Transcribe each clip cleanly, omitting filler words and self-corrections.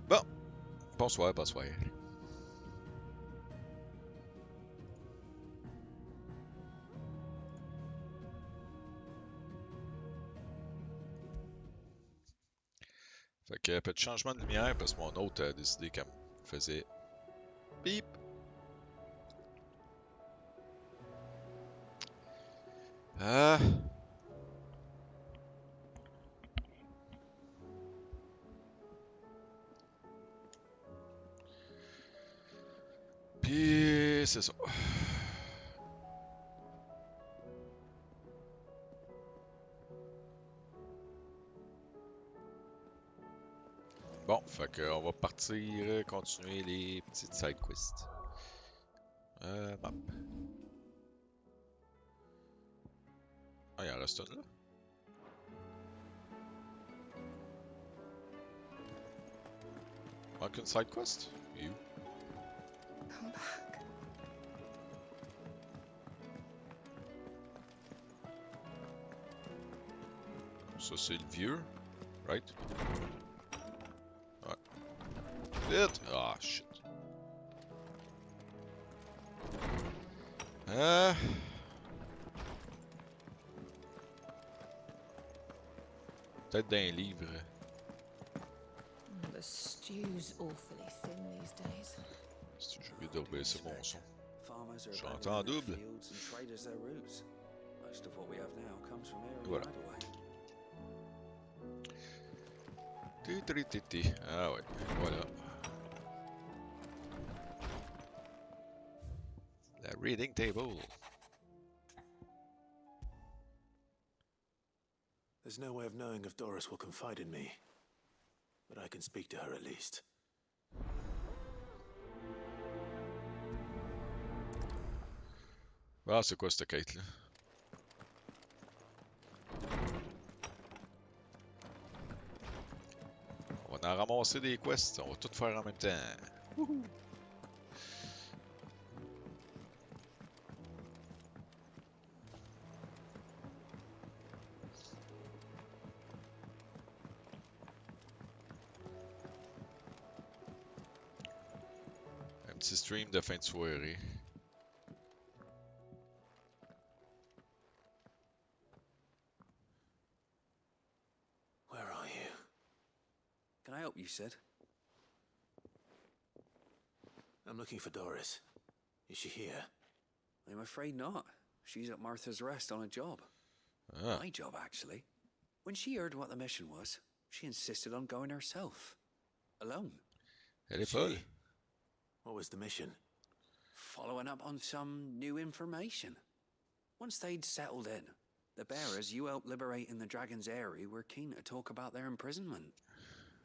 Bon, bonsoir, bonsoir. Fait que un peu de changement de lumière parce que mon autre a décidé qu'elle me faisait bip. Ah. Puis c'est ça. Bon, fait que on va partir continuer les petites side quests. Map. Ah, il en reste une là. Manque une side quest? You. Come back. Ça c'est le vieux, right? Ouais. Vite! Ah, shit. Peut-être d'un livre. The stew's awfully thin these days. Si j'ai oublié de rebaisser mon son. Farmers are J'entends en abandoning double. their fields and traders their roots. Most of what we have now comes from here Voilà. right away. Ti. Ah ouais, voilà. La reading table. There's no way of knowing if Doris will confide in me, but I can speak to her at least. Ah, c'est quoi cette quête-là? On va en ramasser des quests, on va tout faire en même temps. Wouhou! Un petit stream de fin de soirée. Where are you? Can I help you, Sid? I'm looking for Doris. Is she here? I'm afraid not. She's at Martha's Rest on a job. Ah, My job, actually. When she heard what the mission was, she insisted on going herself. Alone. elle est folle. She? What was the mission? Following up on some new information. Once they'd settled in, the bearers you helped liberate in the Dragon's Eyrie were keen to talk about their imprisonment.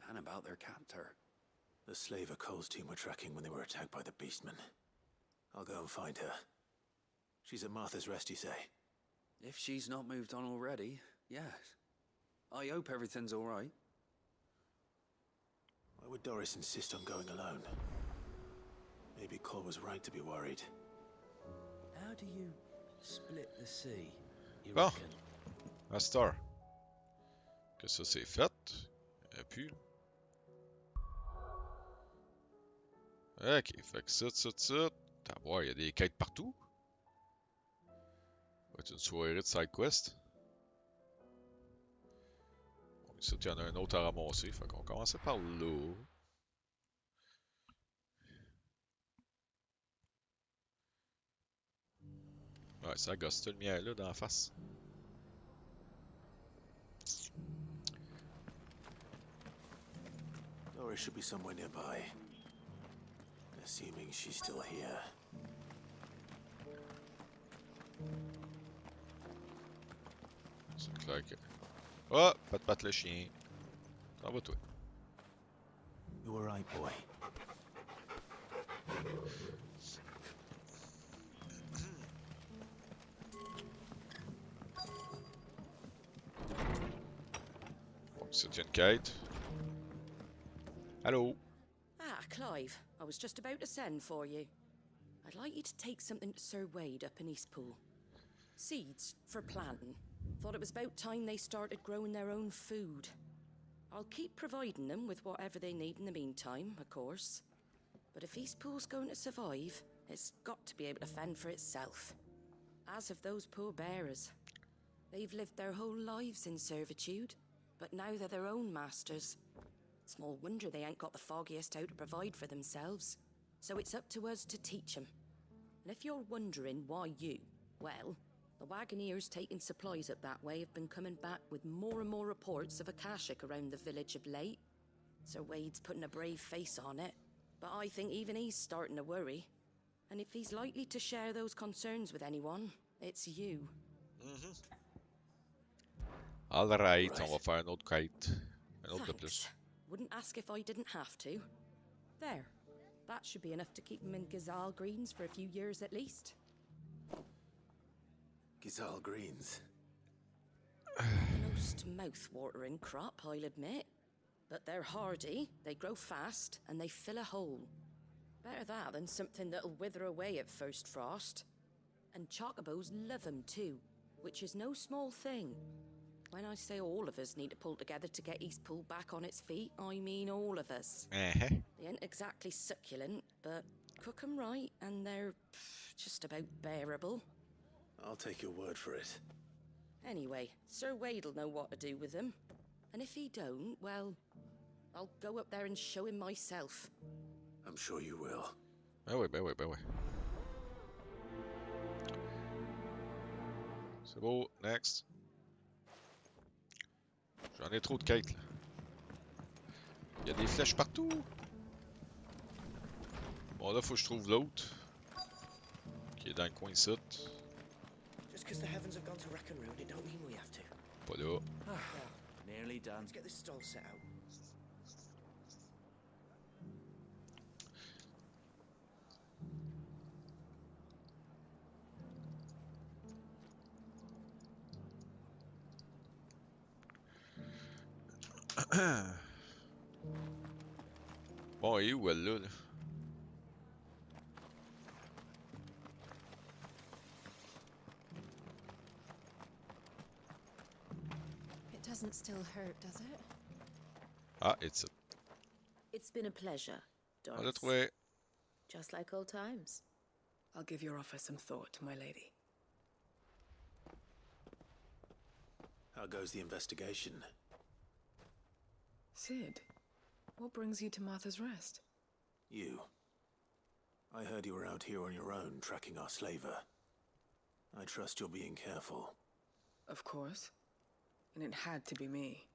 And about their captor. The slaver Cole's team were tracking when they were attacked by the Beastmen. I'll go and find her. She's at Martha's Rest, you say? If she's not moved on already, yes. I hope everything's all right. Why would Doris insist on going alone? Maybe Cole was right to be worried. How do you split the sea, you Bon. reckon? À cette heure. Que ça c'est fait. Et puis. Ok, fait que ça. T'as voir, il y a des quêtes partout. Ça va être une soirée de side quest. Bon, ici, il y en a un autre à ramasser. Fait qu'on commence par là. Ouais, ça gosse cette lumière-là d'en face. Doris should be somewhere nearby. Assuming she's still here. C'est clair que. Oh! Pat le chien. Ça va toi. You were right, boy. Bon, c'est une quête. Allô? Ah, Clive. I was just about to send for you. I'd like you to take something to Sir Wade up in Eastpool. Seeds for planting. Thought it was about time they started growing their own food. I'll keep providing them with whatever they need in the meantime, of course. But if Eastpool's going to survive, it's got to be able to fend for itself. As of those poor bearers. They've lived their whole lives in servitude, but now they're their own masters. Small wonder they ain't got the foggiest how to provide for themselves. So it's up to us to teach them. And if you're wondering why you, well, the wagoneers taking supplies up that way have been coming back with more and more reports of Akashic around the village of late. Sir Wade's putting a brave face on it, but I think even he's starting to worry. And if he's likely to share those concerns with anyone, it's you. Alright, on va faire une autre quête. Un autre de plus. Thanks. Wouldn't ask if I didn't have to. There. That should be enough to keep them in Gazal Greens for a few years at least. Gazal Greens. The most mouth-watering crop, I'll admit. But they're hardy, they grow fast, and they fill a hole. Better that than something that'll wither away at first frost. And chocobos love them too, which is no small thing. When I say all of us need to pull together to get Eastpool back on its feet, I mean all of us. They ain't exactly succulent, but cook 'em right and they're just about bearable. I'll take your word for it. Anyway, Sir Wade'll know what to do with them. And if he don't, well, I'll go up there and show him myself. I'm sure you will. Ben oui, ben oui, ben oui. C'est beau, next. J'en ai trop de quêtes là. Il y a des flèches partout. Bon là faut que je trouve l'autre. Qui est dans le coin ici. Just because the heavens have gone to wreck and ruin, it don't mean we have to. Pas là. Nearly done. Let's get this stall set out. Bon, et où elle là? It doesn't still hurt, does it? Ah, it's it. It's been a pleasure, On l'a Doris. trouvé. Just like old times. I'll give your offer some thought, my lady. How goes the investigation? Sid, what brings you to Martha's Rest? You. I heard you were out here on your own, tracking our slaver. I trust you're being careful. Of course. And it had to be me.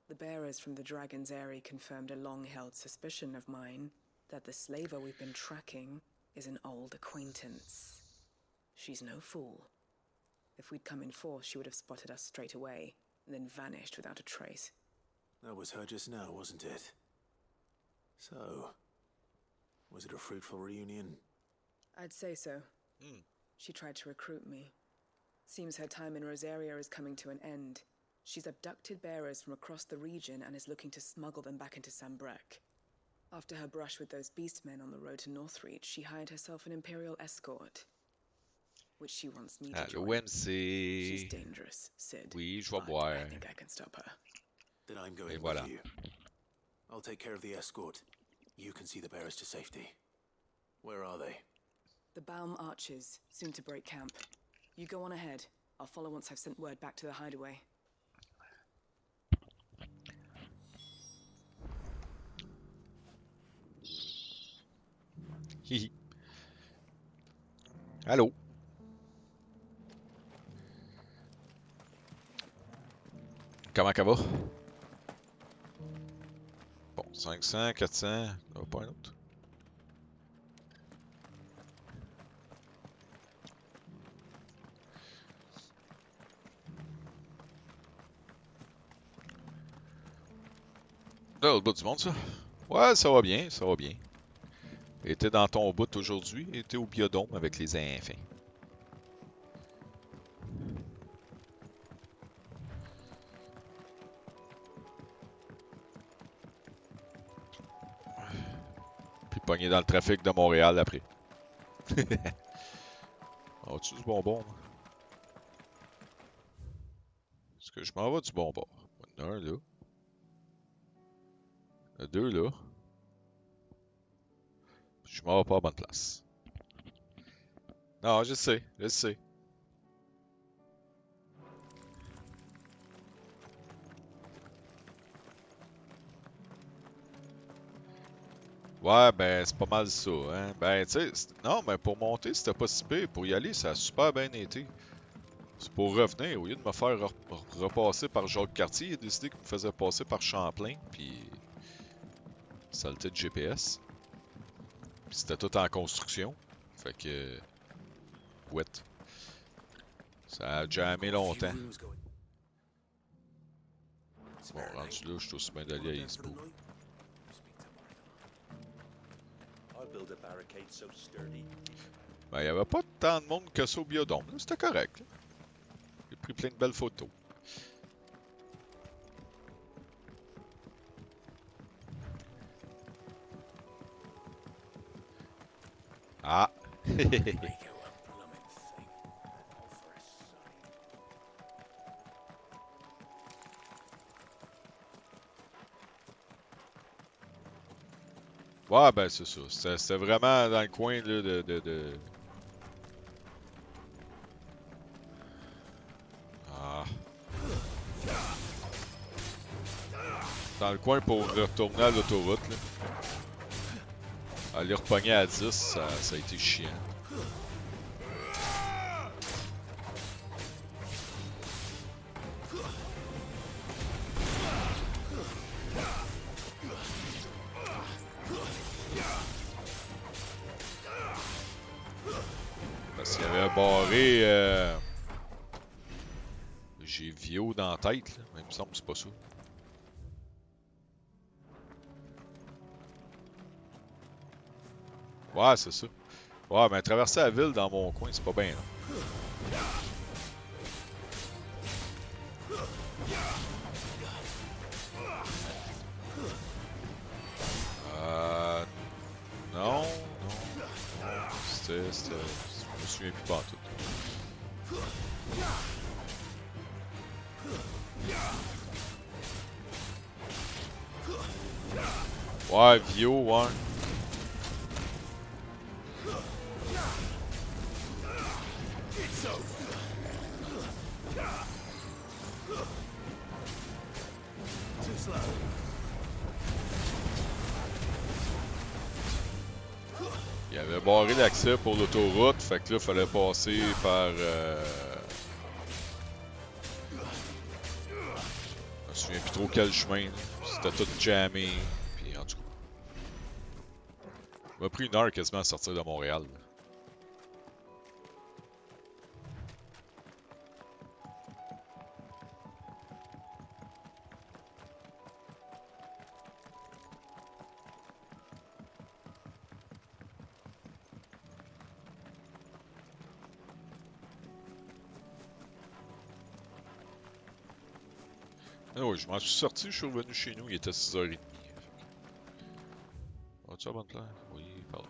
The bearers from the Dragon's Eyrie confirmed a long-held suspicion of mine that the slaver we've been tracking is an old acquaintance. She's no fool. If we'd come in force, she would have spotted us straight away, and then vanished without a trace. That was her just now, wasn't it? So, was it a fruitful reunion? I'd say so. She tried to recruit me. Seems her time in Rosaria is coming to an end. She's abducted bearers from across the region and is looking to smuggle them back into Sambrec. After her brush with those beastmen on the road to Northreach, she hired herself an Imperial escort, which she wants me to Allô, join. MC. She's dangerous, Sid. Oui, je vais but boire. I think I can stop her. Then I'm going Et voilà. with you. I'll take care of the escort. You can see the bearers to safety. Where are they? The Baum Archers, soon to break camp. You go on ahead. I'll follow once I've sent word back to the hideaway. Hihi. Allô? Comment ça va? Bon, 500, 400, il n'y en a pas un autre. Là, au bout du monde, ça? Ouais, ça va bien, ça va bien. Était dans ton bout aujourd'hui, était au biodôme avec les enfants. pogné dans le trafic de Montréal après. As-tu du bonbon, moi? Est-ce que je m'en vais du bonbon? Il y en a un là. Il y en a deux là. Je m'en vais pas à la bonne place. Non, je sais, je sais. Ouais, ben, c'est pas mal ça, hein. Ben, tu sais, non, mais pour monter, c'était pas si pire. Pour y aller, ça a super bien été. C'est pour revenir. Au lieu de me faire repasser par Jacques-Cartier, il a décidé qu'il me faisait passer par Champlain, puis saleté de GPS. Puis c'était tout en construction. Fait que... Ouais. Ça a jammé longtemps. Bon, rendu là, je suis aussi bien d'aller à Eastpool. Ben, il n'y avait pas tant de monde que ça au biodôme. C'était correct. Là. J'ai pris plein de belles photos. Ah! Ouais, ben c'est ça. C'était vraiment dans le coin là, Ah. Dans le coin pour retourner à l'autoroute. Là. Aller repogner à 10, ça a été chiant. Parce qu'il y avait un barré... J'ai Vio dans la tête, là. Mais il me semble que c'est pas ça. Ouais, c'est ça. Ouais, mais traverser la ville dans mon coin, c'est pas bien, là. Non, non. C'était... Je me souviens plus pas tout. Ouais, Vio, ouais. Il avait barré l'accès pour l'autoroute, fait que là, il fallait passer par... Je me souviens plus trop quel chemin. C'était tout jammé. Puis en tout cas... Il m'a pris 1 heure quasiment à sortir de Montréal. Là. Ah oui, je m'en suis sorti, je suis revenu chez nous, il était 6h30. Vas-tu à bonne place? Oui, pardon.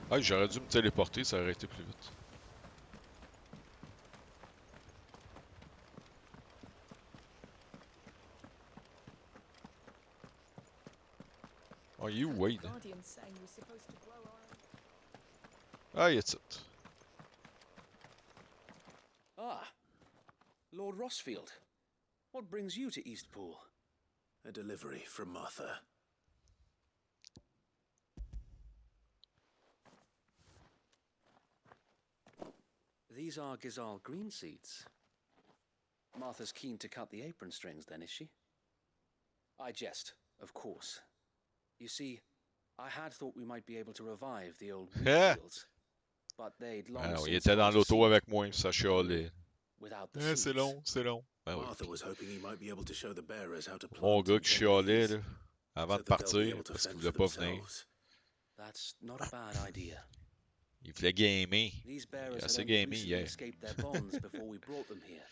Ah, j'aurais dû me téléporter, ça aurait été plus vite. Oh, il est où Wade? Ah, it's it. Ah, Lord Rossfield. What brings you to Eastpool? A delivery from Martha. These are Gizal green seeds. Martha's keen to cut the apron strings, then, is she? I jest, of course. You see, I had thought we might be able to revive the old fields, but they'd long Ah, il since était dans gone to l'auto seed avec moi, ça chialait. without the C'est seeds. long, c'est long. Ben oui. Martha was hoping he might be able to show the bearers how to Mon plant gars and qui tend chialait, bees, là, avant so de that they'll be partir, able to parce qu'il fend voulait for pas venir. themselves. That's not a bad idea. Il voulait gamer. These Il bearers a had assez only gamé recently hier. escaped their bonds before we brought them here.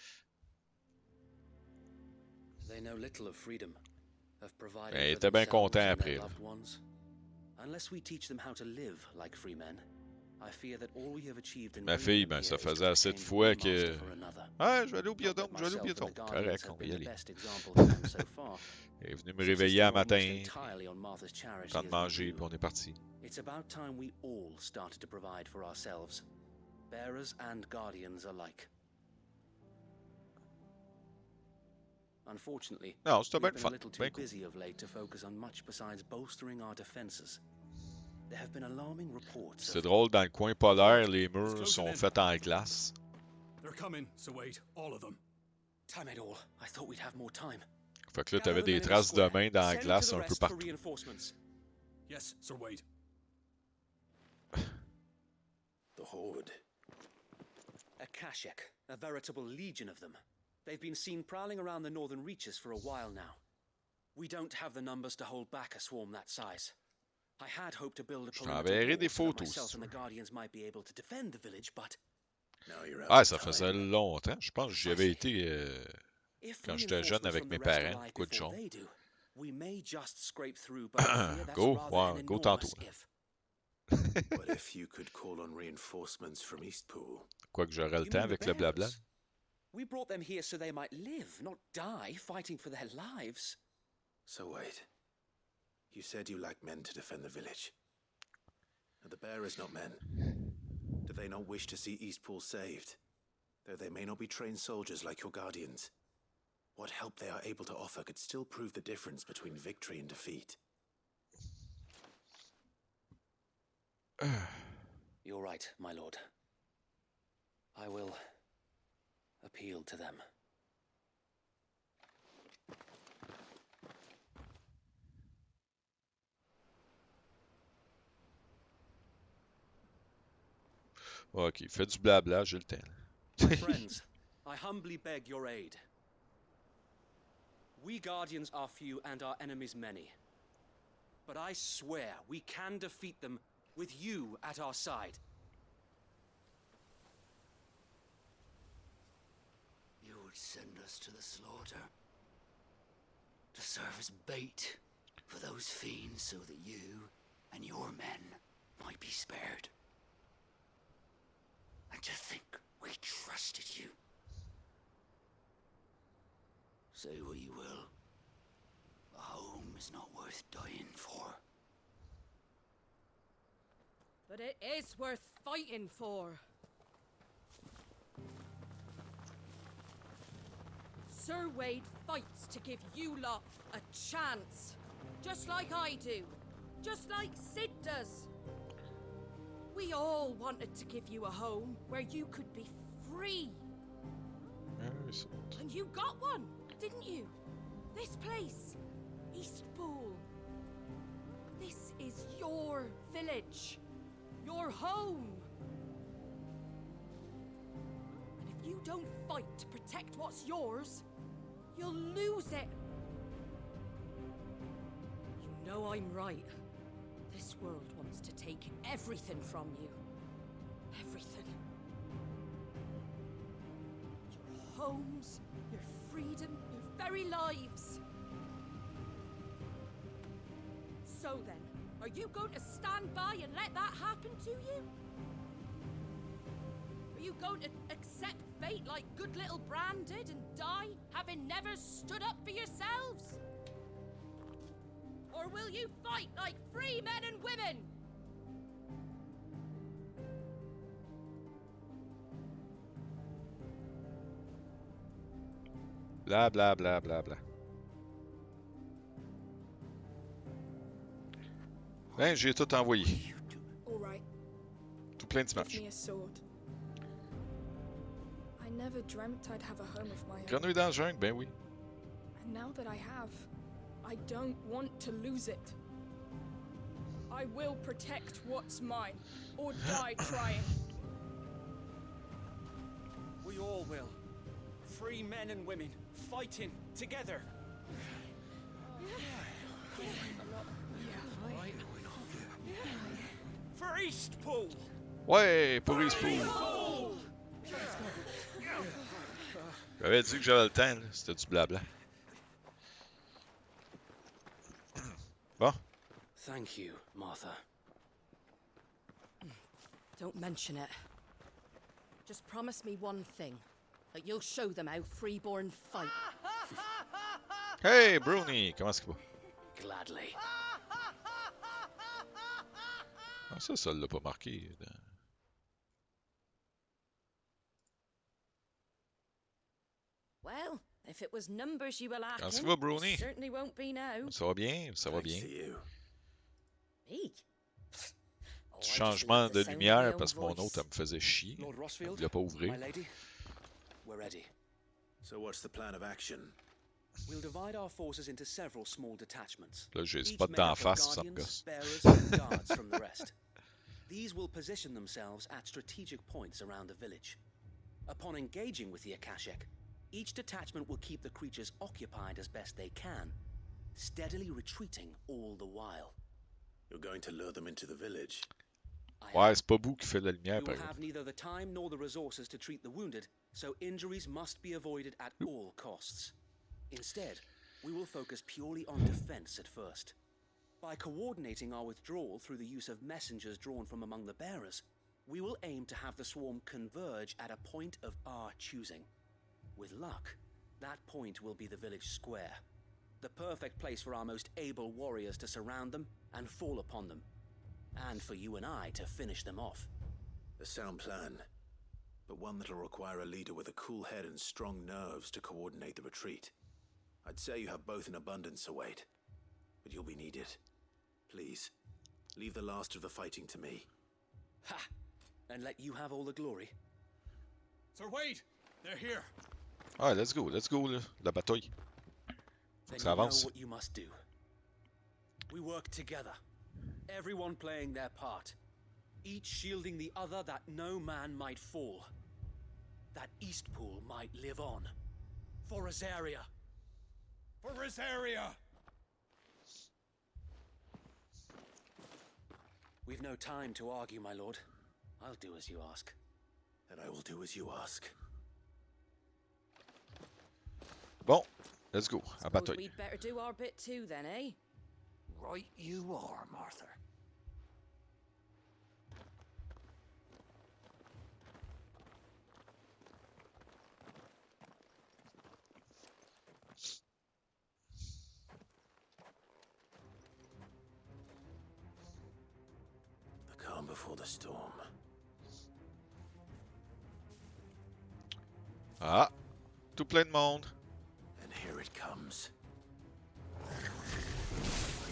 They know little of freedom, of providing Ben, il for était bien themselves content and après. their Là. loved ones. Unless we teach them how to live like free men, I fear that all we have achieved in Ma bringing fille, them ben, here ça is faisait to assez de exchange fois one que. master for another. Ah, je vais aller au Not biodôme, that je vais aller au myself and biodôme. the Guardians Correct, have on va been y the aller. best example to them so far. Il est venu me réveiller à matin. Subsisting almost entirely on Martha's charity Temps de as we manger, do. puis on est parti. It's about time we all started to provide for ourselves, bearers and guardians alike. Unfortunately, Non, c'était bien we've le been fun. a little too Bien cool. busy of late to focus on much besides bolstering our defenses. There have been alarming reports C'est of... drôle, dans le coin polaire, les murs sont faits en glace. They're coming, so wait, all of them. Damn it all, I thought we'd have more time. Fait que là, Gather t'avais the des men in the traces de square. main dans la Send to glace the un peu rest for partout. reinforcements. Yes, Sir Wade. The Horde. A Kashek, a veritable legion of them. They've been seen prowling around the northern reaches for a while now. We don't have the numbers to hold back a swarm that size. I had hoped to build a Je perimeter t'enverrai wall des so that photos, myself si and tu the Guardians might be able to defend the village, but Now you're out Ah, of ça time. faisait longtemps. Je pense que j'y avais été if quand j'étais jeune reinforcements avec from mes the rest parents. arrive Coup de before chon. they do, we may just scrape through, but I fear that's Go, rather ouais, an go enormous tantôt. if. What if you could call on reinforcements from Eastpool? Quoique j'aurais le You temps mean the avec le blabla. bearers? We brought them here so they might live, not die, fighting for their lives. So wait. You said you lack men to defend the village. Are the bearers not men? Do they not wish to see Eastpool saved? Though they may not be trained soldiers like your guardians. What help they are able to offer could still prove the difference between victory and defeat. You're right, my lord. I will appeal to them. Ok, fais du blabla, j'ai le temps. My friends, I humbly beg your aid. We Guardians are few and our enemies many. But I swear we can defeat them with you at our side. You would send us to the slaughter, to serve as bait for those fiends so that you and your men might be spared. And to think we trusted you. Say what you will. A home is not worth dying for. But it is worth fighting for. Sir Wade fights to give you lot a chance. Just like I do. Just like Sid does. We all wanted to give you a home where you could be free. And you got one, didn't you? This place, Eastpool. This is your village. Your home. And if you don't fight to protect what's yours, you'll lose it. You know I'm right. This world wants to take everything from you. Everything. Your homes, your freedom, your very lives. So then, are you going to stand by and let that happen to you? Are you going to accept fate like good little Bran did and die, having never stood up for yourselves? Or will you fight like free men and women? Bla bla bla bla bla. Ben, j'ai tout envoyé. All right. Tout plein Give d'images. me a sword. I never dreamt I'd have a home of my own. Grenouille dans le jungle, ben oui. And now that I have, I don't want to lose it. I will protect what's mine, or die trying. We all will. Free men and women, fighting together. For Eastpool! Ouais, pour Eastpool! J'avais dit que j'avais le temps, là. C'était du blabla. Bon. Thank you, Martha. Don't mention it. Just promise me one thing. That you'll show them how freeborn fight. Hey, Bruni! Comment est-ce qu'il va? Gladly. Ah, ça l'a pas marqué. Well, if it was numbers you were lacking, Comment est-ce qu'il va, Bruni? it certainly won't be now. Ça va bien? Ça va bien? Me? Du changement de lumière parce que mon autre, elle me faisait chier. Lord Elle Rossfield, voulait pas ouvrir. my lady, we're ready. So what's the plan of action? We'll divide our forces into several small detachments. Là, j'ai les each spots made d'en up of face, ça me guardians, gosse. bearers, and guards from the rest. These will position themselves at strategic points around the village. Upon engaging with the Akashic, each detachment will keep the creatures occupied as best they can, steadily retreating all the while. You're going to lure them into the village? Ouais, c'est pas Boo qui fait la lumière, We par will have exemple. neither the time nor the resources to treat the wounded, so injuries must be avoided at all costs. Instead, we will focus purely on defense at first. By coordinating our withdrawal through the use of messengers drawn from among the bearers, we will aim to have the swarm converge at a point of our choosing. With luck, that point will be the village square, the perfect place for our most able warriors to surround them and fall upon them, and for you and I to finish them off. A sound plan, but one that'll require a leader with a cool head and strong nerves to coordinate the retreat. I'd say you have both in abundance, Sir Wade, but you'll be needed. Please, leave the last of the fighting to me. Ha! And let you have all the glory. Sir Wade, they're here. Ouais, let's go, là. La bataille. Faut Then que ça you know avance. what you must do. We work together, everyone playing their part, each shielding the other that no man might fall, that Eastpool might live on. For Rosaria. For Rosaria! We've no time to argue, my lord. I'll do as you ask. And I will do as you ask. Bon, let's go. À Suppose bataille. we'd better do our bit too then, eh? Right you are, Martha. The calm before the storm. Ah! Tout plein de monde. And here it comes. I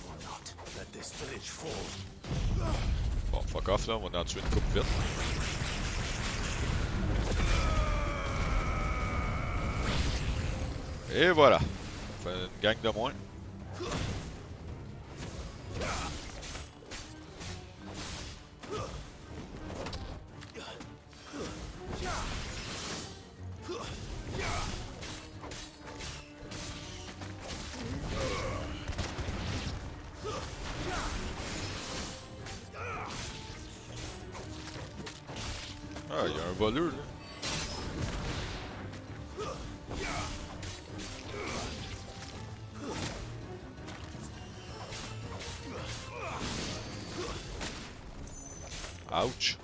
will not let this village fall. Bon, fuck off, là. On va en tuer une coupe vite. Et voilà. On fait une gang de moins. Ah, il y a un voleur, là. Ouch.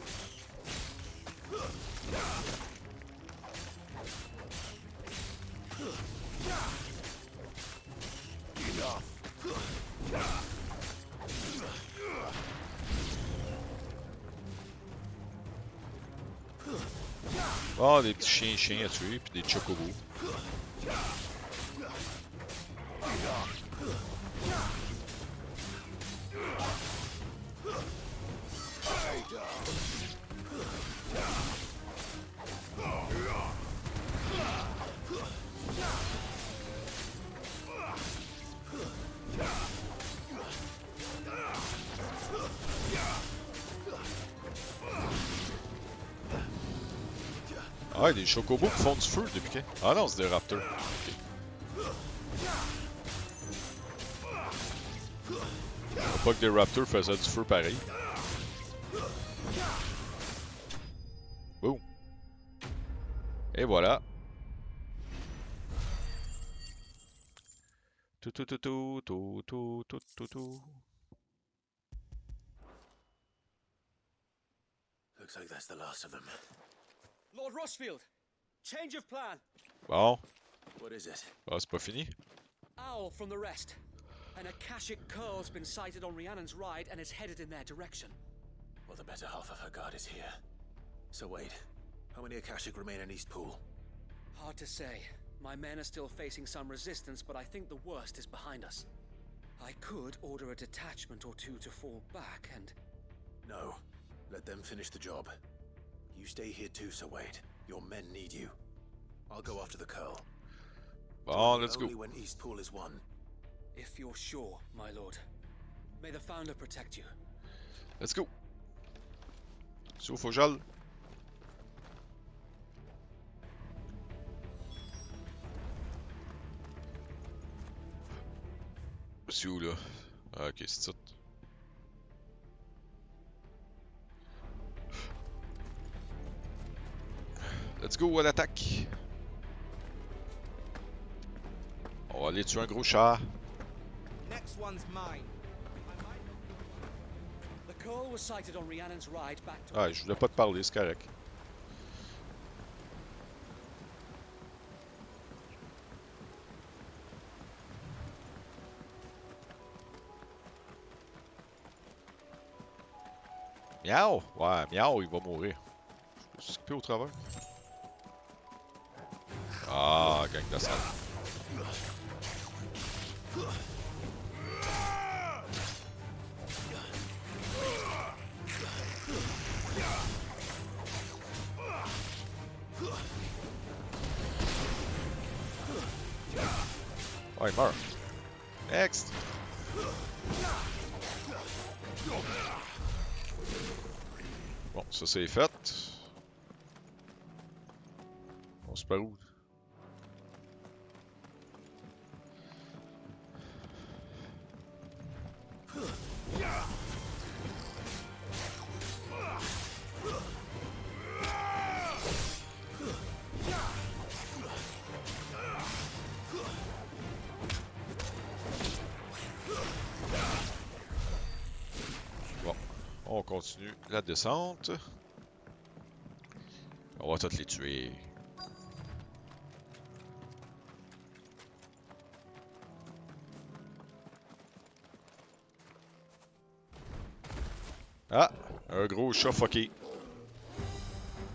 Ah, des petits chiens à tuer, puis des chocobos. Ah, des chocobos qui font du feu depuis quand? Ah non, c'est des raptors. Okay. Pas que des raptors faisaient du feu pareil. Et voilà. Tout, tout, tout, tout, tout, tout, tout, tout, tout. Looks like that's the last of them. Lord Rossfield, change of plan. Bon. What is it? Ah, c'est pas fini. Owl from the rest. An Akashic curl's been sighted on Rhiannon's ride and is headed in their direction. Well, the better half of her guard is here. So wait, how many Akashic remain in East Pool? Hard to say. My men are still facing some resistance, but I think the worst is behind us. I could order a detachment or two to fall back and... No. Let them finish the job. You stay here too, Sir Wade. Your men need you. I'll go after the Curl. Bon, let's go. Only when East Pool is won. If you're sure, my lord. May the Founder protect you. Let's go. Sauf faut que j'aille. C'est où, là? Ah, ok, c'est ça. Let's go à l'attaque. On va aller tuer un gros chat. Next one's mine. The Curl was sighted on Rhiannon's ride back to... Ah, je voulais pas te parler, c'est correct. Miaou! Ouais, miaou, il va mourir. Je peux skipper au travers. Ah, gang de sale. Oh, il meurt. Next! Bon, ça c'est fait. On se part où? Bon, on continue la descente. On va tous les tuer. Ah, un gros chat fucké.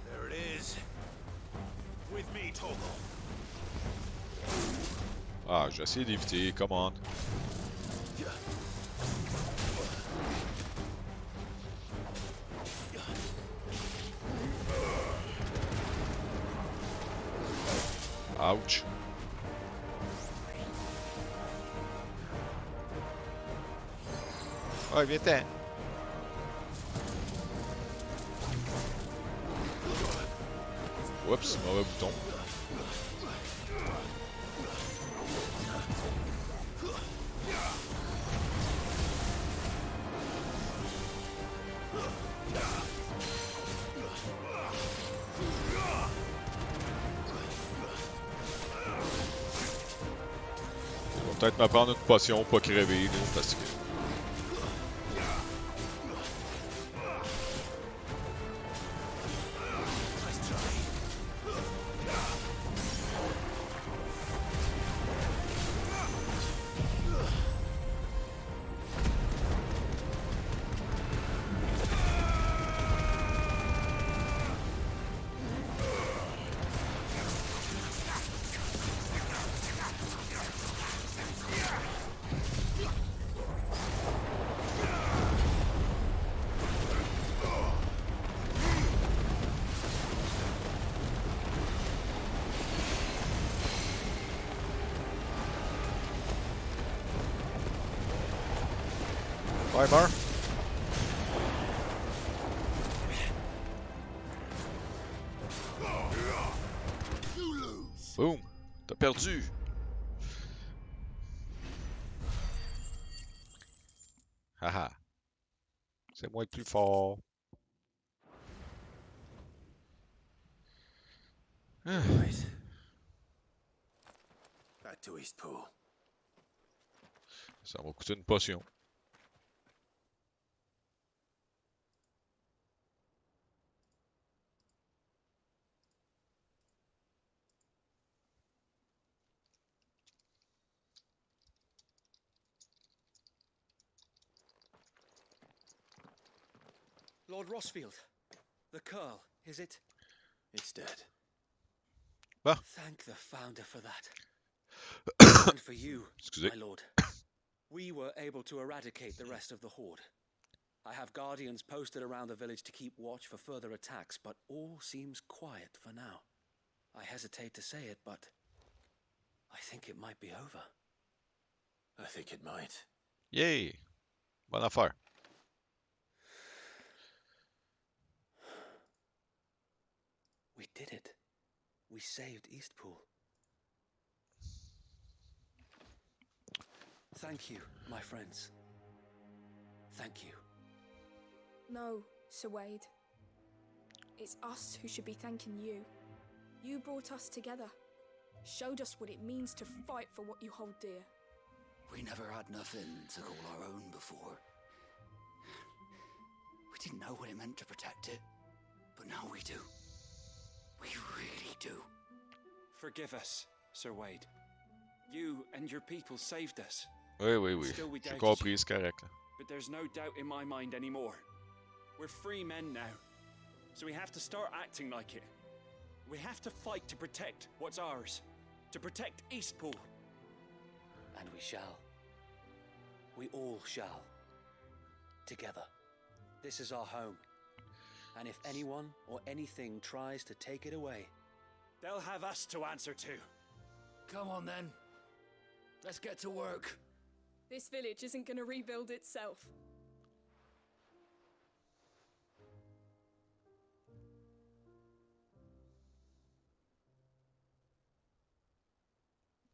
There it is. With me, Toggle. Ah, j'ai essayé d'éviter, come on. Ouch. Ouais, viens-t'en. Oups, mauvais bouton. On va peut-être me prendre une potion, pas crever, là, parce que... Ouais, meurs. Boom! T'as perdu! Haha. C'est moi le plus fort. Right. Back to Eastpool. Ça va coûter une potion. Lord Rossfield, the curl, is it? It's dead. Ah. Thank the Founder for that. And for you, Excusez. my lord. We were able to eradicate the rest of the Horde. I have guardians posted around the village to keep watch for further attacks, but all seems quiet for now. I hesitate to say it, but I think it might be over. I think it might. Yay! Bonne affaire. We did it. We saved Eastpool. Thank you, my friends. Thank you. No, Sir Wade. It's us who should be thanking you. You brought us together. Showed us what it means to fight for what you hold dear. We never had nothing to call our own before. We didn't know what it meant to protect it, but now we do. We really do. Forgive us, Sir Wade. You and your people saved us. Oui, oui, oui. Still we J'ai doubted compris, you. c'est correct. Là. But there's no doubt in my mind anymore. We're free men now. So we have to start acting like it. We have to fight to protect what's ours. To protect Eastpool. And we shall. We all shall. Together. This is our home. And if anyone or anything tries to take it away, they'll have us to answer to. Come on then. Let's get to work. This village isn't going to rebuild itself.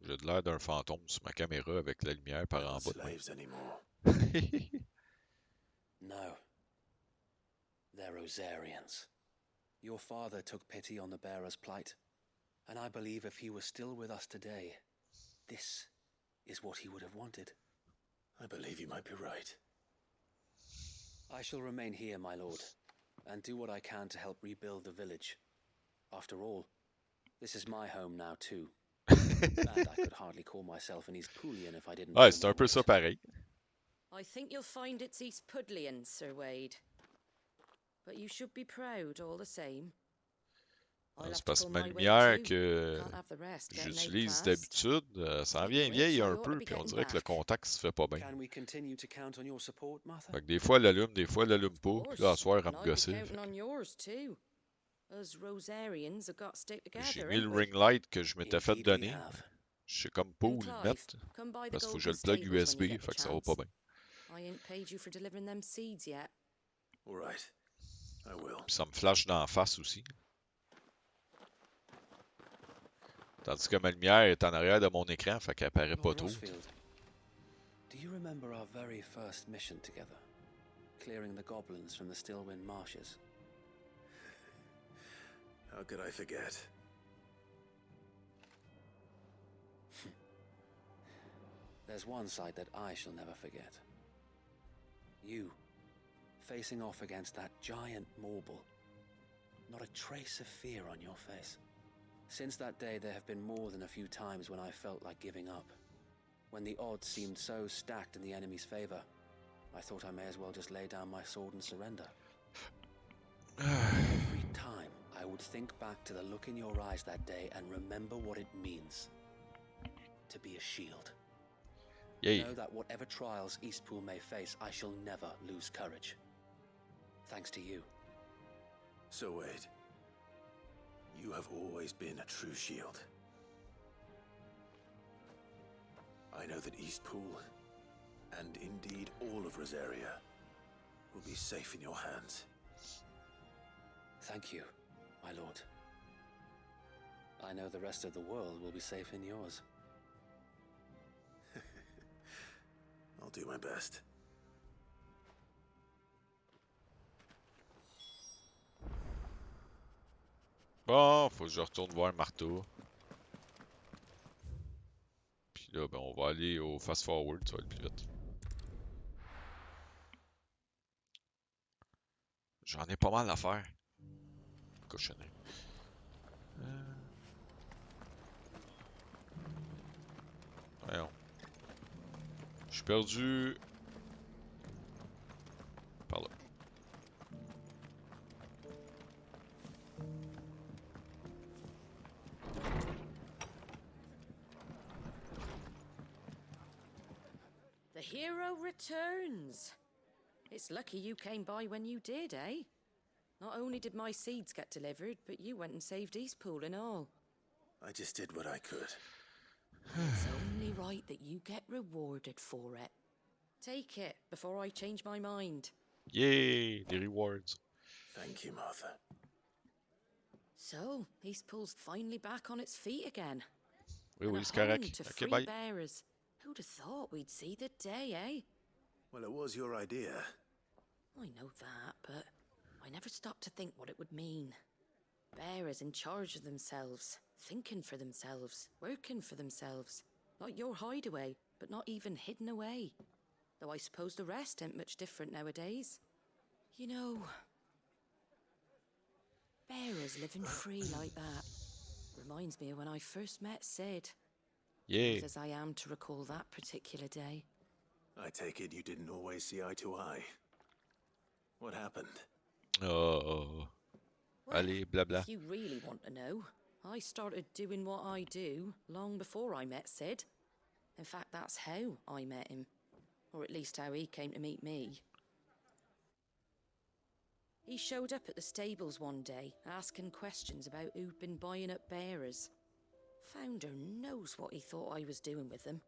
J'ai de l'air d'un fantôme sur ma caméra avec la lumière par en bas. Slaves anymore. No. They're Rosarians. Your father took pity on the bearer's plight, and I believe if he was still with us today, this is what he would have wanted. I believe you might be right. I shall remain here, my lord, and do what I can to help rebuild the village. After all, this is my home now too. And I could hardly call myself an Eastpoolian if I didn't. Ouais, c'est un peu ça pareil. I think you'll find it's Eastpudlian, Sir Wade. But you should be proud all the same. C'est parce que ma lumière que j'utilise d'habitude, ça en vient vieille un peu, puis on dirait que le contact se fait pas bien. Fait que des fois elle allume, des fois elle allume pas, puis là, à soir, elle me gossait. J'ai mis le ring light que je m'étais fait donner. Je sais comme pas où le mettre, parce qu'il faut que je le plug USB, fait que ça va pas bien. Puis ça me flash dans la face aussi. Tandis que ma lumière est en arrière de mon écran, fait qu'elle apparaît pas trop. Do you remember our very first mission together? Clearing the goblins from the Stillwind marshes? How could I forget? There's one sight that I shall never forget. You, facing off against that giant Morble. Not a trace of fear on your face. Since that day, there have been more than a few times when I felt like giving up. When the odds seemed so stacked in the enemy's favor, I thought I may as well just lay down my sword and surrender. Every time, I would think back to the look in your eyes that day and remember what it means to be a shield. Know that whatever trials Eastpool may face, I shall never lose courage. Thanks to you. So Wade, you have always been a true shield. I know that Eastpool, and indeed all of Rosaria, will be safe in your hands. Thank you, my lord. I know the rest of the world will be safe in yours. I'll do my best. Bon, faut que je retourne voir Martha. Puis là, ben, on va aller au fast forward, ça va être plus vite. J'en ai pas mal à faire. Cochonnerie. Voyons. Je suis perdu. Par là. The hero returns. It's lucky you came by when you did, eh? Not only did my seeds get delivered, but you went and saved Eastpool and all. I just did what I could. It's only right that you get rewarded for it. Take it before I change my mind. Yay! Des rewards. Thank you, Martha. So, Eastpool's finally back on its feet again. Oui, And oui, a c'est home correct. to Ok, free bye. bearers. Who'd have thought we'd see the day, eh? Well, it was your idea. I know that, but I never stopped to think what it would mean. Bearers in charge of themselves, thinking for themselves, working for themselves. Like your hideaway, but not even hidden away. Though I suppose the rest ain't much different nowadays. You know, bearers living free like that reminds me of when I first met Sid. Yeah. Old as I am to recall that particular day. I take it you didn't always see eye to eye. What happened? Oh. Well, Allez, blabla. if you really want to know, I started doing what I do long before I met Sid. In fact, that's how I met him. Or at least how he came to meet me. He showed up at the stables one day, asking questions about who'd been buying up bearers. Founder knows what he thought I was doing with them.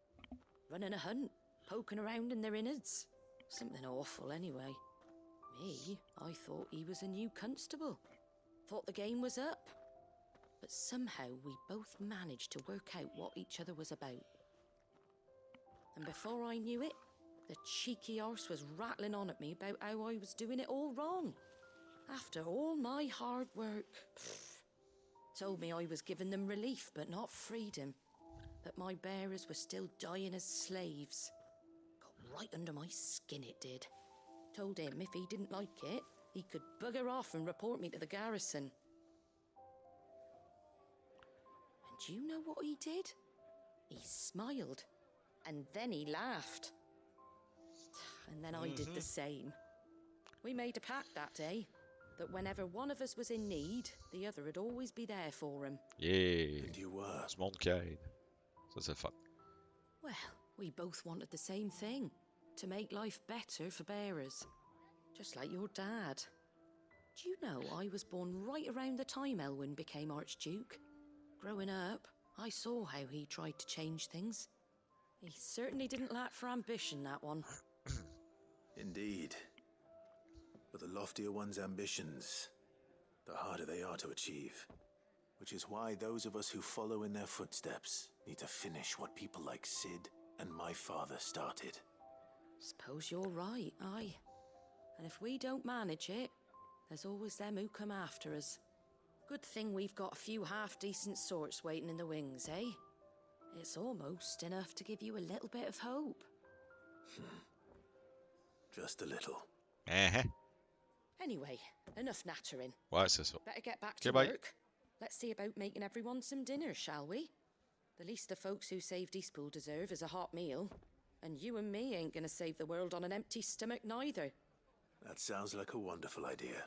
Running a hunt, poking around in their innards. Something awful, anyway. Me, I thought he was a new constable. Thought the game was up. But somehow we both managed to work out what each other was about. And before I knew it, the cheeky arse was rattling on at me about how I was doing it all wrong. After all my hard work. Told me I was giving them relief, but not freedom. That my bearers were still dying as slaves. Got right under my skin, it did. Told him if he didn't like it, he could bugger off and report me to the garrison. And do you know what he did? He smiled. And then he laughed. And then I did the same. We made a pact that day, that whenever one of us was in need, the other would always be there for him. Yeah. And you were. Du monde qui aide. Ça, c'est le fun. Well, we both wanted the same thing. To make life better for bearers. Just like your dad. Do you know I was born right around the time Elwyn became Archduke? Growing up, I saw how he tried to change things. He certainly didn't lack for ambition, that one. Indeed. But the loftier one's ambitions, the harder they are to achieve. Which is why those of us who follow in their footsteps need to finish what people like Sid and my father started. Suppose you're right, aye. And if we don't manage it, there's always them who come after us. Good thing we've got a few half-decent sorts waiting in the wings, eh? It's almost enough to give you a little bit of hope. Just a little. Uh-huh. Anyway, enough nattering. Ouais, c'est ça. Better get back Okay, to bye. work. Let's see about making everyone some dinner, shall we? The least the folks who saved Eastpool deserve is a hot meal. And you and me ain't gonna save the world on an empty stomach neither. That sounds like a wonderful idea.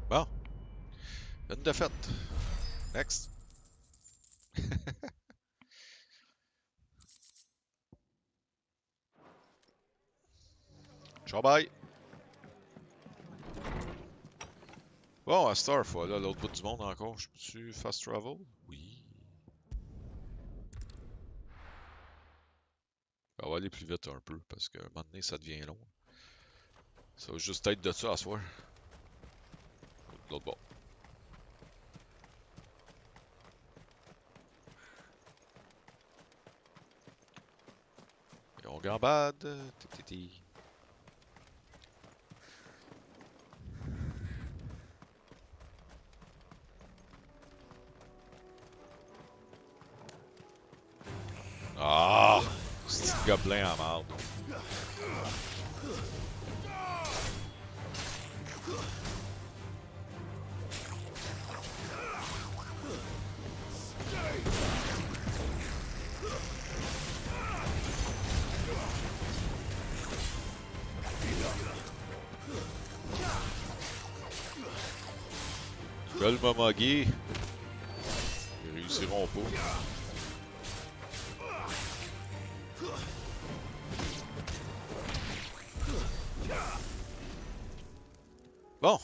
Bon. Une défaite. Next. Ciao, bye. Bon, à cette heure, faut aller à l'autre bout du monde encore. Je peux-tu fast travel? Oui. On va aller plus vite un peu, parce qu'à un moment donné, ça devient long. Ça va juste être de ça à soir. De l'autre bord. Et on gambade. Titi. Petit gobelin en marde. Ils veulent me moguer. Ils réussiront pas. Bon.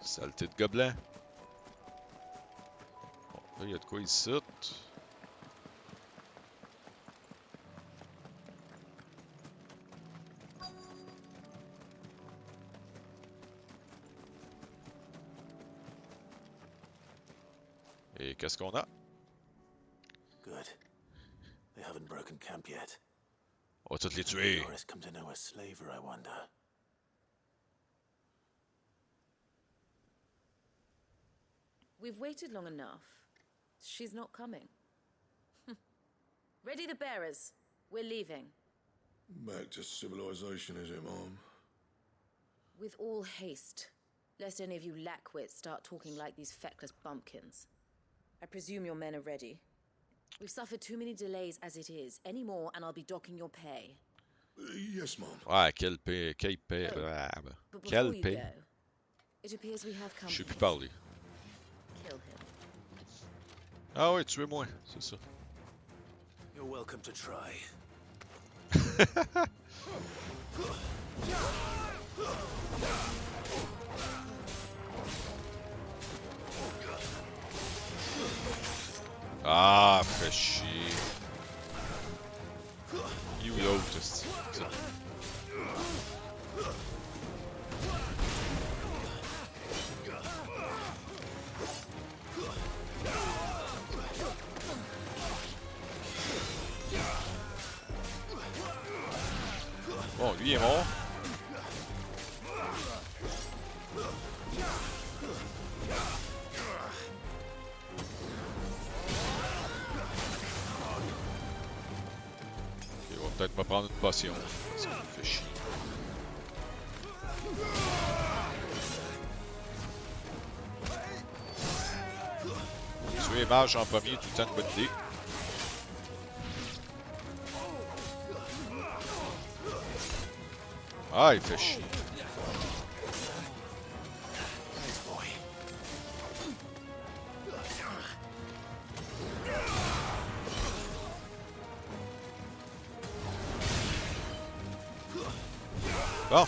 Saleté de gobelin. Bon, là, il y a de quoi ici. Et qu'est-ce qu'on a? Good. They haven't broken camp yet. On va tous les tuer. Doris come to know a slaver, I wonder. We've waited long enough. She's not coming. Ready the bearers. We're leaving. Back to civilization, is it, Mom? With all haste, lest any of you lackwits start talking like these feckless bumpkins. I presume your men are ready. We've suffered too many delays as it is. Any more and I'll be docking your pay. Yes, Mom. Ouais, quelle paix. Quelle paix. But before Quelle you paix. go, it appears we have Je company. sais plus parler. Kill him. Ah oui, tuez-moi, c'est ça. You're welcome to try. Ah, fais chier. You l'autre, c'est... Bon, lui est mort. Il va peut-être me prendre une potion. Parce qu'il me fait chier. Tuer les mages en premier, tout le temps une bonne idée. Ah, il fait chier. Bon.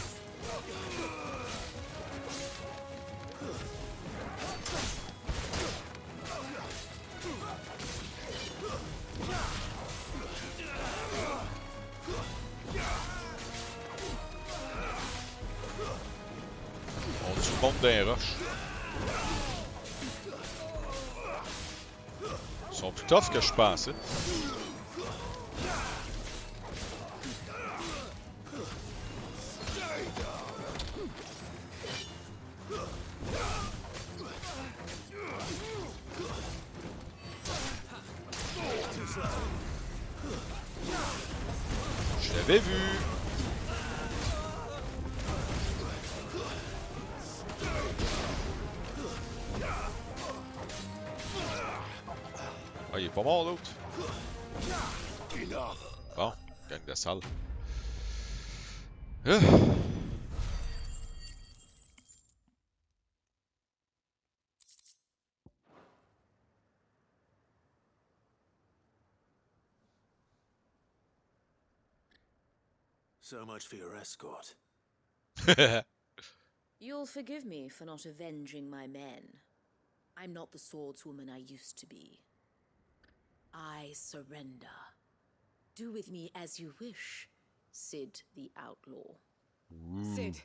On tue le monde dans les roches. Ils sont plus tough que je pensais. Je l'avais vu. Ah, il est pas mort l'autre. Bon, gang de sale. So much for your escort. You'll forgive me for not avenging my men. I'm not the swordswoman I used to be. I surrender. Do with me as you wish, Sid the Outlaw. Sid,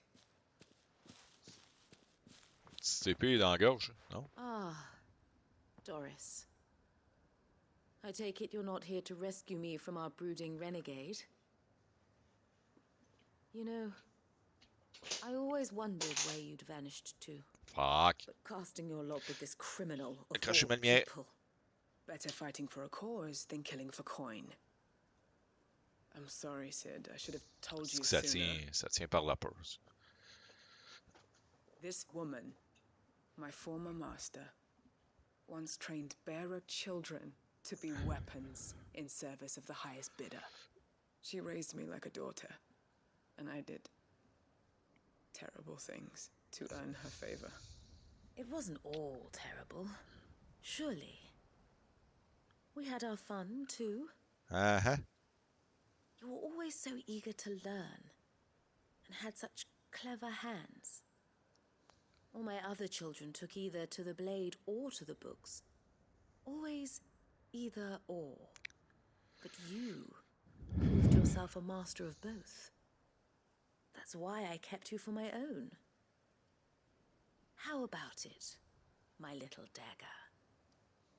Petite épée dans la gorge, non? Ah, Doris. I take it you're not here to rescue me from our brooding renegade? You know, I always wondered where you'd vanished to. Fuck. But casting your lot with this criminal of Accrochez-moi all le mien. people. Better fighting for a cause than killing for coin. I'm sorry, Sid. I should have told C'est you que ça sooner. tient, ça tient par la purse. This woman, my former master, once trained bearer children to be weapons in service of the highest bidder. She raised me like a daughter, and I did terrible things to earn her favor. It wasn't all terrible. Surely. We had our fun, too. Uh-huh. You were always so eager to learn, and had such clever hands. All my other children took either to the blade or to the books. Always either or. But you proved yourself a master of both. That's why I kept you for my own. How about it, my little dagger?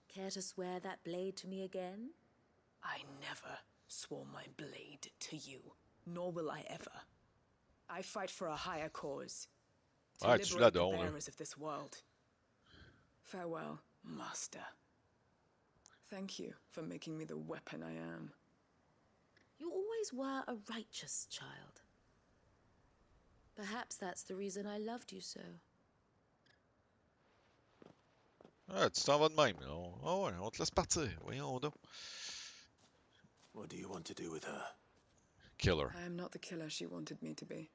Care to swear that blade to me again? I never swore my blade to you, nor will I ever. I fight for a higher cause. To Ouais, tu liberate the l'adores, là. bearers of this world. Farewell, master. Thank you for making me the weapon I am. You always were a righteous child. Perhaps that's the reason I loved you so. Ah, tu t'en vas de même, là. Ah ouais, on te laisse partir. Voyons donc. What do you want to do with her? Killer. I am not the killer she wanted me to be.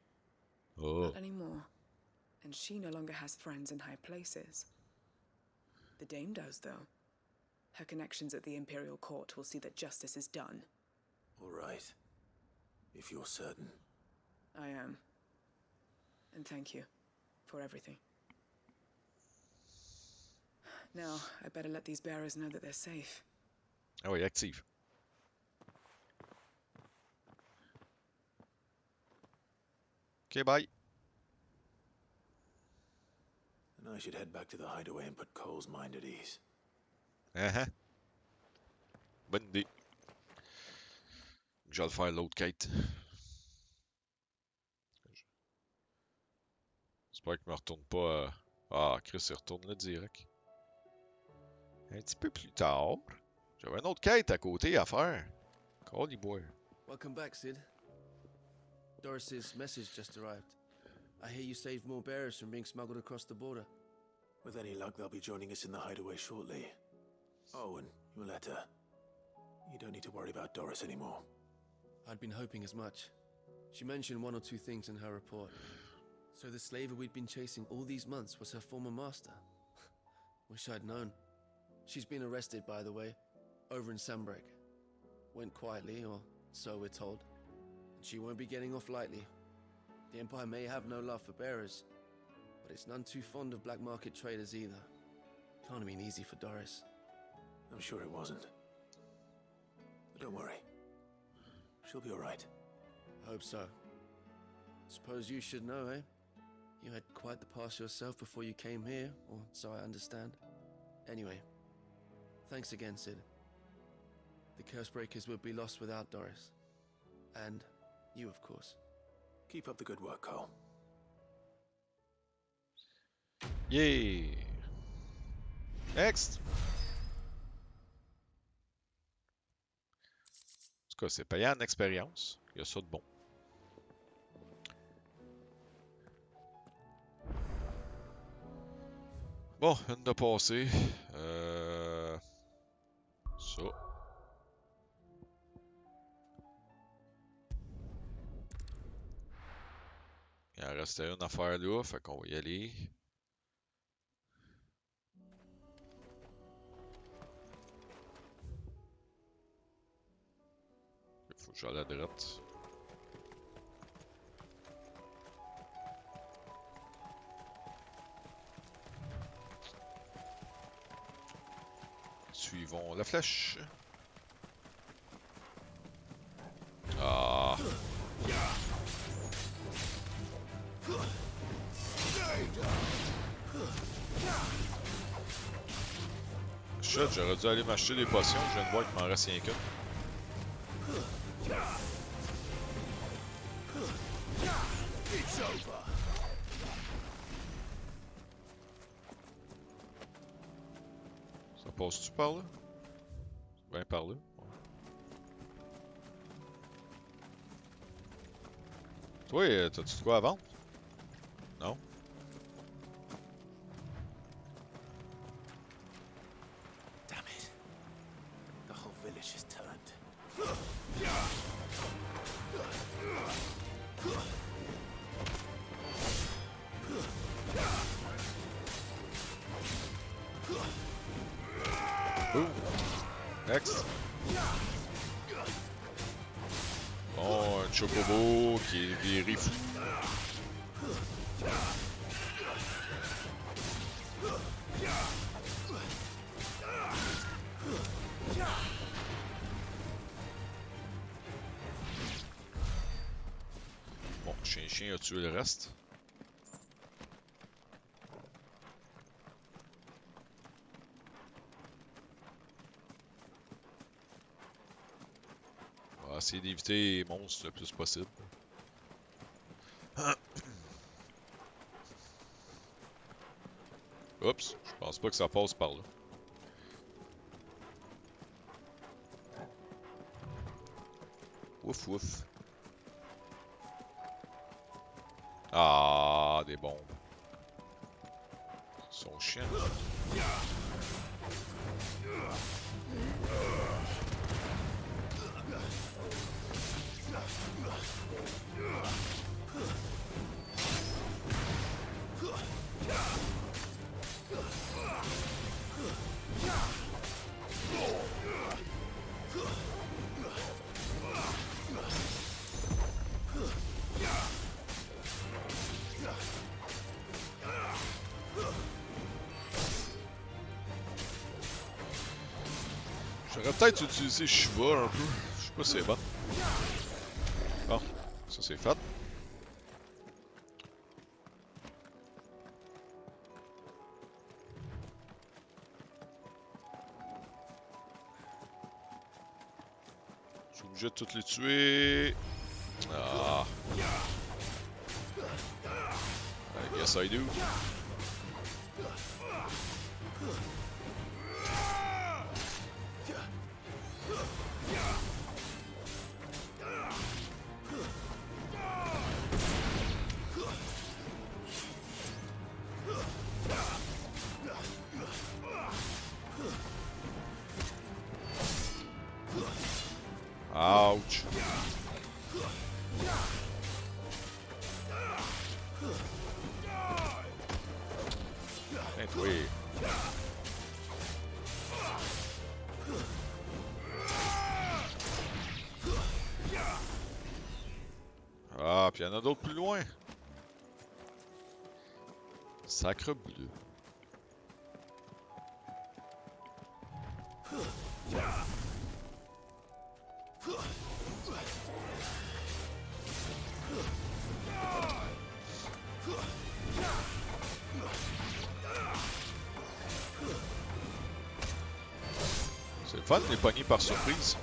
Oh. Not anymore. And she no longer has friends in high places. The Dame does, though. Her connections at the Imperial Court will see that justice is done. All right. If you're certain. I am. And thank you for everything. Now, I better let these bearers know that they're safe. Ah oui, active. Ok, bye. And I should head back to the hideaway and put Cole's mind at ease. Uh-huh. Bonne idée. Je vais le faire l'autre quête. J'espère qu'il me retourne pas. Ah, Chris, il retourne là direct. Un petit peu plus tard. J'avais une autre quête à côté à faire. Holy boy. Welcome back, Sid. Doris's message just arrived. I hear you saved more bearers from being smuggled across the border. With any luck, they'll be joining us in the hideaway shortly. Oh, and your letter. You don't need to worry about Doris anymore. I'd been hoping as much. She mentioned one or two things in her report. So the slaver we'd been chasing all these months was her former master. Wish I'd known. She's been arrested, by the way, over in Sambrek. Went quietly, or so we're told. And she won't be getting off lightly. The Empire may have no love for bearers, but it's none too fond of black market traders either. Can't have been easy for Doris. I'm sure it wasn't. But don't worry. She'll be all right. Hope so. Suppose you should know, eh? You had quite the past yourself before you came here, or so I understand. Anyway, thanks again, Sid. The Cursebreakers would be lost without Doris. And you, of course. Keep up the good work, Cole. Yay! Next! En tout cas, c'est payant en expérience. Il y a ça de bon. Bon, une de passée. Ça. Il en restait une affaire là, fait qu'on va y aller. Il faut que j'aille à droite. Suivons la flèche. Ah. Shit, j'aurais dû aller m'acheter des potions, je viens de voir qu'il m'en reste rien qu'une. passe-tu par là? Ben par là. Ouais. Toi, t'as-tu de quoi à vendre? Non? Damn it. The whole village is turned. Boom. Next. Bon, un chocobo qui est viré fou. Bon, chien a tué le reste. On va essayer d'éviter les monstres le plus possible. Oups, je pense pas que ça passe par là. Ouf, ouf. Ah, des bombes. Ils sont chiants. J'aurais peut-être utilisé Shiva un peu. Je sais pas si c'est bon. Bon, ça c'est fait. Je suis obligé de toutes les tuer. Ah. I guess I do. Ouch. Oui. Ah, puis il y en a d'autres plus loin. Sacre bleu. C'est le fun de les pogner par surprise.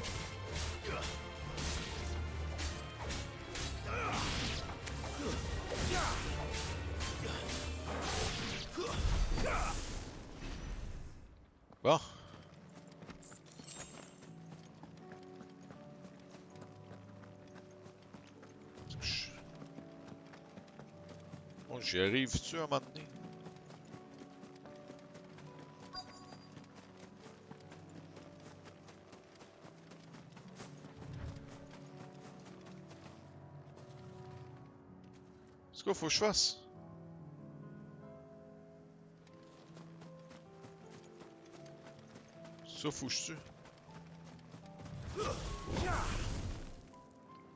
Bon. Bon, j'y arrive-tu à un moment donné? C'est quoi, faut que je fasse? Ça, faut que je tue.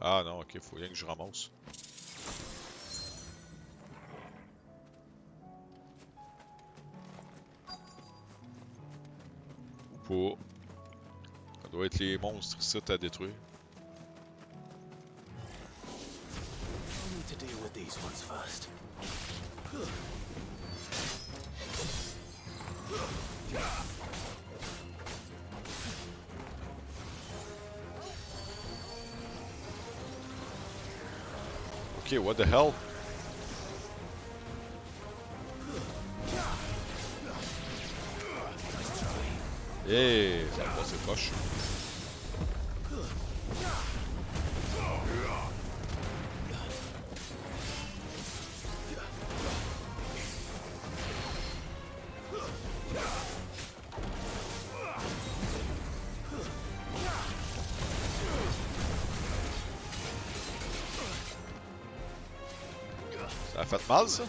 Ah non, ok, faut rien que je ramasse. Ou pas. Ça doit être les monstres ici à détruire. I need to deal with these ones first. Ok, what the hell? Yeah, ça va passer proche. Ça a fait mal, ça?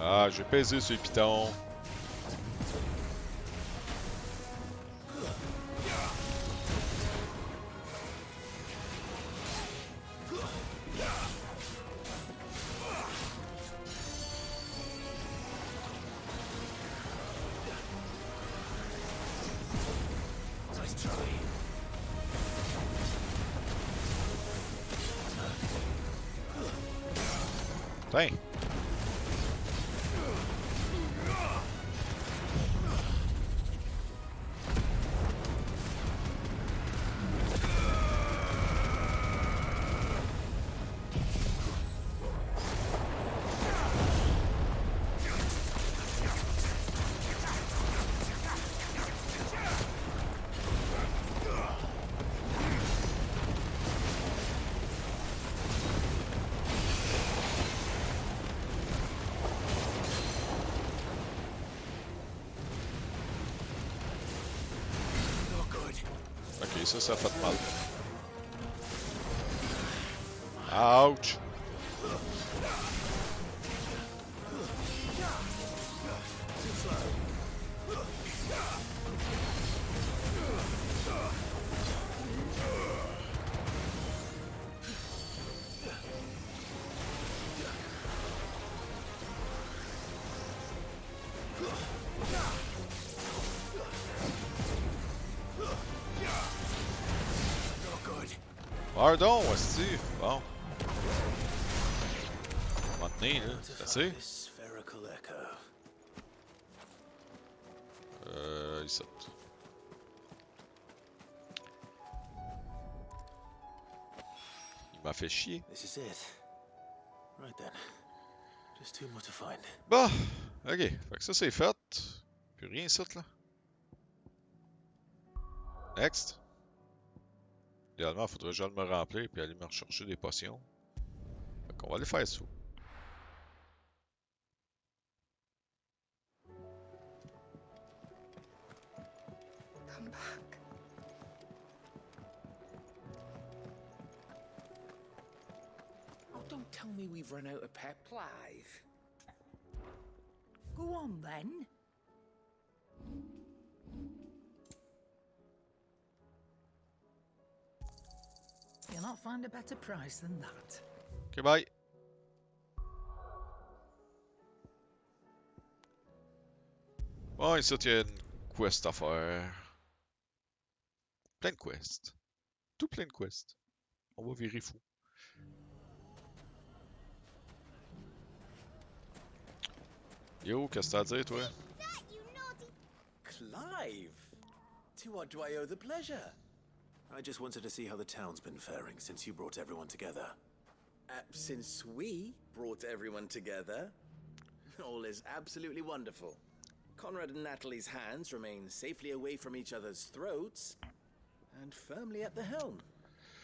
Ah, j'ai pesé sur le piton. Tiens. Ok, ça a fait mal. Ouch! Pardon, hostie. Bon. Maintenant, là, c'est assez. Ici. Il m'a fait chier. Bon, ok. Fait que ça, c'est fait. Plus rien ici, là. Next. Idéalement, il faudrait que j'aille me remplir puis aller me rechercher des potions. Fait qu'on va aller faire ça. Come back. Oh, don't tell me we've run out of peplive. Go on, then. You'll not find a better price than that. Ok, bye. Bon, ici, il y a une quest à faire. Plein de quests. Tout plein de quests. On va virer fou. Yo, qu'est-ce que t'as à dire, toi? Clive! To what do I owe the pleasure? I just wanted to see how the town's been faring since you brought everyone together. Since we brought everyone together, all is absolutely wonderful. Conrad and Natalie's hands remain safely away from each other's throats, and firmly at the helm.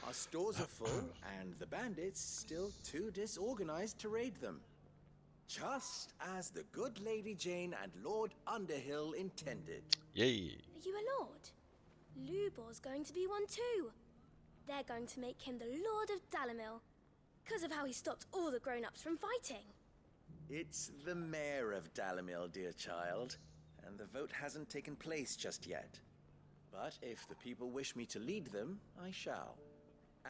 Our stores are full, and the bandits still too disorganized to raid them. Just as the good Lady Jane and Lord Underhill intended. Yay! Are you a lord? Lubor's going to be one too. They're going to make him the Lord of Dalamil, because of how he stopped all the grown-ups from fighting. It's the mayor of Dalamil, dear child, and the vote hasn't taken place just yet. But if the people wish me to lead them, I shall.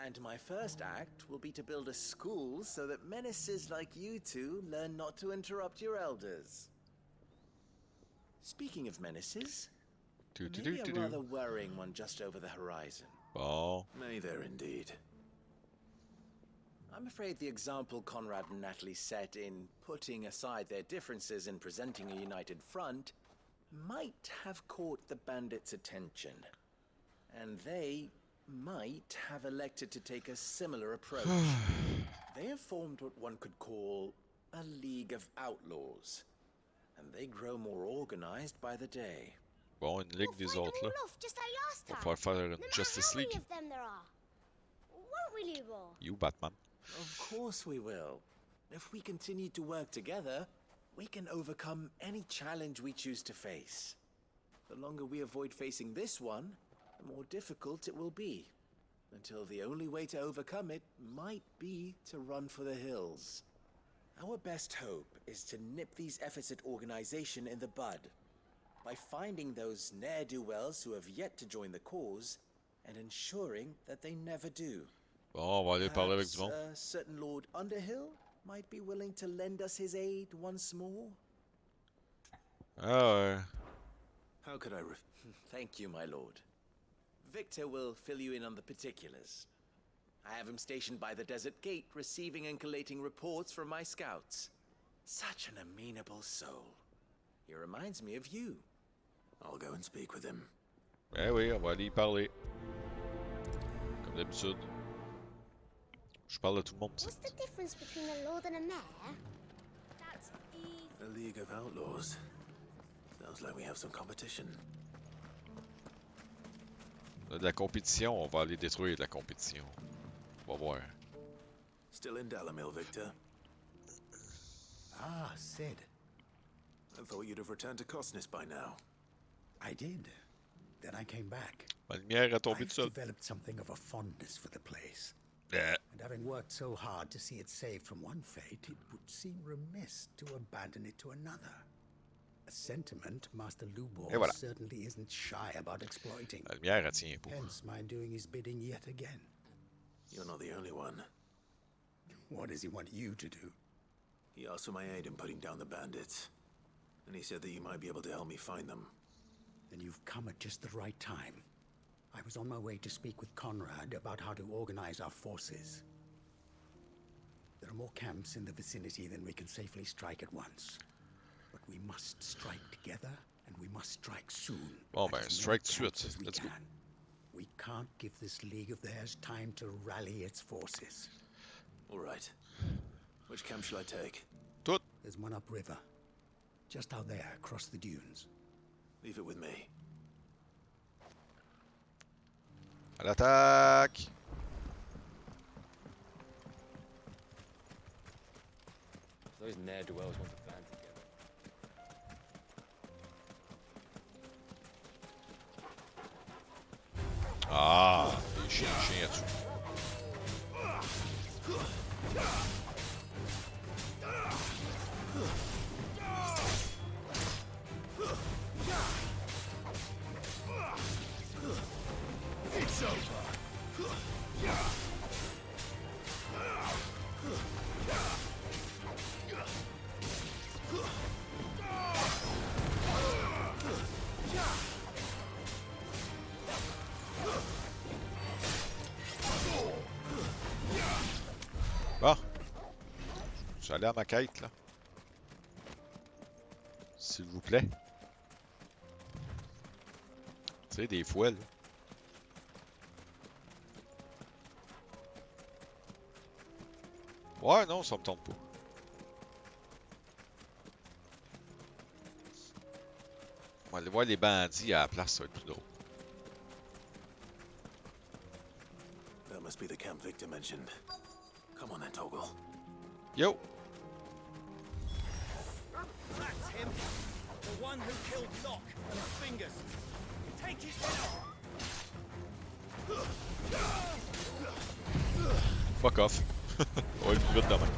And my first act will be to build a school so that menaces like you two learn not to interrupt your elders. Speaking of menaces, maybe a rather worrying one just over the horizon. Oh. May there indeed. I'm afraid the example Conrad and Natalie set in putting aside their differences and presenting a united front might have caught the bandits' attention. and they might have elected to take a similar approach. They have formed what one could call a League of Outlaws, and they grow more organized by the day. Bon, une ligue des autres, là. On va pouvoir faire une Justice League. You, Batman. Of course we will. If we continue to work together, we can overcome any challenge we choose to face. The longer we avoid facing this one, the more difficult it will be. Until the only way to overcome it might be to run for the hills. Our best hope is to nip these efforts at organization in the bud, by finding those ne'er-do-wells who have yet to join the cause, and ensuring that they never do. Bon, on va aller parler avec du monde. A certain Lord Underhill might be willing to lend us his aid once more. Ah ouais. How could I Thank you, my lord. Victor will fill you in on the particulars. I have him stationed by the desert gate, receiving and collating reports from my scouts. Such an amenable soul. He reminds me of you. I'll go and speak with him. Eh oui, on va aller y parler. Comme d'habitude. Je parle à tout le monde. What's the difference between a lord and a mayor? That's easy. A League of Outlaws. Sounds like we have some competition. On a de la compétition, on va aller détruire de la compétition. On va voir. Still in Dalamil, Victor? Ah, Sid. I thought you'd have returned to Cosnis by now. I did. Then I came back. La lumière a tombé tout seul. I've developed something of a fondness for the place. Yeah. And having worked so hard to see it saved from one fate, it would seem remiss to abandon it to another. A sentiment Master Lubor voilà. certainly isn't shy about exploiting. La lumière, elle tient pas. Hence my doing his bidding yet again. You're not the only one. What does he want you to do? He asked for my aid in putting down the bandits. And he said that you might be able to help me find them. Then you've come at just the right time. I was on my way to speak with Conrad about how to organize our forces. There are more camps in the vicinity than we can safely strike at once. But we must strike together, and we must strike soon. Bon ben, strike tout de suite. Let's go. We can't give this league of theirs time to rally its forces. All right. Which camp shall I take? Tout. There's one upriver. Just out there, across the dunes. Leave it with me. À l'attaque! Those ne'er-do-wells want to band together. Ah, les chiens dessus. It's over. Bon. Je suis allé à ma quête, là. S'il vous plaît. Tu sais, des fois, là. Ouais, non, ça me tente pas. On va aller voir les bandits à la place, ça va être plus drôle. That must be the camp Victor mentioned. Come on then, Toggle. Yo! That's him! The one who killed Locke and his fingers! Take his head off! Fuck off. On va aller plus vite demain.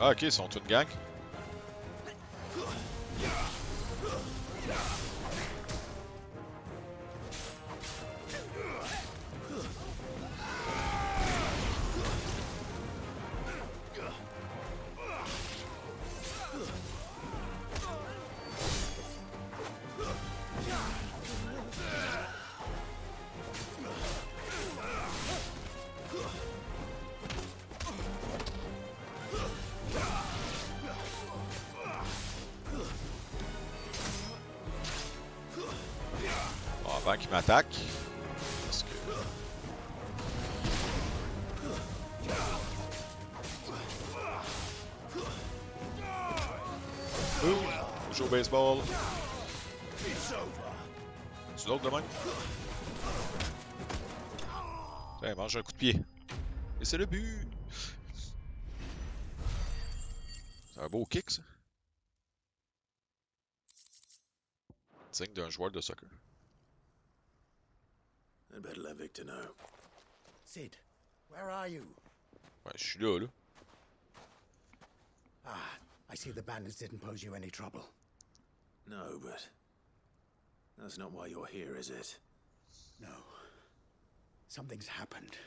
Ah ok, ils sont une gang. Avant qu'il m'attaque. Parce que... Boum! On joue au baseball. C'est l'autre de même. Tiens, mange un coup de pied. Et c'est le but! C'est un beau kick, ça. Signe d'un joueur de soccer. I'd better let Victor know. Sid, where are you? Ouais, je suis là, là. Ah, I see the bandits didn't pose you any trouble. No, but that's not why you're here, is it? No. Something's happened.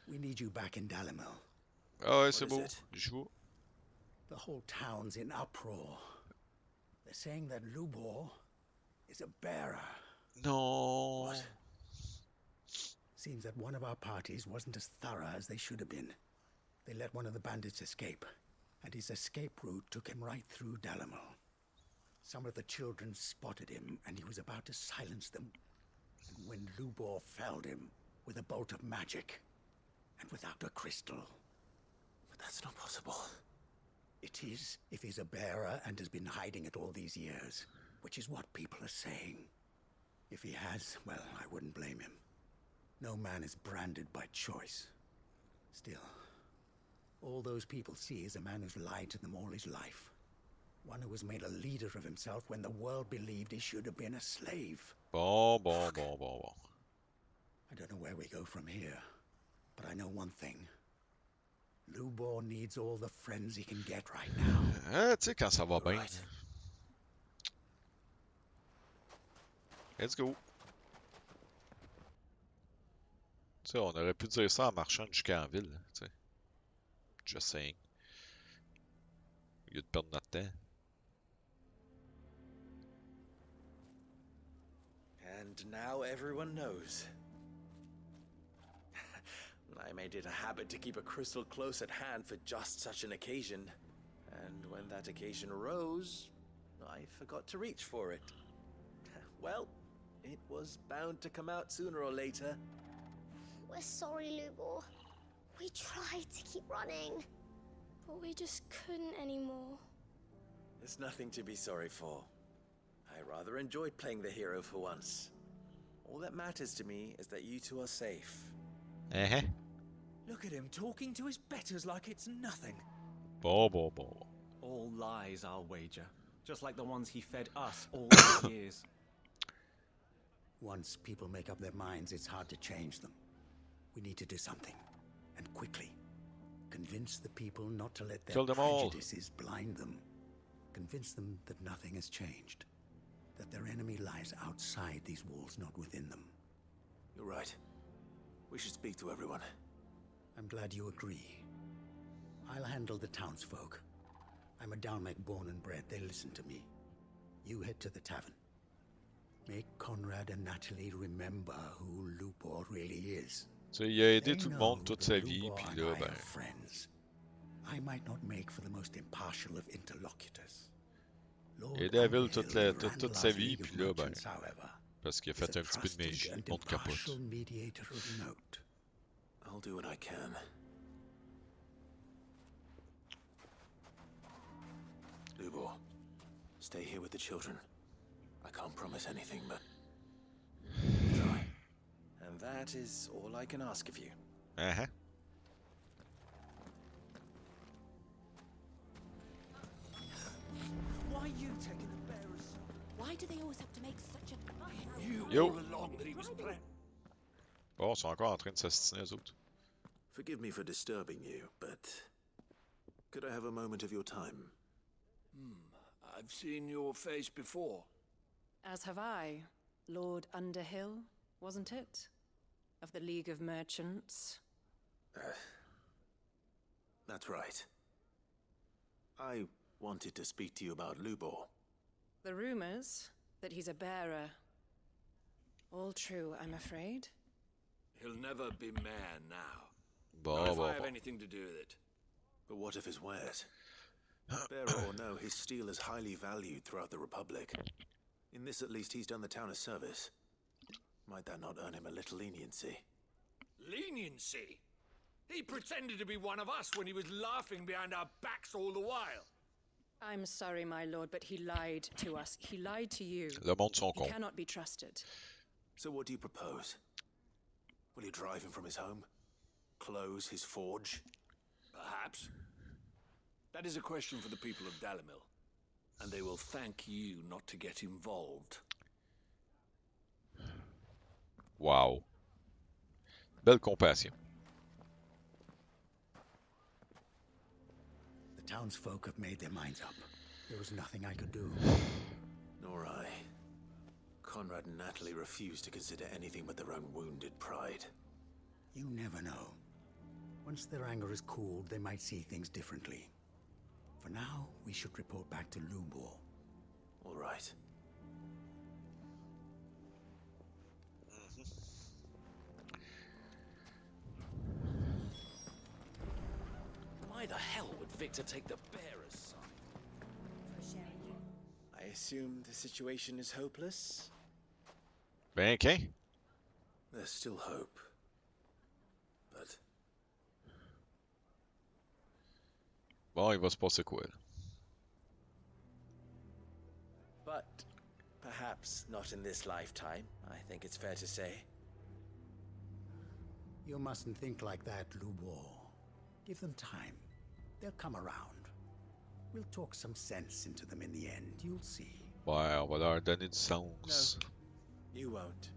We need you back in Dalimil. Ah ouais, c'est beau. Je vois. The whole town's in uproar. They're saying that Lubor is a bearer. No. What? Seems that one of our parties wasn't as thorough as they should have been. They let one of the bandits escape, and his escape route took him right through Dalimil. Some of the children spotted him, and he was about to silence them. And when Lubor felled him with a bolt of magic, and without a crystal. But that's not possible. It is, if he's a bearer and has been hiding it all these years, which is what people are saying. If he has, well, I wouldn't blame him. No man is branded by choice. Still, all those people see is a man who's lied to them all his life. One who has made a leader of himself when the world believed he should have been a slave. Bon. I don't know where we go from here, but I know one thing. Lubor needs all the friends he can get right now. Tu sais, quand ça va bien. Let's go. Tu sais, on aurait pu dire ça en marchant jusqu'en ville, tu sais. Just saying. Au lieu de perdre notre temps. And now everyone knows. I made it a habit to keep a crystal close at hand for just such an occasion. And when that occasion arose, I forgot to reach for it. Well, it was bound to come out sooner or later. We're sorry, Lubor. We tried to keep running, but we just couldn't anymore. There's nothing to be sorry for. I rather enjoyed playing the hero for once. All that matters to me is that you two are safe. Uh-huh. Look at him talking to his betters like it's nothing. Bon. All lies, I'll wager. Just like the ones he fed us all these years. Once people make up their minds, it's hard to change them. We need to do something, and quickly. Convince the people not to let their prejudices blind them. Convince them that nothing has changed. That their enemy lies outside these walls, not within them. You're right. We should speak to everyone. I'm glad you agree. I'll handle the townsfolk. I'm a Dalmek born and bred. They listen to me. You head to the tavern. Make Conrad and Natalie remember who Lubor really is. Tu sais, il a aidé tout le monde toute sa vie, puis là, ben... I might not make for the most impartial of interlocutors. Il a aidé la ville toute sa vie, puis là, ben... Parce qu'il a fait un petit peu de magie, le monde capote. I'll do what I can. Lubor, stay here with the children. I can't promise anything, but try. And that is all I can ask of you. Uh-huh. Why are you taking the bearers? Why do they always have to make such a fuss? Yo! Along that he was Bon, ils sont encore en train de s'assiner, les autres. Forgive me for disturbing you, but could I have a moment of your time? I've seen your face before. As have I. Lord Underhill, wasn't it? Of the League of Merchants. That's right. I wanted to speak to you about Lubor. The rumors that he's a bearer. All true, I'm afraid. He'll never be mayor now. Not if I have anything to do with it. But what if his wares? Bearer or no, his steel is highly valued throughout the Republic. In this, at least, he's done the town a service. Might that not earn him a little leniency? Leniency? He pretended to be one of us when he was laughing behind our backs all the while. I'm sorry, my lord, but he lied to us. He lied to you. Le monde sont He cons. cannot be trusted. So what do you propose? Will you drive him from his home? Close his forge? Perhaps. That is a question for the people of Dalimil, and they will thank you not to get involved. Wow. Belle compassion. The townsfolk have made their minds up. There was nothing I could do. Nor I. Conrad and Natalie refused to consider anything but their own wounded pride. You never know. Once their anger is cooled, they might see things differently. For now, we should report back to Lubor. All right. Why the hell would Victor take the bearer's side? I assume the situation is hopeless? Ben, quem? There's still hope. But Bon, il va se passer quoi, là? But perhaps not in this lifetime, I think it's fair to say. You mustn't think like that, Lubor. Give them time. They'll come around. We'll talk some sense into them in the end, you'll see. Ouais, on va leur donner du sens. You won't.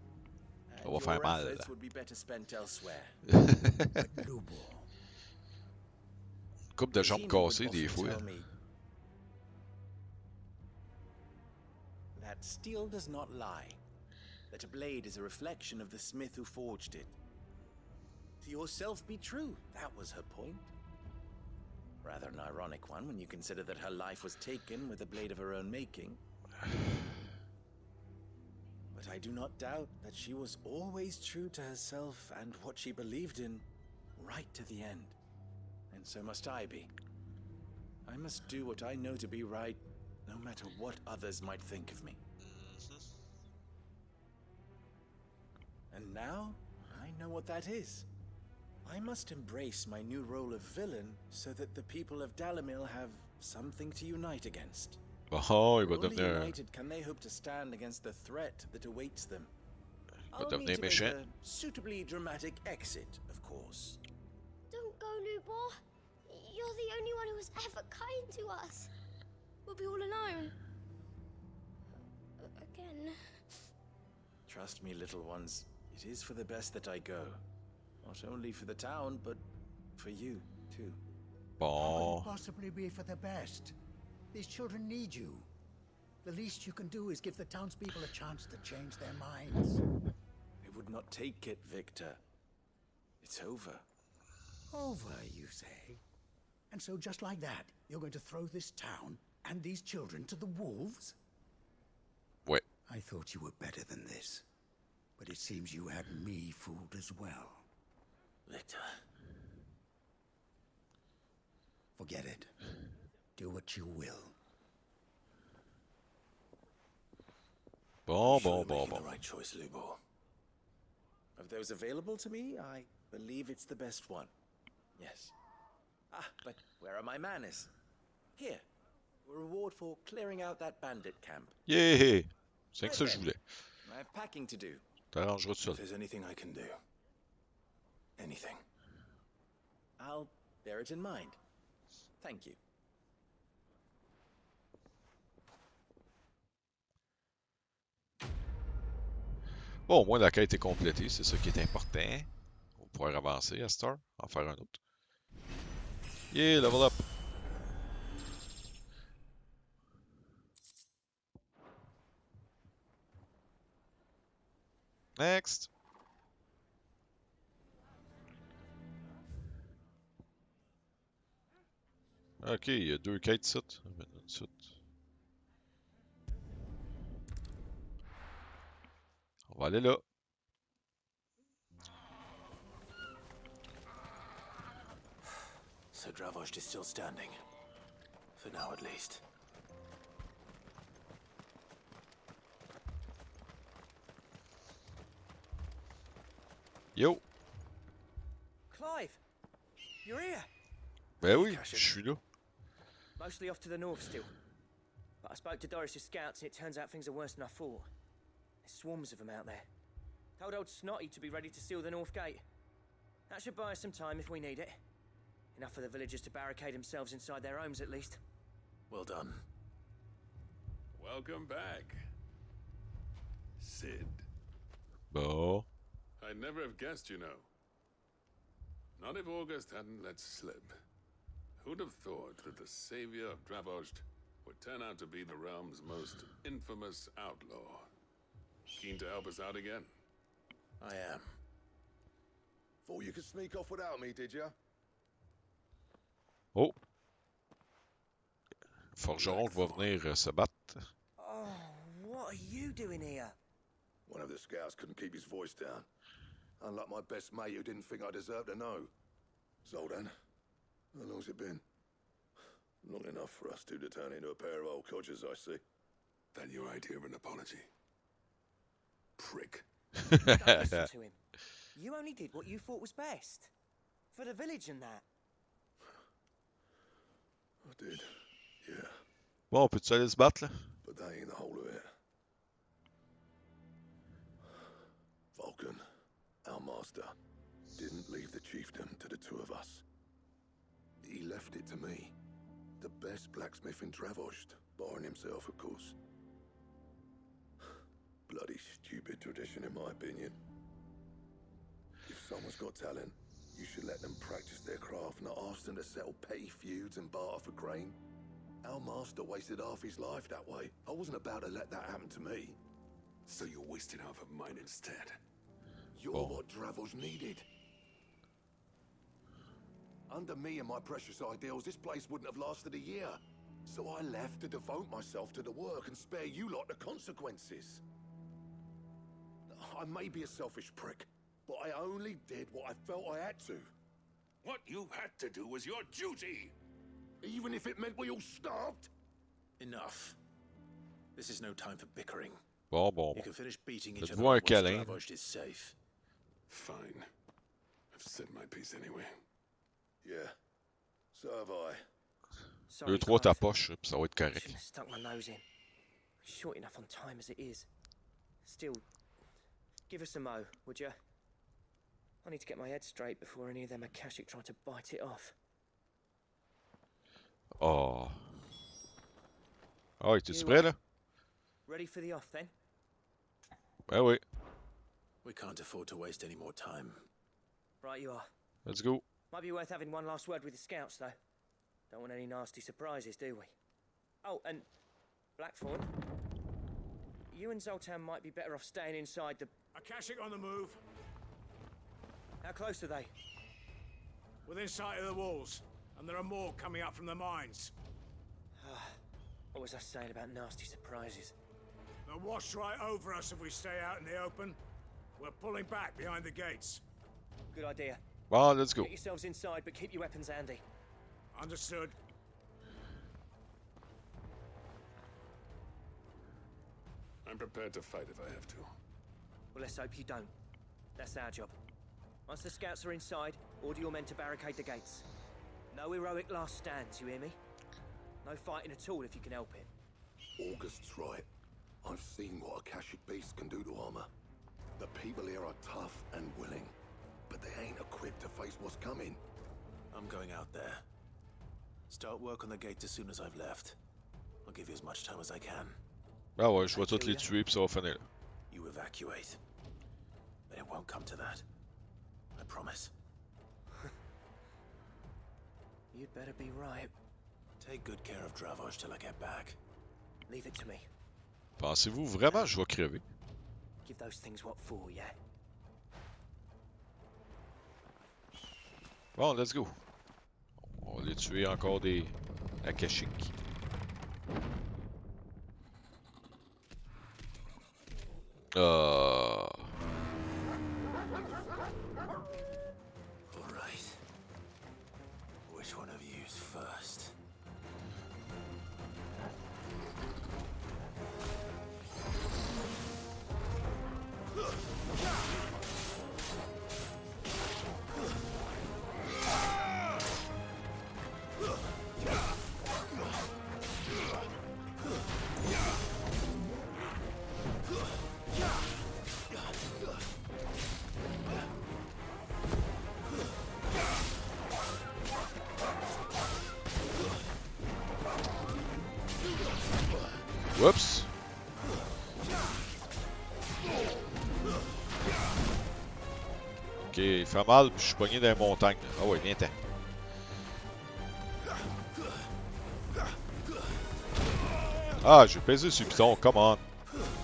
Ça va faire Your mal. efforts would be better spent elsewhere. But Lubor, Coupe de jambes cassées, des fois. Tell me that steel does not lie. That a blade is a reflection of the smith who forged it. To yourself be true, that was her point. Rather an ironic one when you consider that her life was taken with a blade of her own making. But I do not doubt that she was always true to herself and what she believed in, right to the end. And so must I be. I must do what I know to be right, no matter what others might think of me. And now, I know what that is. I must embrace my new role of villain so that the people of Dalimil have something to unite against. Oh, il va Only devenir... united can they hope to stand against the threat that awaits them. Il va I'll need devenir to make méchant. a suitably dramatic exit, of course. Don't go, Lubor. You're the only one who was ever kind to us. We'll be all alone. Again. Trust me, little ones. It is for the best that I go. Not only for the town, but for you, too. how Bon. could it possibly be for the best? These children need you. The least you can do is give the townspeople a chance to change their minds. They would not take it, Victor. It's over. Over, you say? And so just like that, you're going to throw this town and these children to the wolves? Ouais. I thought you were better than this. But it seems you had me fooled as well. Victor. Forget it. Do what you will. Bon, Surely bon, bon, making bon. the right choice, Lubor. Of those available to me, I believe it's the best one. Yes. Ah, but where are my manners? Here. A reward for clearing out that bandit camp. Yeah! C'est que ça que je Right voulais. I have packing to do. T'arrangeras tout if seul. there's anything I can do, anything. I'll bear it in mind. Thank you. Bon, au moins la quête est complétée, c'est ça qui est important. On va pouvoir avancer à cette heure, en faire un autre. Yeah, level up! Next! Ok, il y a deux quêtes ici. On va aller là. So Dravost is still standing. For now, at least. Yo! Clive! You're here! Ben oui, je suis là. Mostly off to the north still. But I spoke to Doris's scouts and it turns out things are worse than I thought. There's swarms of them out there. Told old Snotty to be ready to seal the north gate. That should buy us some time if we need it. Enough for the villagers to barricade themselves inside their homes at least. Well done. Welcome back, Sid. Bon. I'd never have guessed, you know. Not if August hadn't let slip. Who'd have thought that the savior of Dravost would turn out to be the realm's most infamous outlaw? Keen to help us out again? I am. Thought you could sneak off without me, did you? Oh. Forgeron va venir se battre. Oh, what are you doing here? One of the scouts couldn't keep his voice down. Unlike my best mate who didn't think I deserved to know. Zoldan, how long's it been? Long enough for us two to turn into a pair of old codgers, I see. That your idea of an apology? Prick. Don't listen to him. You only did what you thought was best. For the village and that. I did, yeah. Bon, peux-tu aller se battre, là? But that ain't the whole of it. Vulcan, our master, didn't leave the chiefdom to the two of us. He left it to me. The best blacksmith in Dravost, barring himself, of course. Bloody stupid tradition, in my opinion. If someone's got talent, you should let them practice their craft, not ask them to settle petty feuds and barter for grain. Our master wasted half his life that way. I wasn't about to let that happen to me. So you wasted half of mine instead. You're what Dravost needed. Under me and my precious ideals, this place wouldn't have lasted a year. So I left to devote myself to the work and spare you lot the consequences. I may be a selfish prick, but I only did what I felt I had to. What you had to do was your duty! Even if it meant we all starved? Enough. This is no time for bickering. Bon, bon, You bon. can finish beating each Faites-vous other un up once câlin. Dravost is safe. Fine. I've said my piece anyway. Yeah, so have I. Sorry, 2-3 ta Clive. poche, puis ça va être I correct. shouldn't have stuck my nose in. Short enough on time as it is. Still, give us a mo, would you? I need to get my head straight before any of them Akashic try to bite it off. Oh. Ah, es-tu You, prêt, là? Ready for the off then? Ben oui. We can't afford to waste any more time. Right you are. Let's go. Might be worth having one last word with the scouts though. Don't want any nasty surprises, do we? Oh, and Blackthorn, you and Zoltan might be better off staying inside the... Akashic on the move. How close are they? Within sight of the walls. And there are more coming up from the mines. What was I saying about nasty surprises? They'll wash right over us if we stay out in the open. We're pulling back behind the gates. Good idea. Bon, let's go. Get yourselves inside, but keep your weapons handy. Understood. I'm prepared to fight if I have to. Well, let's hope you don't. That's our job. Once the scouts are inside, order your men to barricade the gates. No heroic last stands, you hear me? No fighting at all if you can help it. August's right. I've seen what Akashic beasts can do to armor. The people here are tough and willing, but they ain't equipped to face what's coming. I'm going out there. Start work on the gate as soon as I've left. I'll give you as much time as I can. Ah ouais, je vais tous les tuer, puis ça va finir là. You evacuate. But it won't come to that. I promise. You'd better be right. Take good care of Dravost till I get back. Leave it to me. Pensez-vous vraiment que je vais crever? Give those things what for, yeah? Bon, let's go. On va aller tuer encore des Akashic. All right. Which one of you's first? Oups. Ok, il fait mal, puis je suis pogné dans les montagnes. Ah ouais, viens-t'en. Ah, j'ai pesé sur le piton, come on.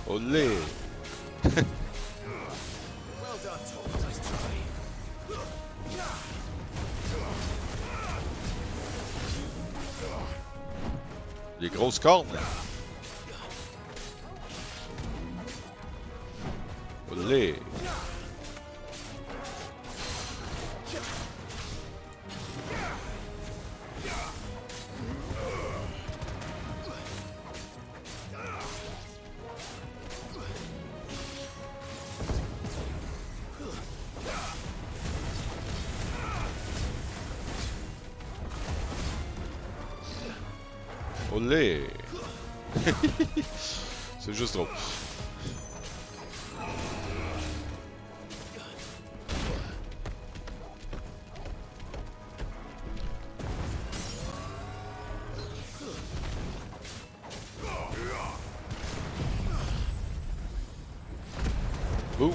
Olé. Les grosses cornes. Olé. Olé. C'est juste drôle. Boum.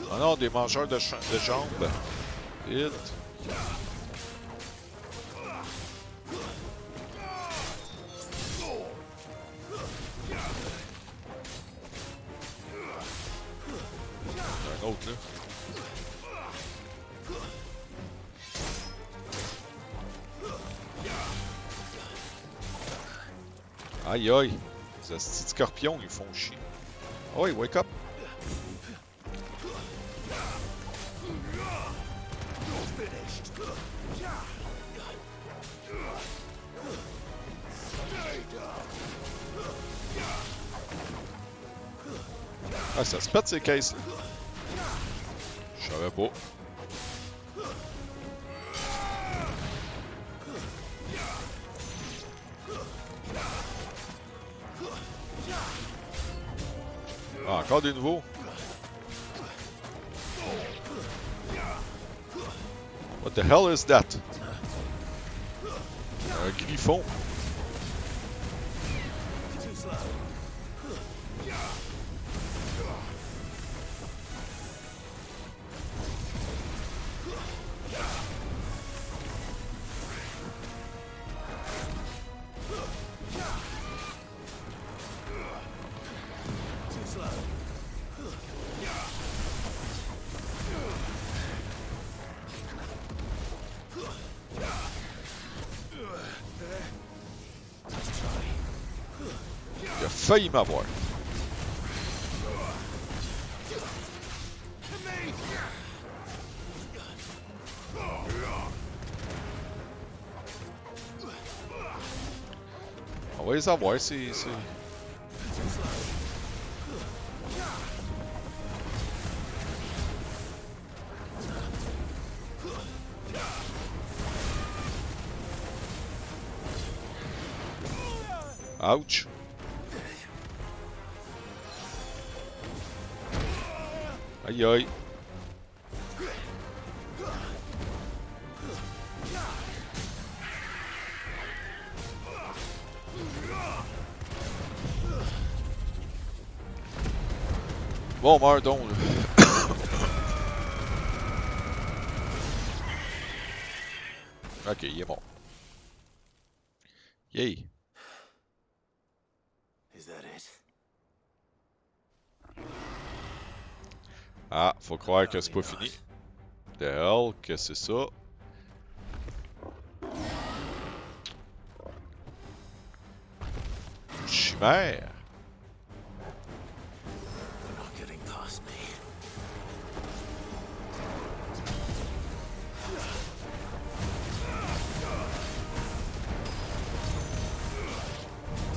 Oh non, des mangeurs de jambes. Hit. Un autre, là. Aïe aïe. Ces petits scorpions, ils font chier. Oh, oui, wake up. Ah, ça se pète ces caisses là. Je savais pas. Ah, encore des nouveaux. What the hell is that? Un griffon. Il a failli m'avoir. On va les avoir, c'est... Ouch. Aïe aïe. Bon, meurs donc, là. Ok, il est mort. Yay. Is that it? Ah, faut croire que c'est pas fini. The hell, que c'est ça? Une chimère? They're not getting past me.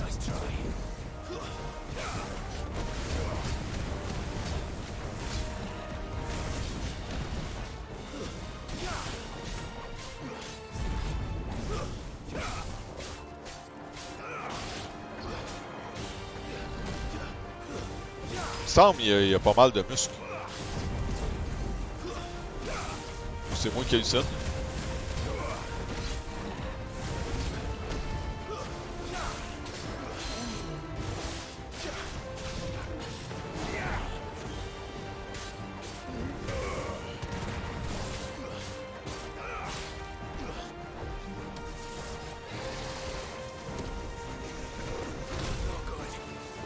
Nice try. me semble qu'il y a pas mal de muscles. Ou c'est moi qui hallucine?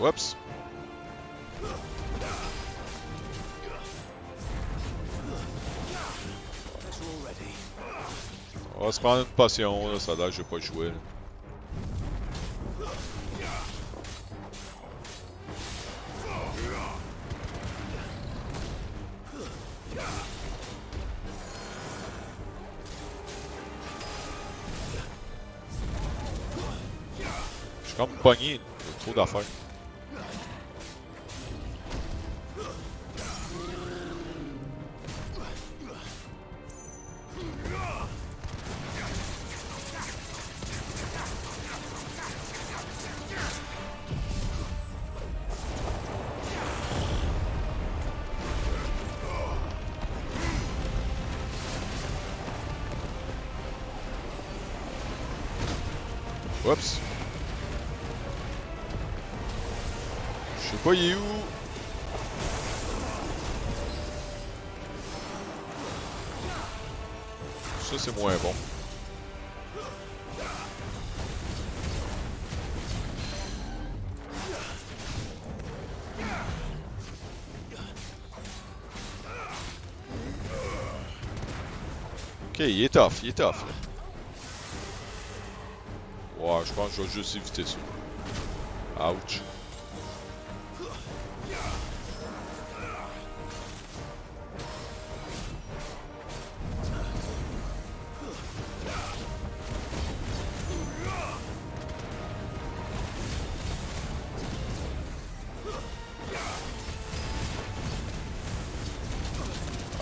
Oups. On va se prendre une potion, là, ça a l'air que je vais pas jouer. Là. Je suis comme pogné, il y a trop d'affaires. Oups. Je sais pas il est où. Ça c'est moins bon. Ok, il est tough, il est tough. Là. Ouais, je pense que je vais juste éviter ça. Ouch.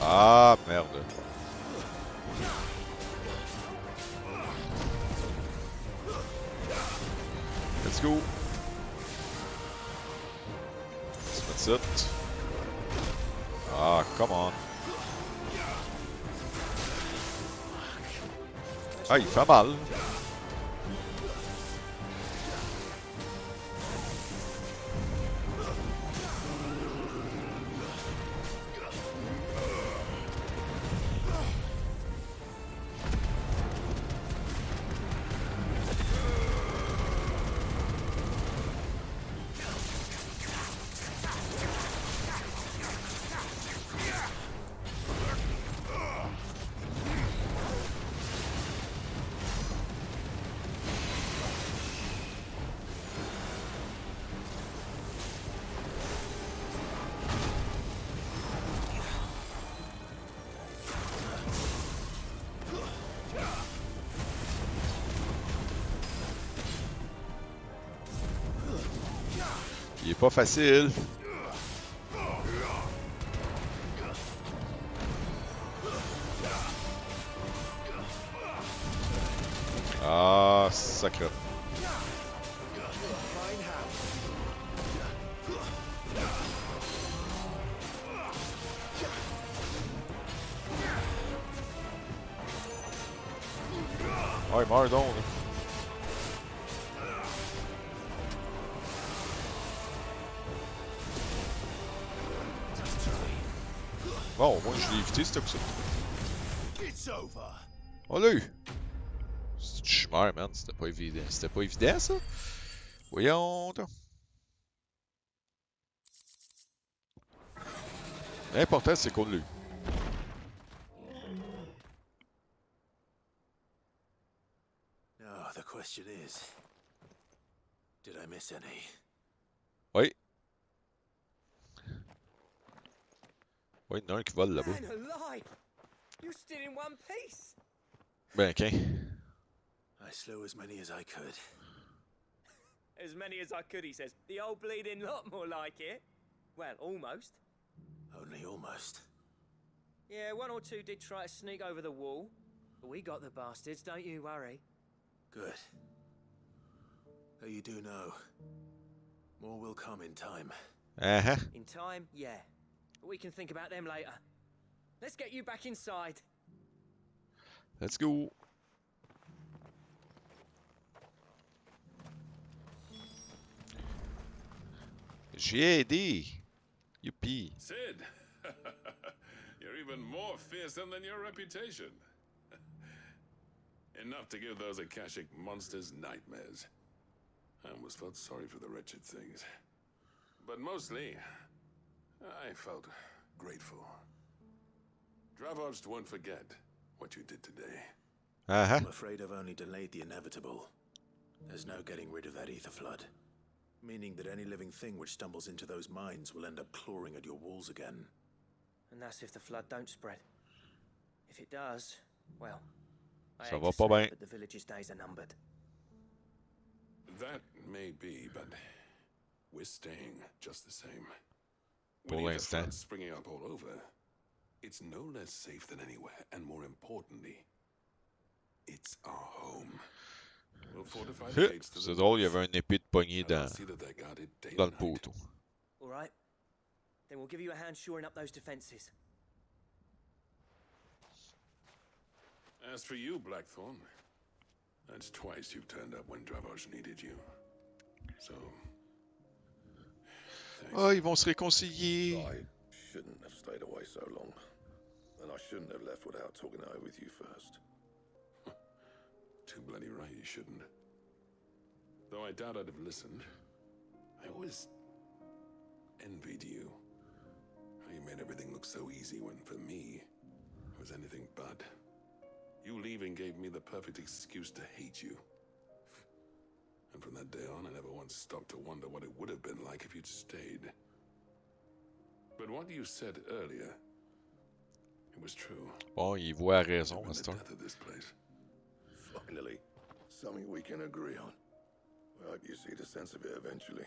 Ah, merde. Let's go. Let's mettre ça. Ah, come on. Ah, il fait mal. Il est pas facile. Ah, sacré. Ouais, meurs donc. Là. Bon, au moins je l'ai évité, ce coup-ci. On l'a eu! C'est du chimère, man. C'était pas évident. C'était pas évident, ça? Voyons. L'important, c'est qu'on l'a eu. Now, the question is, did I miss any? Oui. Oui, il y en a un qui vole là-bas. Man alive! You're still in one piece! Ben, OK. I slew as many as I could. As many as I could, he says. The old bleeding lot, more like it. Well, almost. Only almost. Yeah, one or two did try to sneak over the wall. But we got the bastards, don't you worry. Good. Though you do know, more will come in time. Uh-huh. In time, yeah. But we can think about them later. Let's get you back inside. Let's go. J'ai aidé. Youpi. Sid, you're even more fearsome than your reputation. Enough to give those Akashic monsters nightmares. I almost felt sorry for the wretched things. But mostly, I felt grateful. Dravoged won't forget what you did today. Uh-huh. I'm afraid I've only delayed the inevitable. There's no getting rid of that ether flood. Meaning that any living thing which stumbles into those mines will end up clawing at your walls again. And that's if the flood don't spread. If it does, well, I Ça hate va to pas say it, bien. but the village's days are numbered. That may be, but we're staying just the same. Pour With ether l'instant. floods springing up all over, it's no less safe than anywhere, and more importantly, it's our home. We'll fortify the gates to the C'est drôle, il y north, avait une épée de poignée and I'll dans, see that they're guarded day dans and le night. poteau. All right. Then we'll give you a hand shoring up those defenses. As for you, Blackthorn, that's twice you've turned up when Dravos needed you. So, Oh, ils vont se réconcilier. I shouldn't have stayed away so long. And I shouldn't have left without talking it over with you first. too bloody right you shouldn't. Though I doubt I'd have listened. I always envied you. How you made everything look so easy when, for me, it was anything but. You leaving gave me the perfect excuse to hate you. And from that day on, I never once stopped to wonder what it would have been like if you'd stayed. But what you said earlier, it was true. Bon, il voit raison à ce temps. Death of this place. Finally, something we can agree on. I hope you see the sense of it eventually.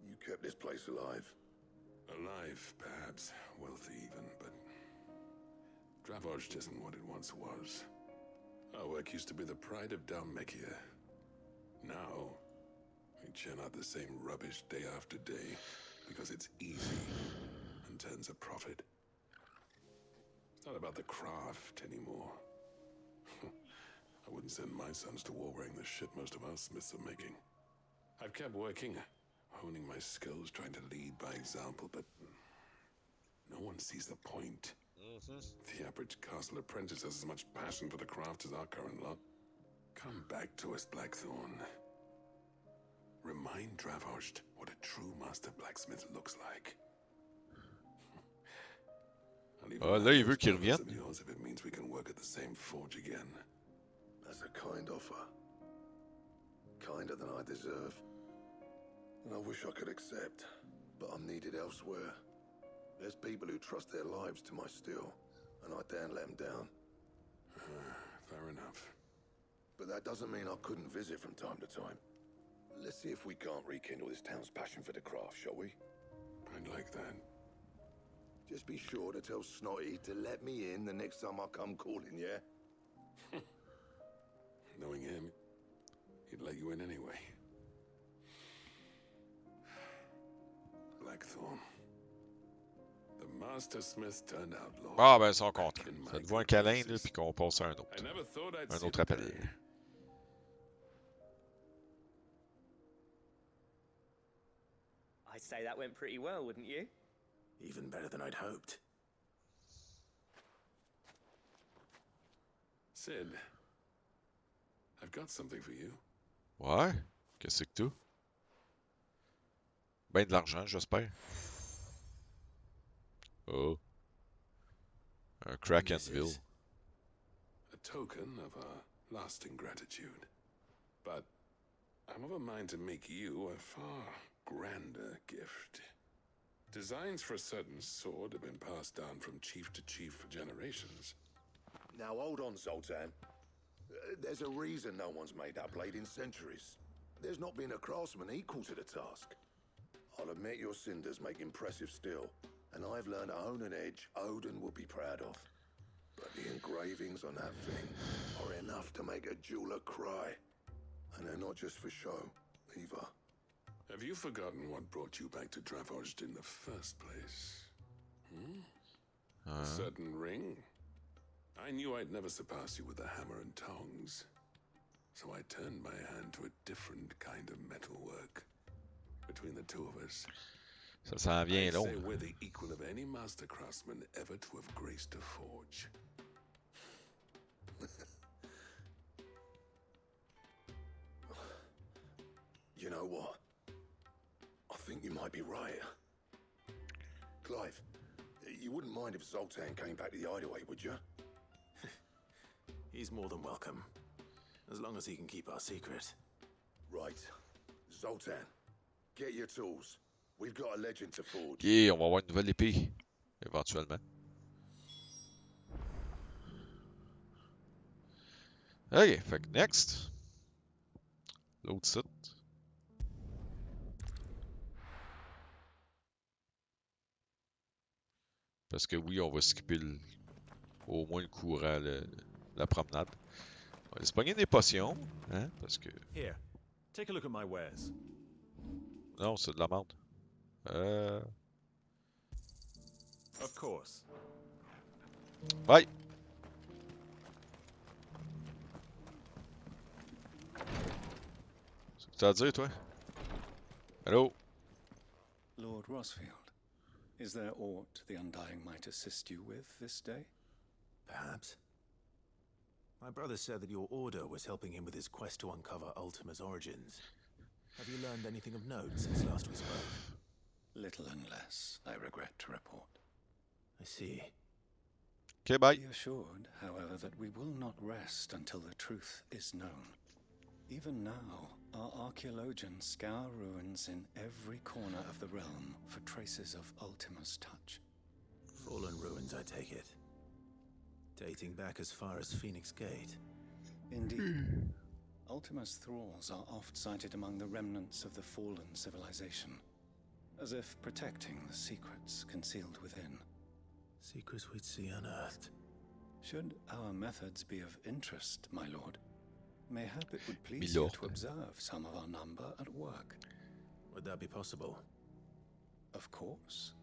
You kept this place alive. Alive, perhaps. Wealthy even, but Dravoged isn't what it once was. Our work used to be the pride of Dalmekia. Now, we churn out the same rubbish day after day because it's easy and turns a profit. It's not about the craft anymore. I wouldn't send my sons to war wearing the shit most of our smiths are making. I've kept working, honing my skills, trying to lead by example, but no one sees the point. The average castle apprentice has as much passion for the craft as our current lot. Come back to us, Blackthorn. Remind Dravoged what a true master blacksmith looks like. Ah, là, il veut qu'il revienne. If it means we can work at the same forge again. That's a kind offer. Kinder than I deserve. And I wish I could accept, but I'm needed elsewhere. There's people who trust their lives to my steel, and I daren't let them down. Fair enough. But that doesn't mean I couldn't visit from time to time. Let's see if we can't rekindle this town's passion for the craft, shall we? I'd like that. Just be sure to tell Snotty to let me in the next time I come calling, yeah? Knowing him, he'd let you in anyway. Blackthorn. The Master Smith turned outlaw. Ah, ben, ils sont contents. Faites-vous un câlin, là, puis qu'on passe à un autre. Un autre appel. I'd say that went pretty well, wouldn't you? Even better than I'd hoped. Sid, I've got something for you. Ouais? Qu'est-ce que tu? Ben de l'argent, j'espère. Oh. Un Krakenville. A token of our lasting gratitude. But I'm of a mind to make you a far grander gift. Designs for a certain sword have been passed down from chief to chief for generations. Now hold on, Zoltan. There's a reason no one's made that blade in centuries. There's not been a craftsman equal to the task. I'll admit your cinders make impressive steel, and I've learned to own an edge Odin will be proud of. But the engravings on that thing are enough to make a jeweler cry. And they're not just for show, either. Have you forgotten what brought you back to Dravozd in the first place? A certain ring? I knew I'd never surpass you with the hammer and tongs. So I turned my hand to a different kind of metalwork. Between the two of us, Ça s'en vient I'd long. say we're the equal of any master craftsman ever to have graced a forge. You know what? I think you might be right. Clive, you wouldn't mind if Zoltan came back to the hideaway, would you? He's more than welcome. As long as he can keep our secret. Right. Zoltan, get your tools. We've got a legend to forge. Ok, on va avoir une nouvelle épée. Éventuellement. Ok, fait que next. L'autre site. Parce que oui, on va skipper au moins le courant, la promenade. On va aller se pogner des potions, hein, parce que... Here, take a look at my wares. Non, c'est de la merde. Of course. Bye! C'est ce que t'as à dire, toi? Hello? Lord Rosfield, is there aught the Undying might assist you with this day? Perhaps. My brother said that your order was helping him with his quest to uncover Ultima's origins. Have you learned anything of note since last we spoke? Little and less, I regret to report. I see. Okay, bye. Be assured, however, that we will not rest until the truth is known. Even now, our archaeologians scour ruins in every corner of the realm for traces of Ultima's touch. Fallen ruins, I take it. Dating back as far as Phoenix Gate. Indeed. Ultima's thralls are oft sighted among the remnants of the fallen civilization, as if protecting the secrets concealed within. Secrets we'd see unearthed. Should our methods be of interest, my lord, mayhap it would please you to observe some of our number at work. Would that be possible? Of course.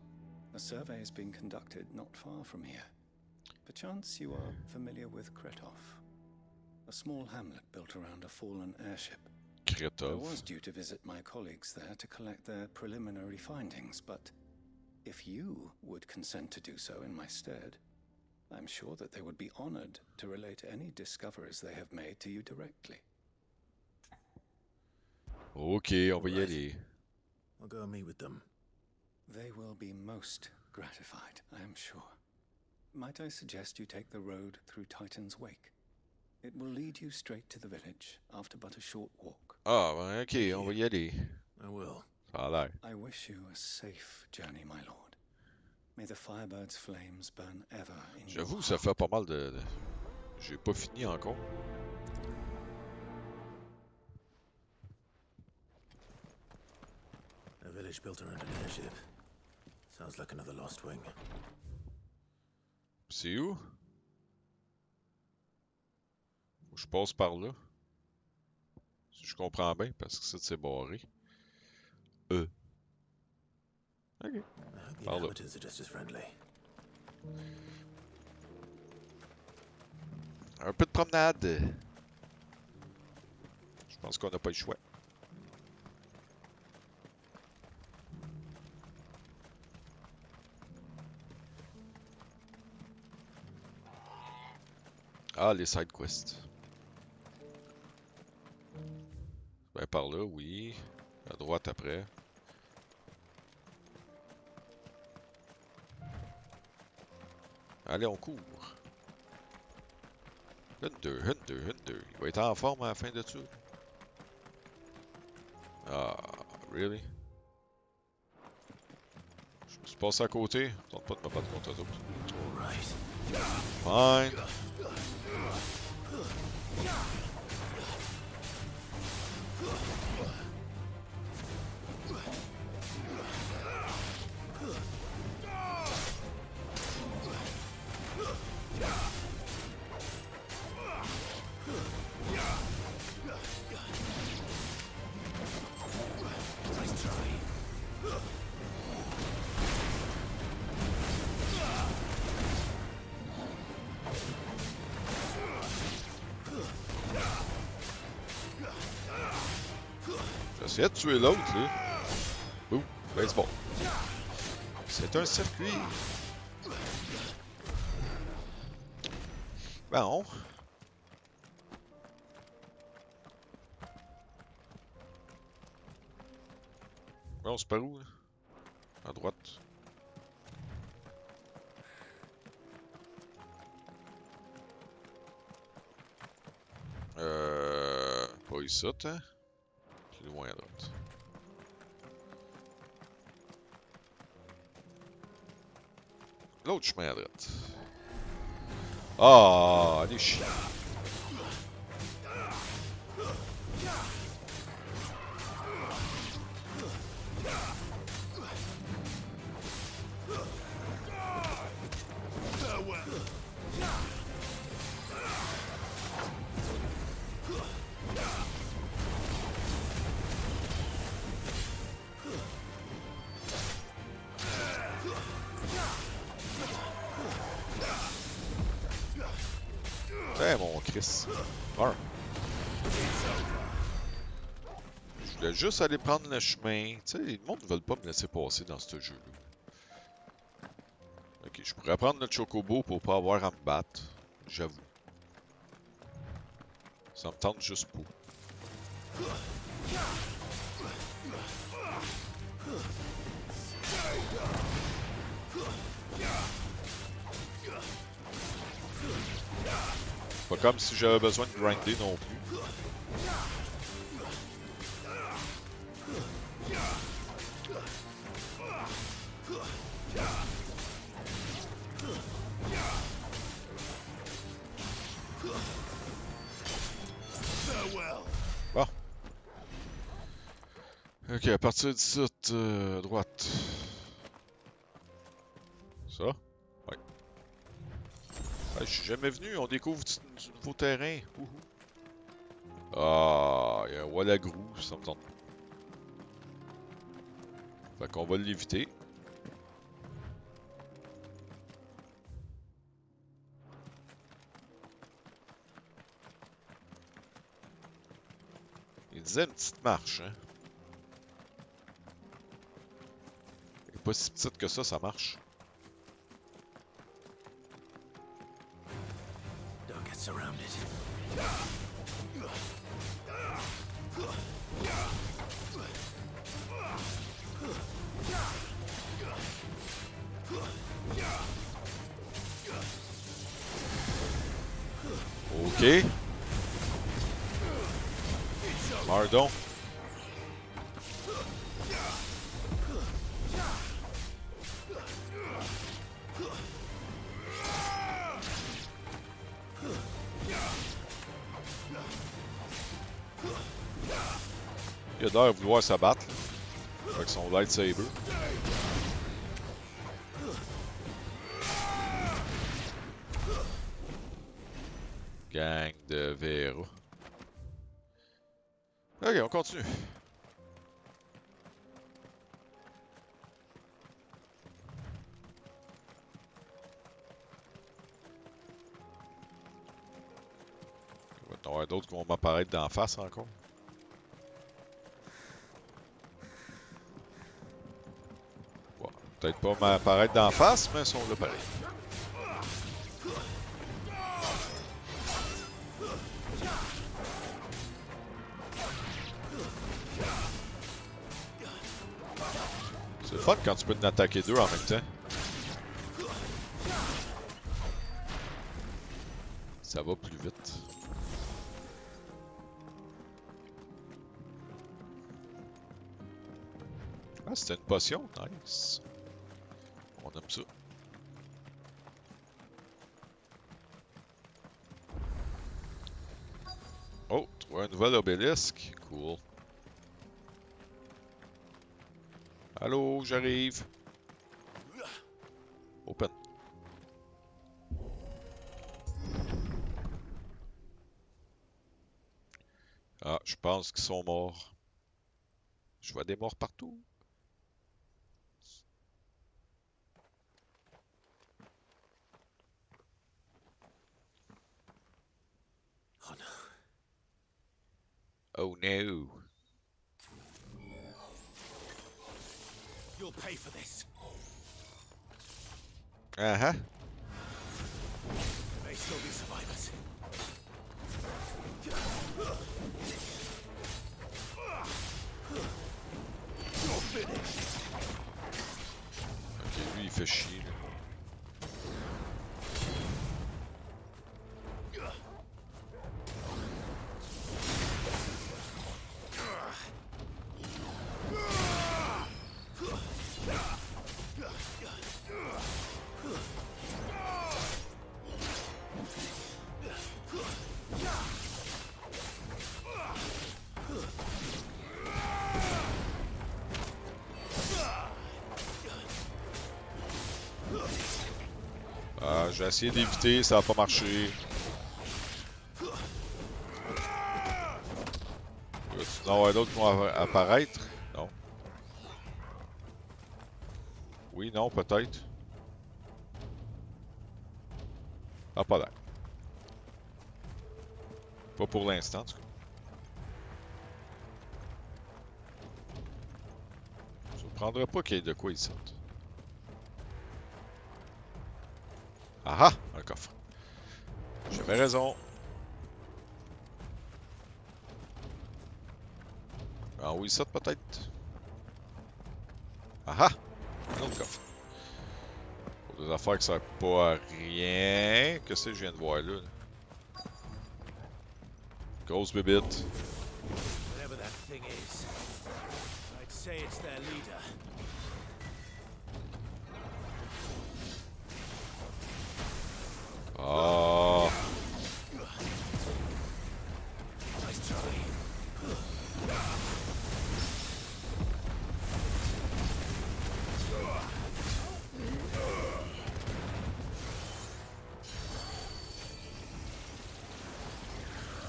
A survey is being conducted not far from here. Perchance you are familiar with Kretov, a small hamlet built around a fallen airship. I was due to visit my colleagues there to collect their preliminary findings, but if you would consent to do so in my stead, I'm sure that they would be honored to relate any discoveries they have made to you directly. Ok, on va y aller. I'll go and meet with them. They will be most gratified, I am sure. Might I suggest you take the road through Titan's Wake? It will lead you straight to the village after but a short walk. Ah, ben, ok, on va y aller. I will. Ça a l'air. I wish you a safe journey, my lord. May the Firebird's flames burn ever in your J'avoue, ça fait pas mal de... J'ai pas fini encore. A village built around an airship. Sounds like another lost wing. C'est où? Faut que je passe par là. Si je comprends bien, parce que ça, c'est barré. Ok. Par là. Un peu de promenade. Je pense qu'on n'a pas le choix. Ah, les side quests. Ben, par là, oui. À droite après. Allez, on court. Hunter. Il va être en forme à la fin de tout. Ah, really? Je me suis passé à côté. Tente pas de me battre contre d'autres. Fine. J'essayais de tuer l'autre, là. Boum, baseball. C'est un circuit. Bon. Bon, c'est par où, là? À droite. Pas ici, hein? Plus loin à droite. L'autre chemin à droite. Ah, allez chier. Eh mon Chris. Meurs. Je voulais juste aller prendre le chemin. Tu sais, le monde ne veut pas me laisser passer dans ce jeu-là. Ok, je pourrais prendre le chocobo pour pas avoir à me battre. J'avoue. Ça me tente juste pas. Pas comme si j'avais besoin de grinder non plus. Bon. Ok, à partir d'ici, droite. Ça? Ouais. Je suis jamais venu, on découvre du nouveau terrain. Ouhou. Ah, il y a un Wallagrou, ça me tente pas. Fait qu'on va l'éviter. Il disait une petite marche, hein. Elle est pas si petite que ça marche. Don't get surrounded. Ok. Mardon. Il a l'air de vouloir s'abattre avec son lightsaber. Gang de Vera. Ok, on continue. Il va y en avoir d'autres qui vont m'apparaître d'en face encore. Bon, peut-être pas m'apparaître d'en face, mais ils sont là pareil. C'est le fun quand tu peux en attaquer deux en même temps. Ça va plus vite. Ah, c'était une potion? Nice. On aime ça. Oh, trouver un nouvel obélisque. Cool. Allô, j'arrive. Open. Ah, je pense qu'ils sont morts. Je vois des morts partout. Oh no. Oh no. You'll pay for this. Uh-huh. There may still be survivors. You're finished. Ok, lui il fait chier là. Ah, j'ai essayé d'éviter, ça a pas marché. Il va y en avoir d'autres qui vont apparaître? Non. Oui, non, peut-être. Ah, pas l'air. Pas pour l'instant, en tout cas. Ça ne prendrait pas qu'il y ait de quoi ils sortent. Ah ah! Un coffre. J'avais raison. Ah oui, ils sortent peut-être. Ah ah! Un autre coffre. Pour des affaires qui servent pas à rien. Qu'est-ce que je viens de voir là? Grosse bébite. Whatever that thing is, I'd say it's their leader. Ah. Nice try.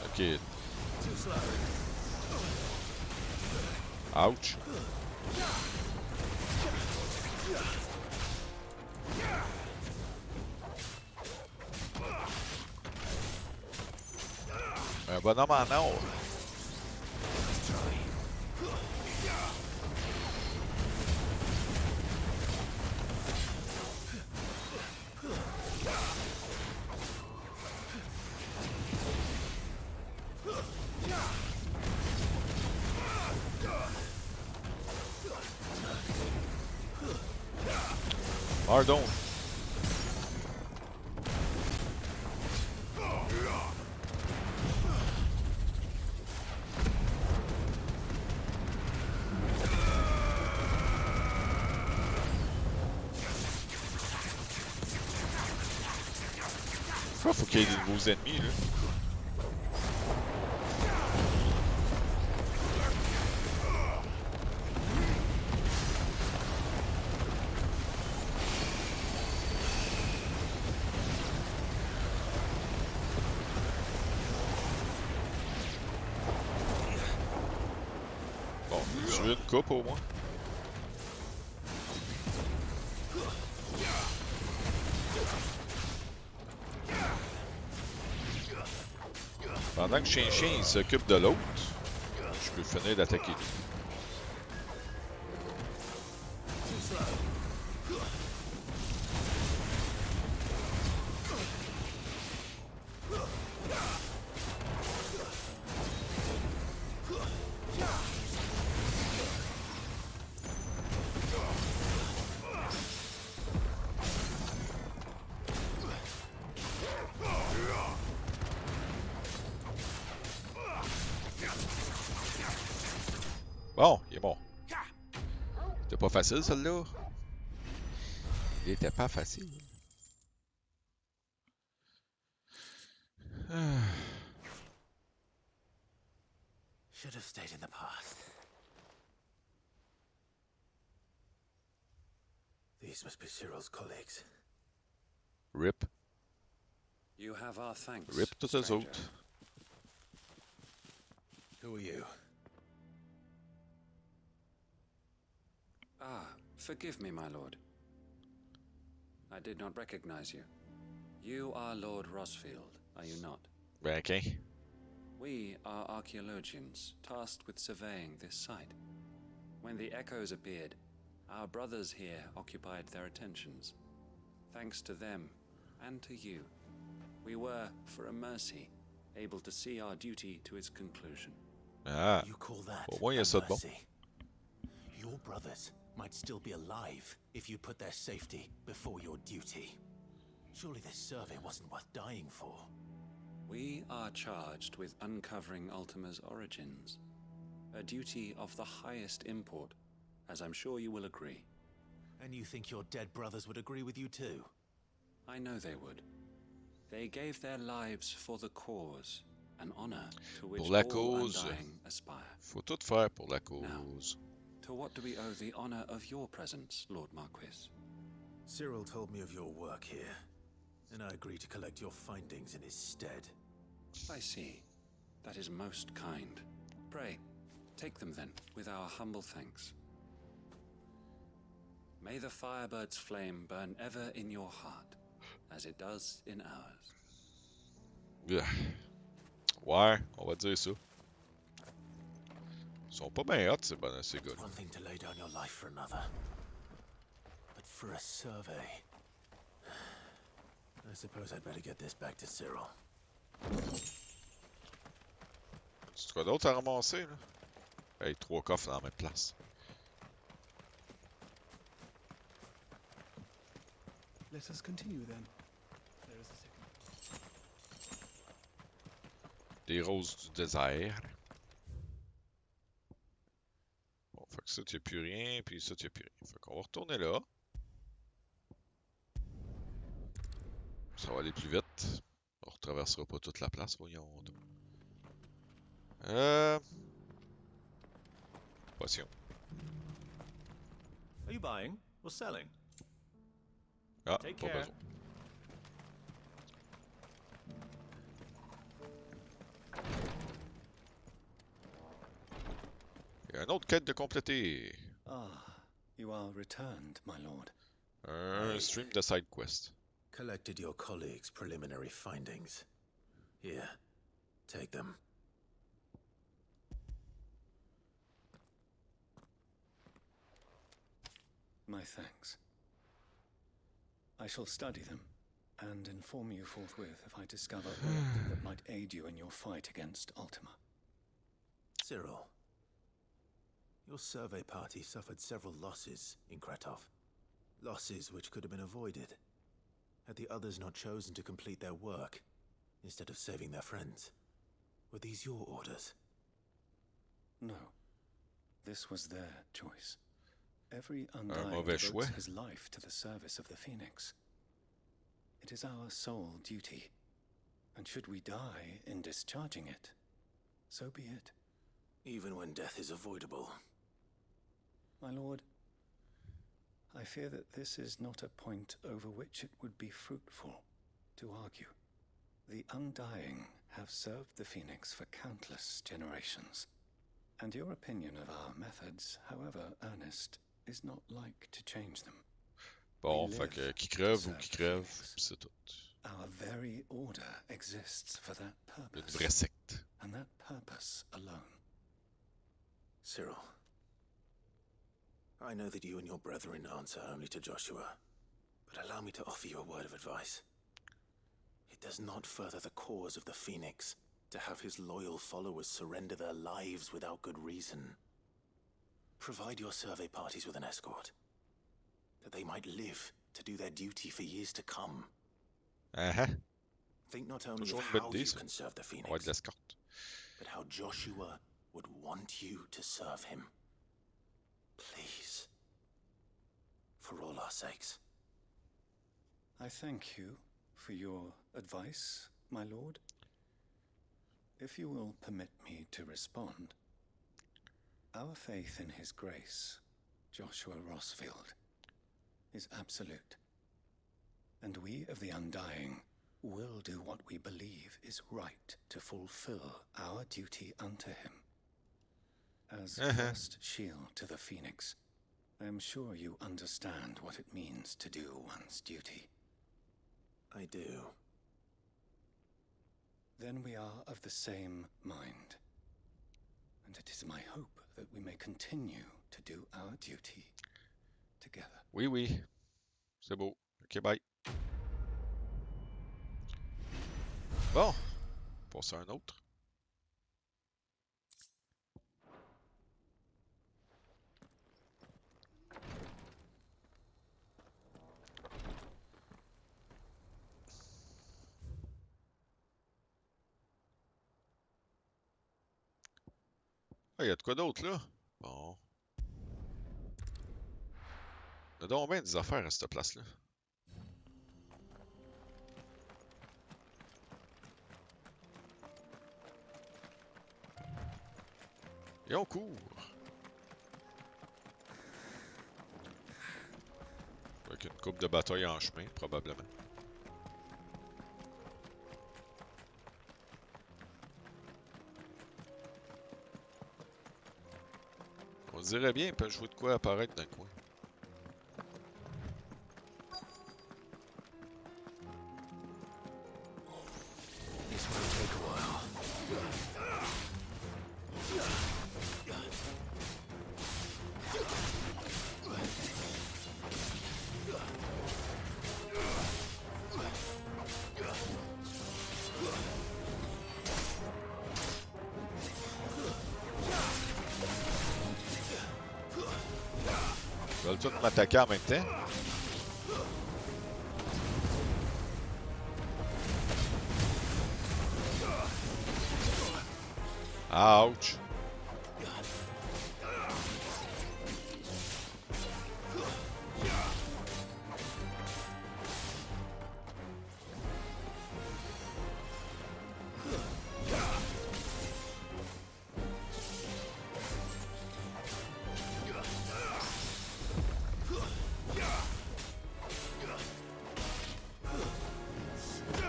Ok. Too slow. Ouch. Un bonhomme en or. Pardon. Pourquoi faut qu'il y ait des nouveaux ennemis, là? Bon, tu veux une coupe au moins? Pendant que Chien il s'occupe de l'autre, je peux finir d'attaquer lui. Bon, il est mort. C'était pas facile, celle-là. Il était pas facile. Should have stayed in the past. These must be Cyril's colleagues. Rip. You have our thanks. Rip to the stranger. autres. Who are you? Ah, forgive me, my lord. I did not recognize you. You are Lord Rosfield, are you not? Okay. We are archaeologians tasked with surveying this site. When the echoes appeared, Our brothers here occupied their attentions. Thanks to them, and to you, we were, for a mercy, able to see our duty to its conclusion. Ah, You call that au moins il y a a ça de bon. mercy? Your brothers might still be alive if you put their safety before your duty. Surely this survey wasn't worth dying for. We are charged with uncovering Ultima's origins, a duty of the highest import, as I'm sure you will agree. And you think your dead brothers would agree with you too? I know they would. They gave their lives for the cause, an honor to which Pour la all cause. undying aspire. Faut tout faire pour la cause. To what do we owe the honor of your presence, Lord Marquis? Cyril told me of your work here, and I agreed to collect your findings in his stead. I see. That is most kind. Pray, take them then, with our humble thanks. May the Firebird's flame burn ever in your heart, as it does in ours. Yeah. Ouais, on va dire ça. Ils sont pas bien hot, ces gars. One thing to lay down your life for another. But for a survey, I suppose I'd better get this back to Cyril. C'est quoi d'autre à ramasser, là? Hey, 3 coffres dans la même place. Let us continue then. There is a second. Des roses du désert. Bon, fait que ça, tu plus rien, puis ça, tu plus rien. Fait qu'on va retourner là. Ça va aller plus vite. On retraversera pas toute la place, voyons. Potion. Are you buying or selling? Ah, Take pas care. besoin. Il y a une autre quête de compléter. Ah, you are returned, my lord. Un stream de side quest. Collected your colleagues' preliminary findings. Here, take them. My thanks. I shall study them and inform you forthwith if I discover aught that might aid you in your fight against Ultima. Cyril, your survey party suffered several losses in Kretov. Losses which could have been avoided had the others not chosen to complete their work instead of saving their friends. Were these your orders? No. This was their choice. Every Un Undying mauvais devotes choix. his life to the service of the Phoenix. It is our sole duty, and should we die in discharging it, so be it. Even when death is avoidable. My lord, I fear that this is not a point over which it would be fruitful to argue. The Undying have served the Phoenix for countless generations, and your opinion of our methods, however earnest, is not like to change them. Bon, fait que qui crève ou qui crève, pis c'est tout. Our very order exists for that Une purpose. vraie secte. And that purpose alone. Cyril, I know that you and your brethren answer only to Joshua, but allow me to offer you a word of advice. It does not further the cause of the Phoenix to have his loyal followers surrender their lives without good reason. Provide your survey parties with an escort, that they might live to do their duty for years to come. Think not only Toujours of une bonne how idée, you ça. can serve the On va de Phoenix, l'escorte. but how Joshua would want you to serve him. Please. For all our sakes. I thank you for your advice, my lord. If you will permit me to respond, our faith in his grace, Joshua Rossfield, is absolute. And we of the Undying will do what we believe is right to fulfill our duty unto him. As first shield to the Phoenix, I am sure you understand what it means to do one's duty. I do. Then we are of the same mind. And it is my hope that we may continue to do our duty together. Oui, oui. C'est beau. Ok, bye. Bon. Passe à un autre. Ah, il y a de quoi d'autre, là? Bon. Il y a donc bien des affaires à cette place-là. Et on court. Avec une coupe de bataille en chemin, probablement. On dirait bien, peut jouer de quoi apparaître dans le coin. This will take a while. Ils veulent tous m'attaquer en même temps. Ouch!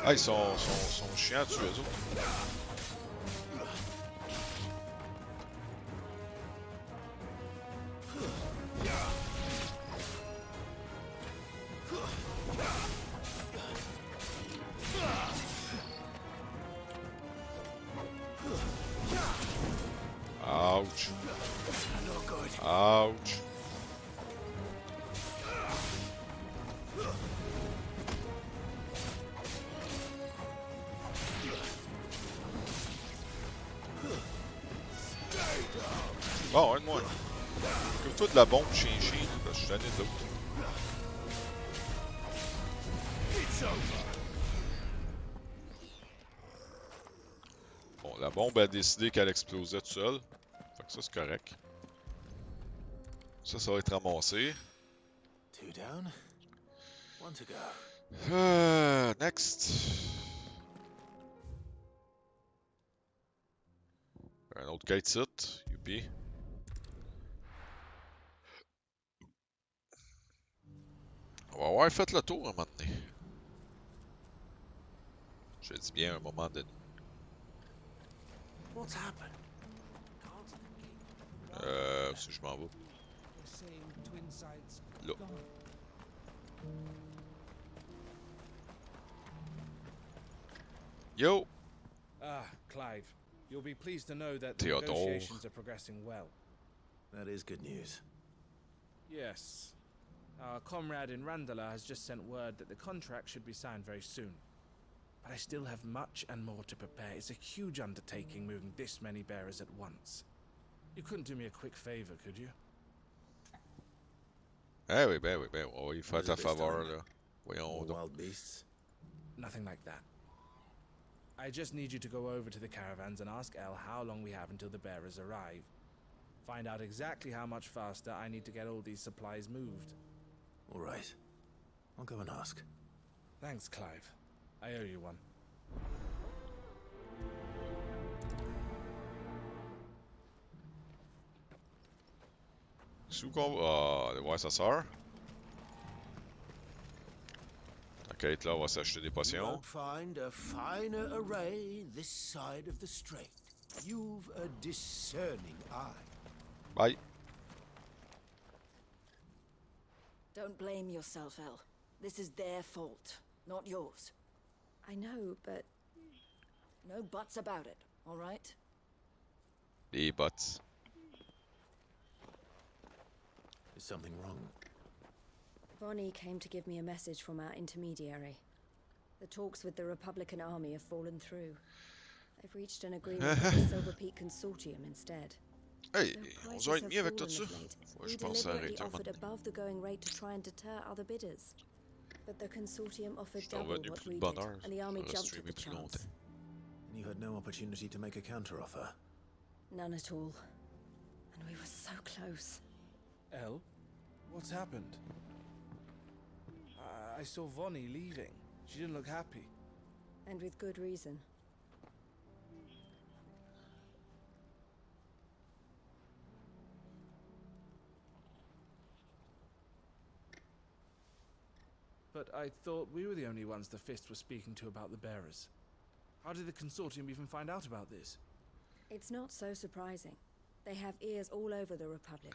Ah, ils sont chiants dessus, eux autres. Ouch. Ouch. Bon, aide-moi. Occupe-toi de la bombe, chien-chien, parce que je suis tanné de l'autre. Bon, la bombe a décidé qu'elle explosait toute seule. Fait que ça, c'est correct. Ça va être ramassé. Two down, one to go. Next. Un autre kite site. Youpi. On va avoir fait le tour un moment donné. Je dis bien un moment donné. What's happened? Si je m'en vais. Là. Yo! Ah, Clive. You'll be pleased to know that the Theodore. negotiations are progressing well. That is good news. Yes. Our comrade in Randala has just sent word that the contract should be signed very soon. But I still have much and more to prepare. It's a huge undertaking moving this many bearers at once. You couldn't do me a quick favor, could you? Eh oui, ben oui, ben on va y faire ta faveur, là. Voyons donc. Wild beasts? Nothing like that. I just need you to go over to the caravans and ask El how long we have until the bearers arrive. Find out exactly how much faster I need to get all these supplies moved. All right. I'll go and ask. Thanks, Clive. I owe you one. Sous qu'on va aller voir sa sœur. Ok, là, on va s'acheter des You potions. won't find a finer array this side of the strait. You've a discerning eye. Bye. Don't blame yourself, El. This is their fault, not yours. I know, but... No buts about it, all right? Des bots. Is something wrong? Vonnie came to give me a message from our intermediary. The talks with the Republican Army have fallen through. They've reached an agreement with the Silver Peak Consortium instead. Hey, Though 11 heures et prices have demie avec tout fallen ça. of late, Faut que we je pense à deliberately arrêter un moment offered donné. above the going rate to try and deter other bidders. But the Consortium offered Je suis double revenu what plus we de did, bonheur. and the Army J'aurais jumped at streamé the plus longtemps. chance. And you had no opportunity to make a counteroffer? None at all. And we were so close. Elle? What's happened? I saw Vonnie leaving. She didn't look happy. And with good reason. But I thought we were the only ones the Fist was speaking to about the bearers. How did the Consortium even find out about this? It's not so surprising. They have ears all over the Republic.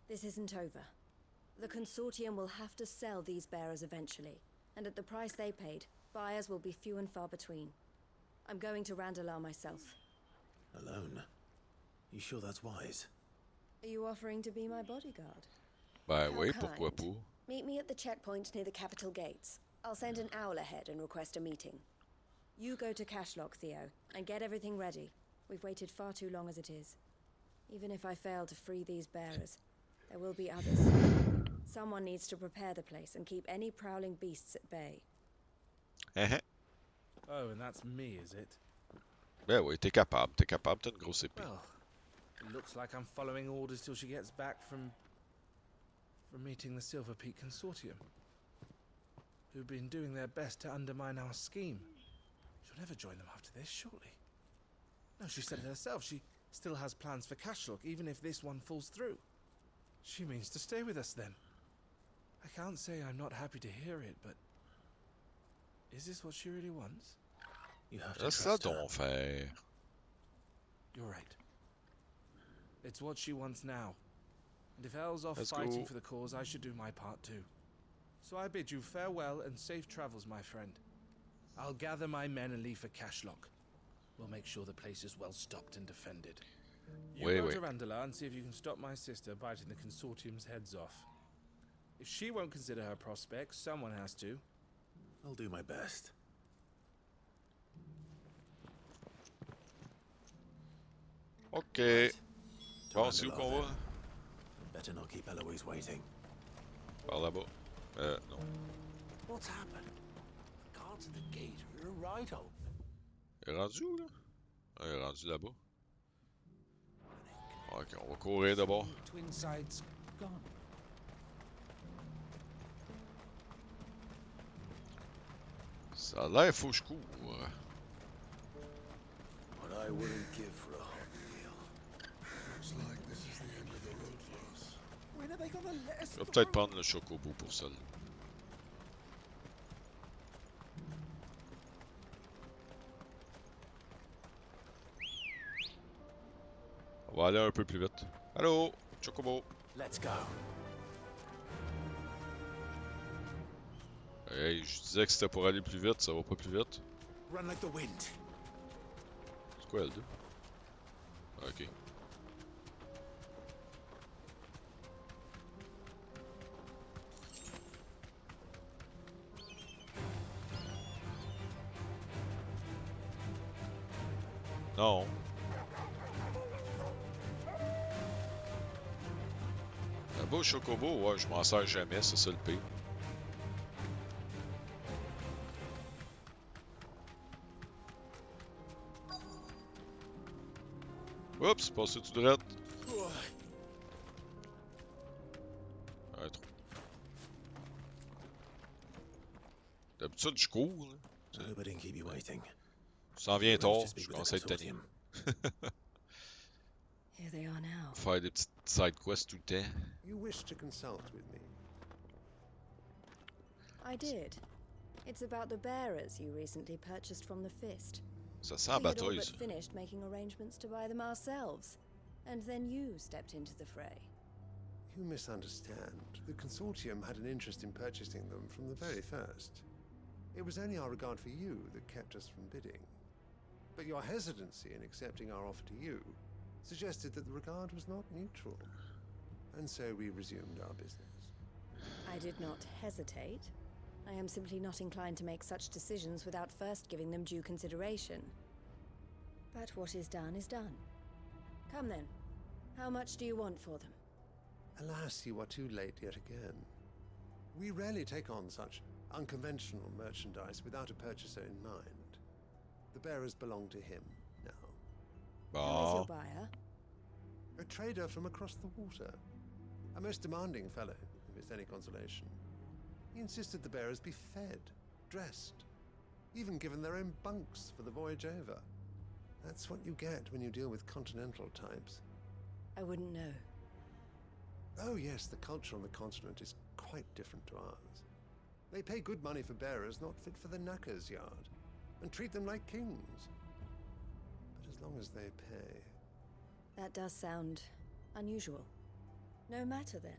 This isn't over. The Consortium will have to sell these bearers eventually, and at the price they paid, buyers will be few and far between. I'm going to Randalar myself. Alone? You sure that's wise? Are you offering to be my bodyguard? Ben How oui, kind. pourquoi pas. Meet me at the checkpoint near the capital gates. I'll send an owl ahead and request a meeting. You go to Cashlock, Theo, and get everything ready. We've waited far too long as it is. Even if I fail to free these bearers, there will be others. Someone needs to prepare the place and keep any prowling beasts at bay. Oh, and that's me, is it? Ben oui, t'es capable, t'as une grosse épée. Well, it looks like I'm following orders till she gets back from meeting the Silver Peak Consortium, who've been doing their best to undermine our scheme. She'll never join them after this, surely. No, she said it herself. She still has plans for Cashlock, even if this one falls through. She means to stay with us then. I can't say I'm not happy to hear it, but is this what she really wants? You have to Laisse-la trust her. donc faire. You're right. It's what she wants now. And if Elle's off Let's fighting go. for the cause, I should do my part too. So I bid you farewell and safe travels, my friend. I'll gather my men and leave for Cashlock. We'll make sure the place is well stocked and defended. You Wait, go wait. to Randalar and see if you can stop my sister biting the Consortium's heads off. If she won't consider her prospects, someone has to. I'll do my best. Ok. Bon, c'est où qu'on va? Better not keep Eloise waiting. Par là-bas. Non. What's happened? The guards at the gate are right open. Il est rendu où, là? Ah, il est rendu là-bas. Ok, on va courir d'abord. Twin sides gone. Ça a l'air, faut que je cours. What I wouldn't give for a hot meal. Looks like this is the end of the road for us. When are they gonna let us Je vais peut-être prendre le chocobo pour ça. Là. On va aller un peu plus vite. Allô, chocobo. Let's go. Hey, je disais que c'était pour aller plus vite, ça va pas plus vite. Run like the wind. C'est quoi L2? Ok. Non. Là-bas au chocobo, ouais, je m'en sers jamais, c'est ça le pire. Oups, passé tout droit. Ouais, trop. D'habitude, je cours. Là. Hope I didn't keep you waiting. Tu s'en viens tard, Just be je with commence the à être tanné. consortium. Here they are now. Faire des petites side quests tout le temps. You wish to consult with me? I did. It's about the bearers you recently purchased from the Fist. Ça We sent had all bataille, but ça. finished making arrangements to buy them ourselves. And then you stepped into the fray. You misunderstand. The consortium had an interest in purchasing them from the very first. It was only our regard for you that kept us from bidding. But your hesitancy in accepting our offer to you suggested that the regard was not mutual. And so we resumed our business. I did not hesitate. I am simply not inclined to make such decisions without first giving them due consideration. But what is done is done. Come then. How much do you want for them? Alas, you are too late yet again. We rarely take on such unconventional merchandise without a purchaser in mind. The bearers belong to him now. Who is your buyer? A trader from across the water. A most demanding fellow, if it's any consolation. He insisted the bearers be fed, dressed, even given their own bunks for the voyage over. That's what you get when you deal with continental types. I wouldn't know. Oh yes, the culture on the continent is quite different to ours. They pay good money for bearers not fit for the knacker's yard, and treat them like kings. But as long as they pay... That does sound unusual. No matter then.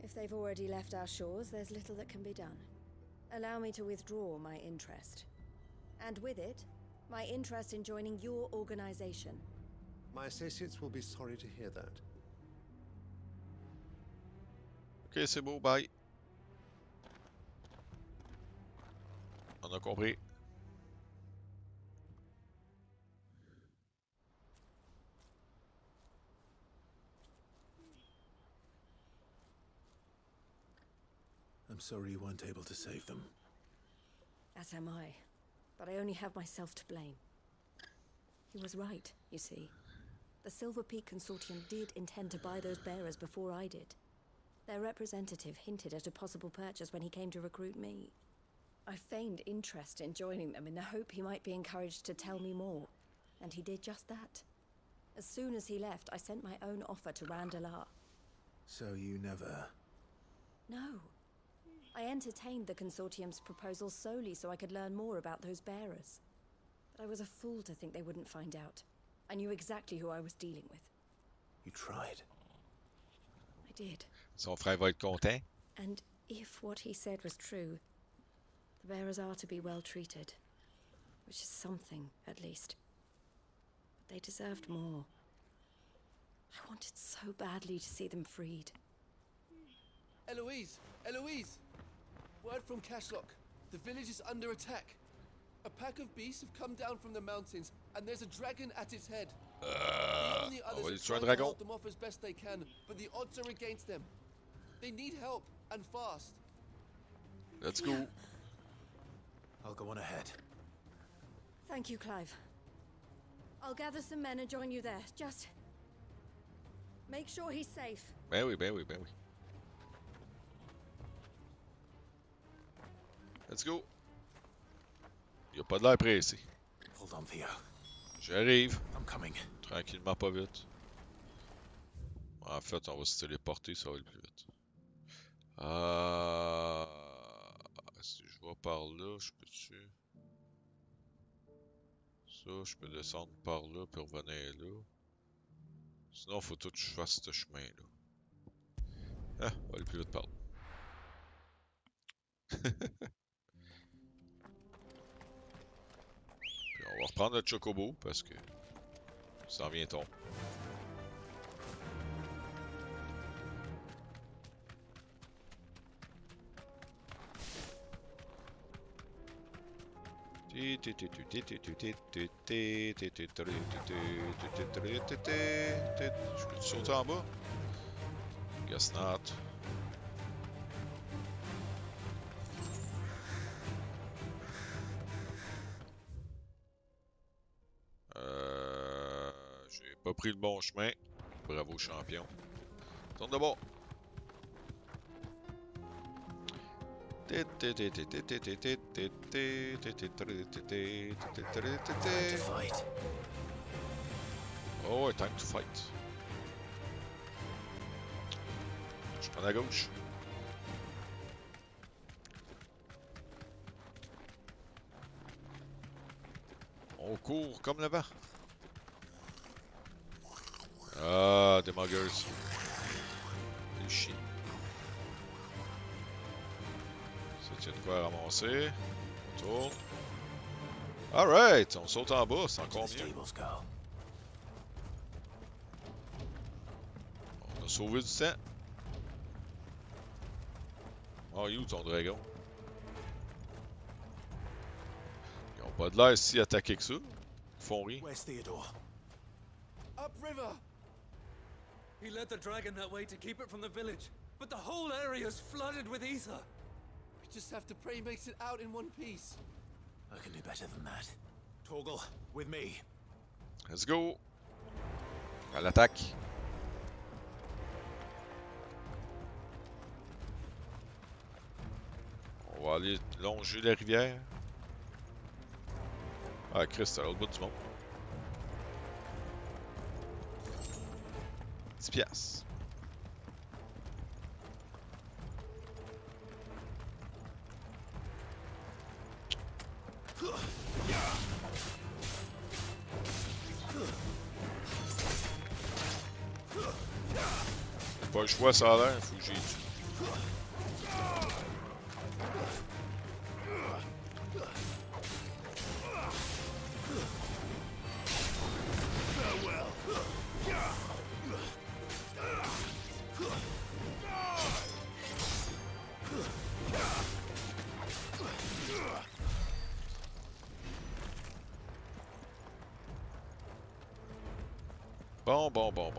If they've already left our shores, there's little that can be done. Allow me to withdraw my interest. And with it, my interest in joining your organization. My associates will be sorry to hear that. Ok, c'est beau, bye. On a compris. I'm sorry you weren't able to save them. As am I. But I only have myself to blame. He was right, you see. The Silver Peak Consortium did intend to buy those bearers before I did. Their representative hinted at a possible purchase when he came to recruit me. I feigned interest in joining them in the hope he might be encouraged to tell me more, and he did just that. As soon as he left, I sent my own offer to Randalar. So you never... No. I entertained the Consortium's proposal solely so I could learn more about those bearers. But I was a fool to think they wouldn't find out. I knew exactly who I was dealing with. You tried. I did. Son frère va être content. And if what he said was true, the bearers are to be well treated. Which is something, at least. But they deserved more. I wanted so badly to see them freed. Eloise! Eloise! Word from Cashlock. The village is under attack. A pack of beasts have come down from the mountains, and there's a dragon at its head. You and the others are trying to hold them off as best they can, but the odds are against them. They need help, and fast. Let's go. I'll go on ahead. Thank you, Clive. I'll gather some men and join you there. Just... make sure he's safe. Ben oui, ben oui, ben oui. Let's go. Y'a pas de l'air pressé. Hold on, Theo. J'arrive. I'm coming. Tranquillement, pas vite. En fait, on va se téléporter, ça va aller plus vite. Si je vais par là, je peux-tu... Ça, je peux descendre par là, puis revenir là. Sinon, faut tout que je fasse ce chemin-là. Ah, on va aller plus vite par là. Puis on va reprendre notre chocobo, parce que ça en vient tomber. Je peux sauter en bas? Guess not. J'ai pas pris le bon chemin. Bravo champion. Tourne de bord. Oh, time to fight. Je prends la gauche. On court comme le vent. Ah, des muggers. Des chiens. Ça tient de quoi à ramasser. On tourne. Alright, on saute en bas, c'est encore mieux. On a sauvé du temps. Oh, you ton dragon? Ils ont pas de l'air si attaqués que ça. Ils font rien. Where's Theodore? Upriver! He led the dragon that way to keep it from the village, but the whole area's flooded with ether. We just have to pray he makes it out in one piece. I can do better than that. Torgal, with me. Let's go! À l'attaque! On va aller longer la rivière. Ah, Chris, c'est à l'autre bout du monde. 10 piastres. Pas le choix, ça a l'air, faut que j'y tue. Bon.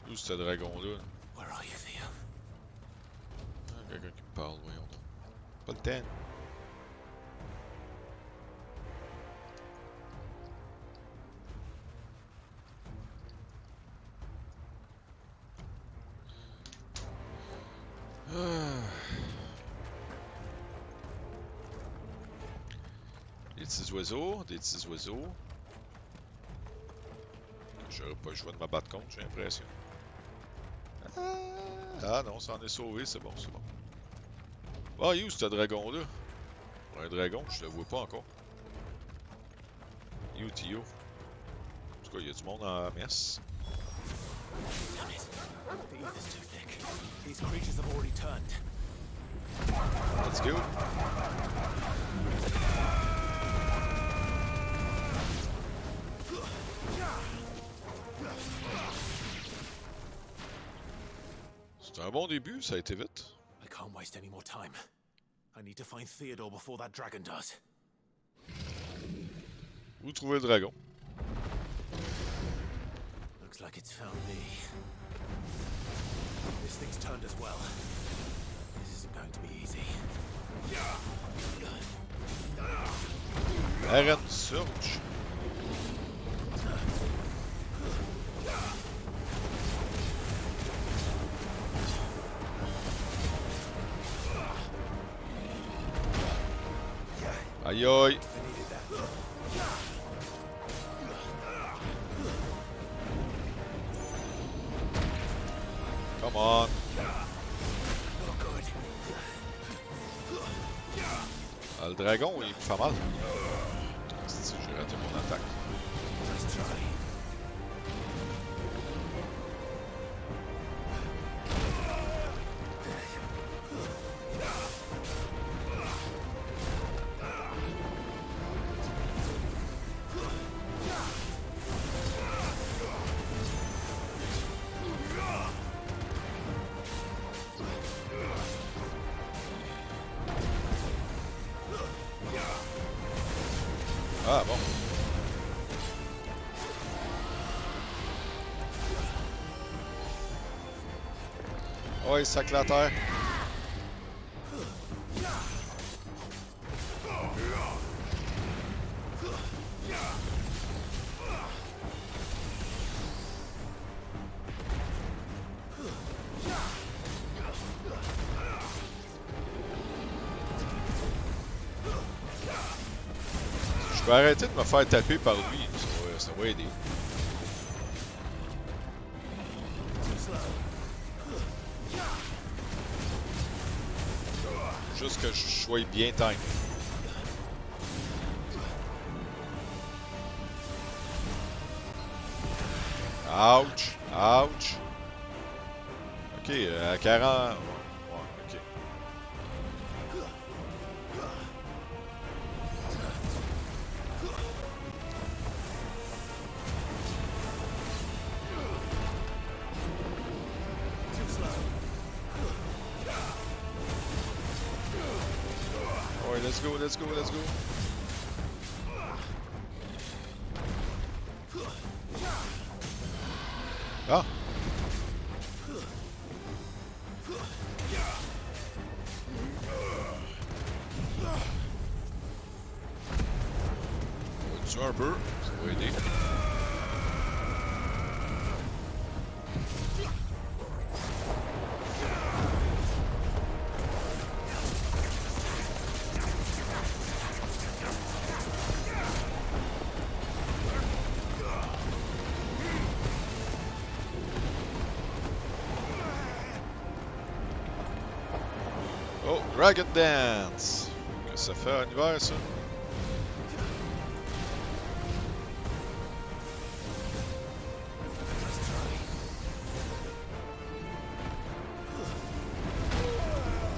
Où ce dragon-là? Where are you, Theo? Quelqu'un qui me parle, voyons donc. Pas le temps. Des petits oiseaux. J'aurais pas le choix de me battre contre, j'ai l'impression. Ah non, ça en est sauvé, c'est bon. Ah, you, ce dragon-là? Un dragon, je le vois pas encore. You, Tio. En tout cas, il y a du monde en messe. Damn it. The ether's too thick. These creatures have already turned. Let's go. C'est un bon début, ça a été vite. I can't waste any more time. I need to find Theodore before that dragon does. Où trouver le dragon? Looks like it's found me. This thing's turned as well. This isn't going to be easy. Aaron Surge. Aïe aïe. Come on. Ah, le dragon, il me fait mal. Si j'ai raté mon attaque. Ah bon. Oh, il sac la terre. Je vais arrêter de me faire taper par lui, ça va aider. Juste que je sois bien timé. Ouch! Ouch! Ok, à 40... Ouais, ok. Let's go, let's go, let's go. Ah! On va tuer un peu, ça va aider. Oh, Dragon Dance! Qu'est-ce que ça fait en hiver, ça?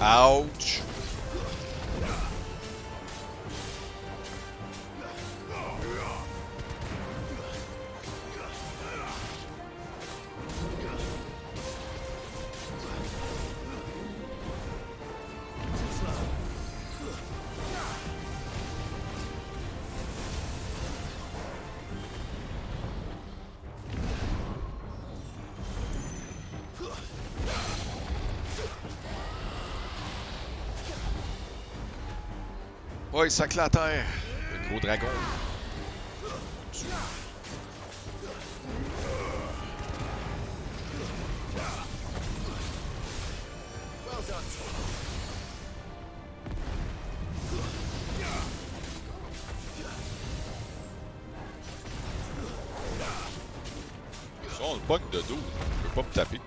Ouch! Ouais, il sac la terre. Le gros dragon. Ça, on le pogne de dos. Je peux pas me taper.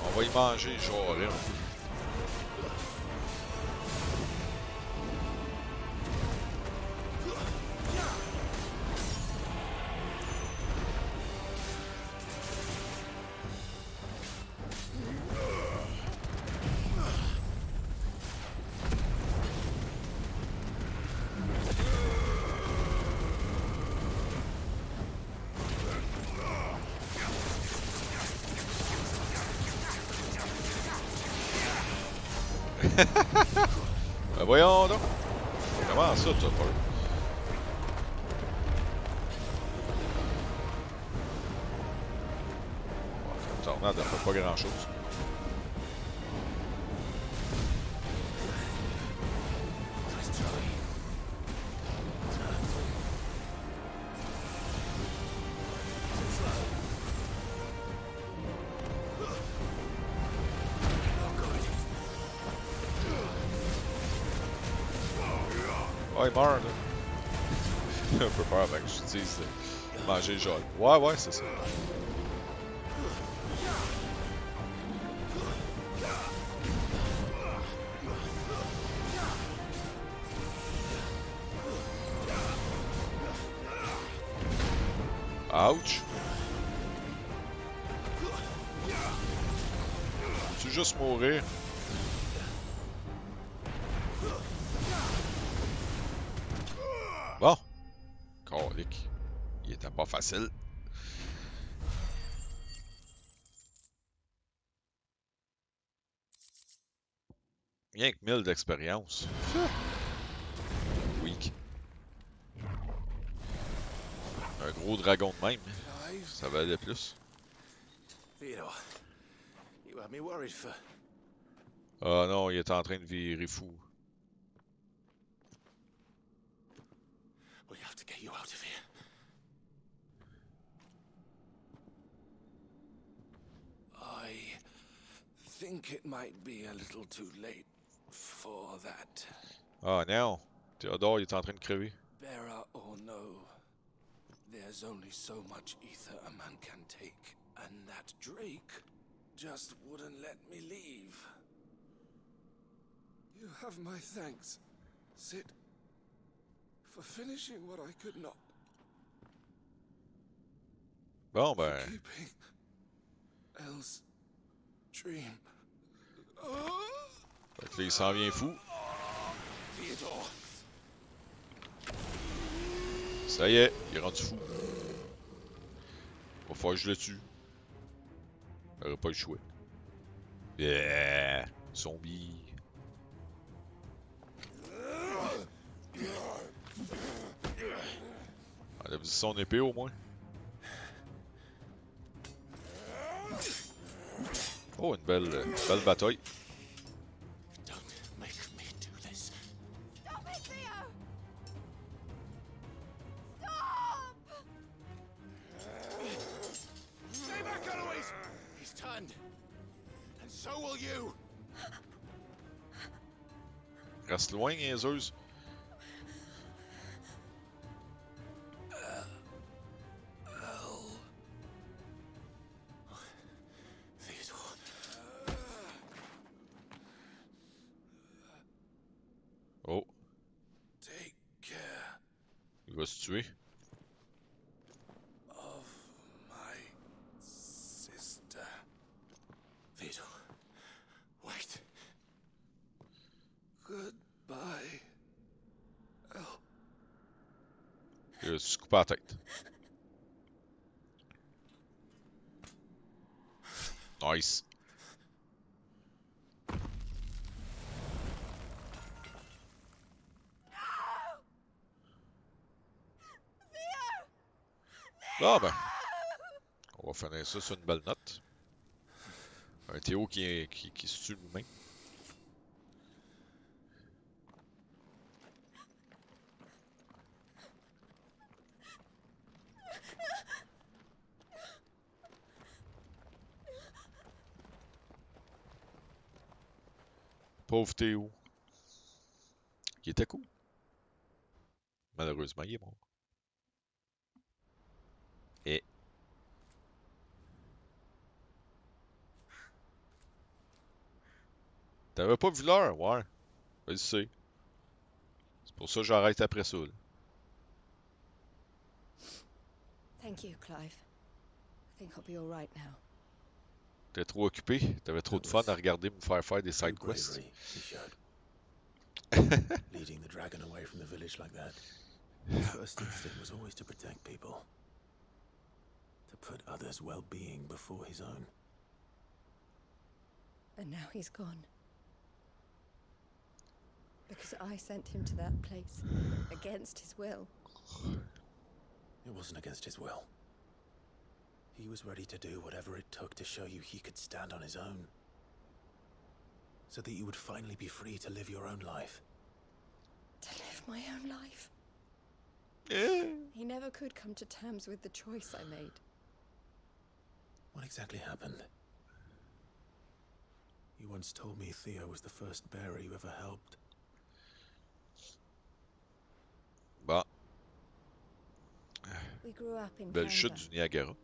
On va y manger, genre, là. Ben voyons donc. Comment ça, toi, Paul? Comme tornade, elle fait pas grand-chose. Oh, il meurt, là. Un peu peur avant que j'utilise manger le jaune. Ouais, ouais, c'est ça. Ouch. Peux-tu juste mourir? Bon. Colique. Il était pas facile. Rien que 1000 d'expérience. Weak. Un gros dragon de même. Ça valait plus. Theodore, you had me worried for... Ah non, il est en train de virer fou. We have to get you out of here. I think it might be a little too late for that. Ah non. Théodore, il est en train de crever. Bearer or no, there's only so much ether a man can take, and that Drake just wouldn't let me leave. You have my thanks, Sid, for finishing what I could not. Bon, ben. For keeping Elle's dream. Fait que là, il s'en vient fou. Ça y est, il est rendu fou. Va falloir que je le tue. J'aurais pas le choix. Yeah! Zombie. Enlève son épée au moins. Oh, une belle bataille. Stay back, Eloise! He's turned. And so will you! Reste loin, niaiseuse. Oh. Take care Il va se tuer. of my sister. Theodore, wait. Goodbye. Oh. Il va se couper la tête. Nice. Ah ben, on va finir ça sur une belle note. Un Théo qui se tue lui-même. Pauvre Théo. Il était cool. Malheureusement, il est mort. Et... T'avais pas vu l'heure? Ouais. Je sais. C'est pour ça que j'arrête après ça. Là. Thank you, Clive. I think I'll be all right now. T'es trop occupé? T'avais trop de fun à regarder me faire des side quests? He showed. Leading the dragon away from the village like that. His first instinct was always to protect people. To put others' well-being before his own. And now he's gone. Because I sent him to that place, against his will. It wasn't against his will. He was ready to do whatever it took to show you he could stand on his own. So that you would finally be free to live your own life. To live my own life. Yeah. He never could come to terms with the choice I made. What exactly happened? You once told me Theo was the first bearer you ever helped. Bon. We grew up in Belle Canada. chute du Niagara.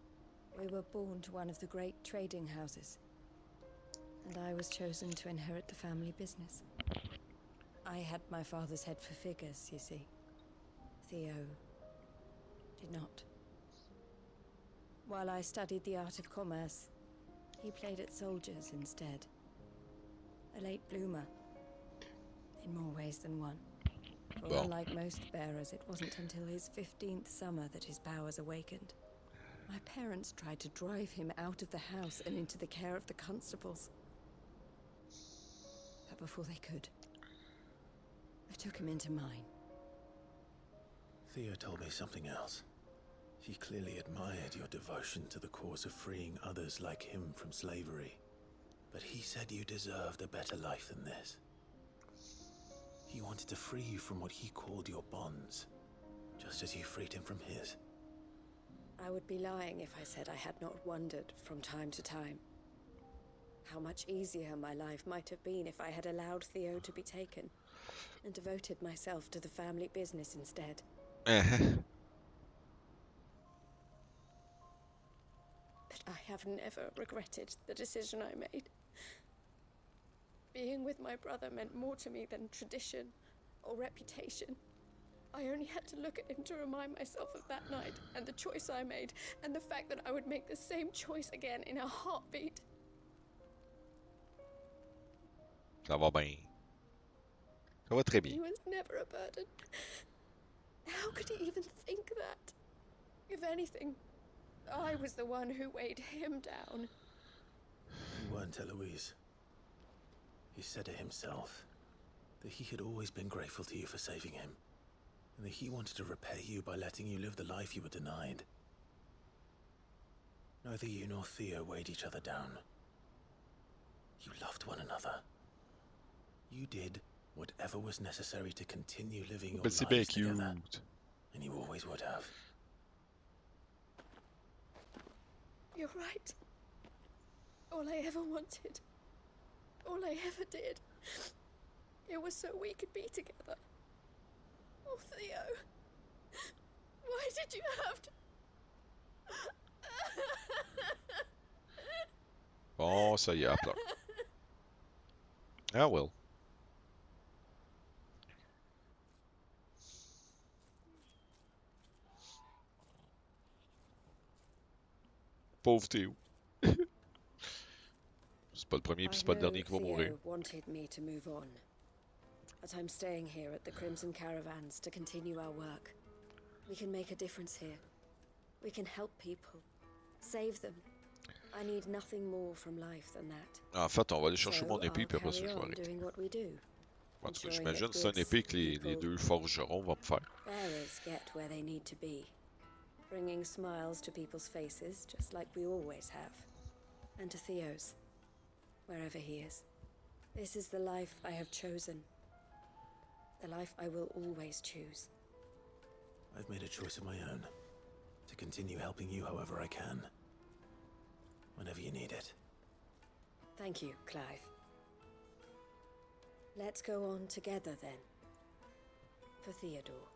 We were born to one of the great trading houses. And I was chosen to inherit the family business. I had my father's head for figures, you see. Theo did not. While I studied the art of commerce, he played at soldiers instead. A late bloomer, in more ways than one. For unlike most bearers, it wasn't until his 15th summer that his powers awakened. My parents tried to drive him out of the house and into the care of the constables. But before they could, I took him into mine. Theo told me something else. He clearly admired your devotion to the cause of freeing others like him from slavery. But he said you deserved a better life than this. He wanted to free you from what he called your bonds, just as you freed him from his. I would be lying if I said I had not wondered from time to time how much easier my life might have been if I had allowed Theo to be taken and devoted myself to the family business instead. But I have never regretted the decision I made. Being with my brother meant more to me than tradition or reputation. I only had to look at him to remind myself of that night and the choice I made and the fact that I would make the same choice again in a heartbeat. Ça va bien. Ça va très bien. He was never a burden. How could he even think that? If anything, I was the one who weighed him down. You weren't, Eloise. He said it himself. That he had always been grateful to you for saving him. And that he wanted to repay you by letting you live the life you were denied. Neither you nor Theo weighed each other down. You loved one another. You did whatever was necessary to continue living your lives C'est bien together. cute. And you always would have. You're right. All I ever wanted, all I ever did, it was so we could be together. Oh, Theo. Why did you have to... Bon, ça y est, elle pleure. Ah, well. Pauvre Théo. C'est pas le premier puis c'est pas le dernier qui va mourir. Theo wanted me to move on. But I'm staying here at the Crimson Caravans to continue our work. We can make a difference here. We can help people. Save them. I need nothing more from life than that. En fait, on va aller chercher So mon épée puis I'll après ça, je carry vais on arrêter. doing what we do. En tout cas, ensuring j'imagine that que c'est une goods, épée que les people, deux forgerons vont me faire. Bearers get where they need to be, bringing smiles to people's faces, just like we always have. And to Theo's, wherever he is. This is the life I have chosen. The life I will always choose. I've made a choice of my own. To continue helping you however I can. Whenever you need it. Thank you, Clive. Let's go on together then. For Theodore.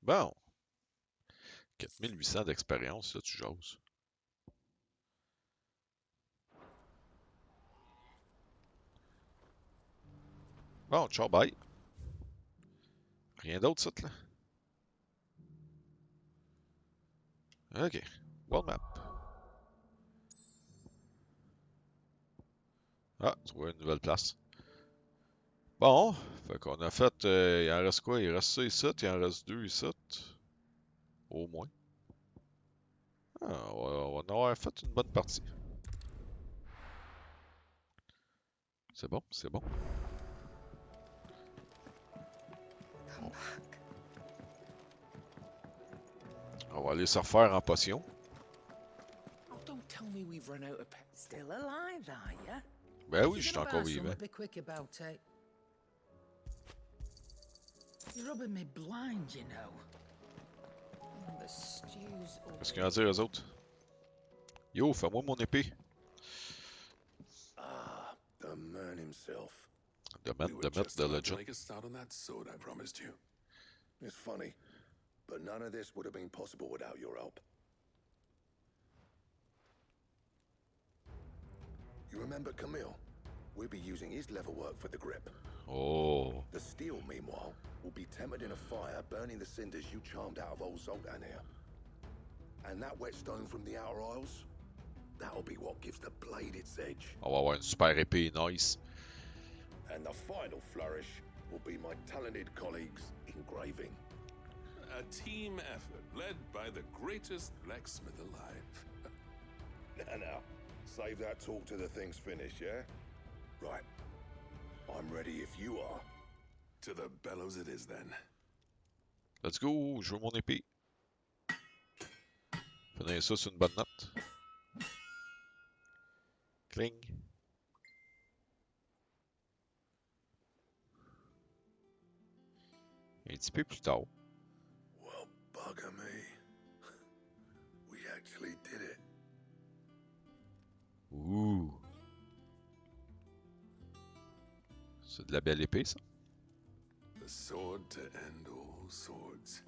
Bon. 4800 d'expérience, là, tu jases. Bon, ciao, bye. Rien d'autre, ça, là? Ok. World map. Ah, trouver une nouvelle place. Bon, fait qu'on a fait... il en reste quoi? Il reste ça ici, il en reste 2 ici. Au moins. Ah, on va en avoir fait une bonne partie. C'est bon, c'est bon. Come back. On va aller se refaire en potion. Oh, don't tell me we've run out of Still alive, are ya? Ben oui, je suis encore vivant. Be quick about it. You're rubbing me blind, you know. The stew's Qu'est-ce qu'ils vont dire, eux autres? Yo, fais-moi mon épée. Ah, the man himself. The man de Legend. Make a start on that sword I promised you. It's funny, but none of this would have been possible without your help. You remember Camille? We'll be using his leather work for the grip. Oh. The steel, meanwhile, will be tempered in a fire, burning the cinders you charmed out of old Zoltan here. And that whetstone from the Outer Isles, that'll be what gives the blade its edge. On va avoir une super épée nice. And the final flourish will be my talented colleagues engraving. A team effort led by the greatest blacksmith alive. Now, save that talk till the thing's finished, yeah? Right. I'm ready if you are. To the bellows it is then. Let's go, je veux mon épée. Finir ça sur une bonne note. Cling. Un petit peu plus tard. Well, bugger me. We actually did it. Ouh. C'est de la belle épée, ça. The sword to end all swords.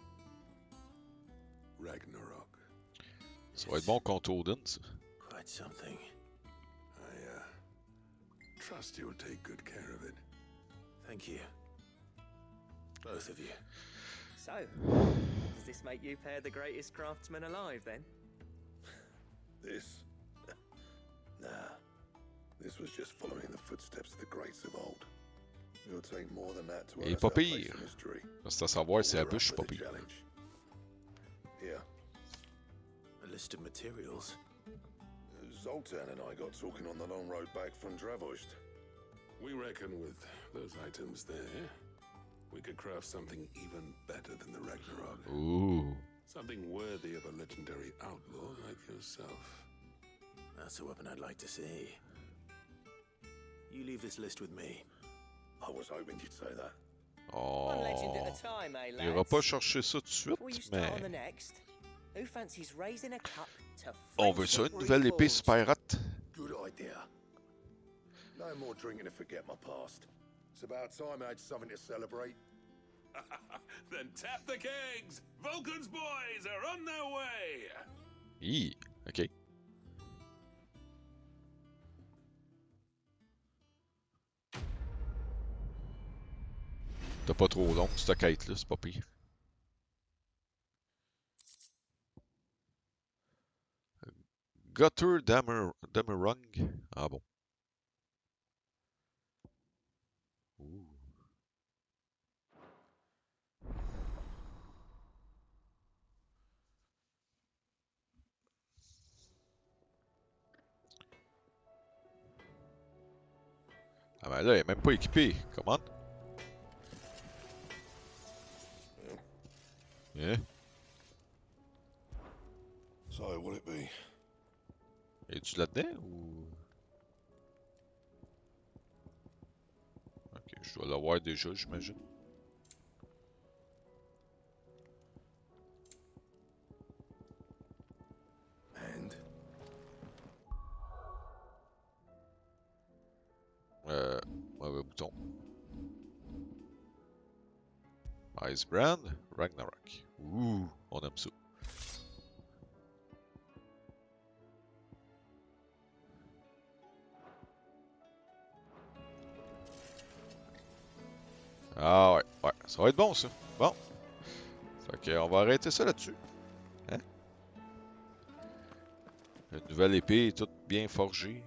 Ragnarok. Ça va être bon contre Odin, ça. Quite something. I trust you'll take good care of it. Thank you. Both of you. So, does this make you pair the greatest craftsmen alive then? This? Nah. This was just following the footsteps of the greats of old. It'll take more than that to Il est earn pas us our place pire. in history. Reste à savoir si la We're up bûche est for pas the pire. challenge. Here. A list of materials. Zoltan and I got talking on the long road back from Dravost. We reckon with those items there, we could craft something even better than the Ragnarok. Ooh. Something worthy of a legendary outlaw like yourself. That's a weapon I'd like to see. You leave this list with me. I was hoping you'd say that. One legend at Oh. a time, eh, Il ira lads? pas chercher ça tout de Before you suite, start on the mais... next, who fancies raising a cup to On veut ça, friendship une nouvelle épée reforged? super hot. Good idea. No more drinking to forget my past. It's about time I had something to celebrate. Then tap the kegs! Vulcan's boys are on their way! Hi, ok. T'as pas trop long, cette quête-là, c'est pas pire. Gutter Damerung. Ah bon. Ouh. Ah ben là, il est même pas équipé. Comment? Hein? So, will it be? Es-tu là-dedans ou... Ok, je dois l'avoir déjà, j'imagine. And? Mauvais bouton. Icebrand, Ragnarok. Ouh, on aime ça. Ah ouais, ouais, ça va être bon ça. Bon. Fait que on va arrêter ça là-dessus. Hein? Une nouvelle épée, toute bien forgée.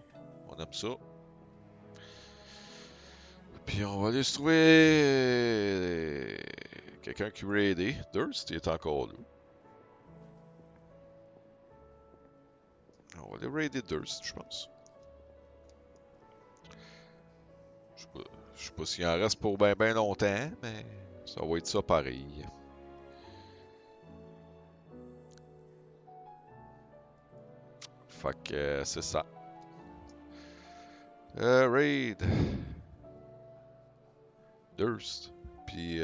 On aime ça. Puis on va aller se trouver quelqu'un qui veut aider. Durst, il est encore là. On va aller raider Durst, je pense. Je sais pas s'il en reste pour ben longtemps, mais ça va être ça pareil. Fait que c'est ça. Raid. Durst. Puis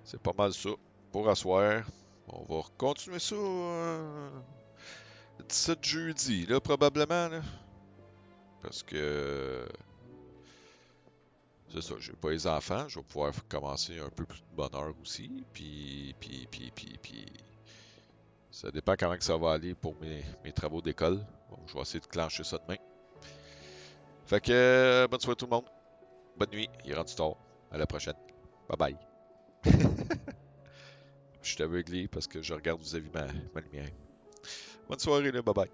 c'est pas mal ça pour asseoir. On va continuer ça 17 jeudi, là, probablement. Là. Parce que c'est ça, j'ai pas les enfants. Je vais pouvoir commencer un peu plus de bonne heure aussi. Puis ça dépend comment que ça va aller pour mes travaux d'école. Bon, je vais essayer de clencher ça demain. Fait que bonne soirée tout le monde. Bonne nuit. Il est rendu tard. À la prochaine. Bye bye. Je suis aveuglé parce que je regarde vis-à-vis ma lumière. Bonne soirée, là. Bye bye.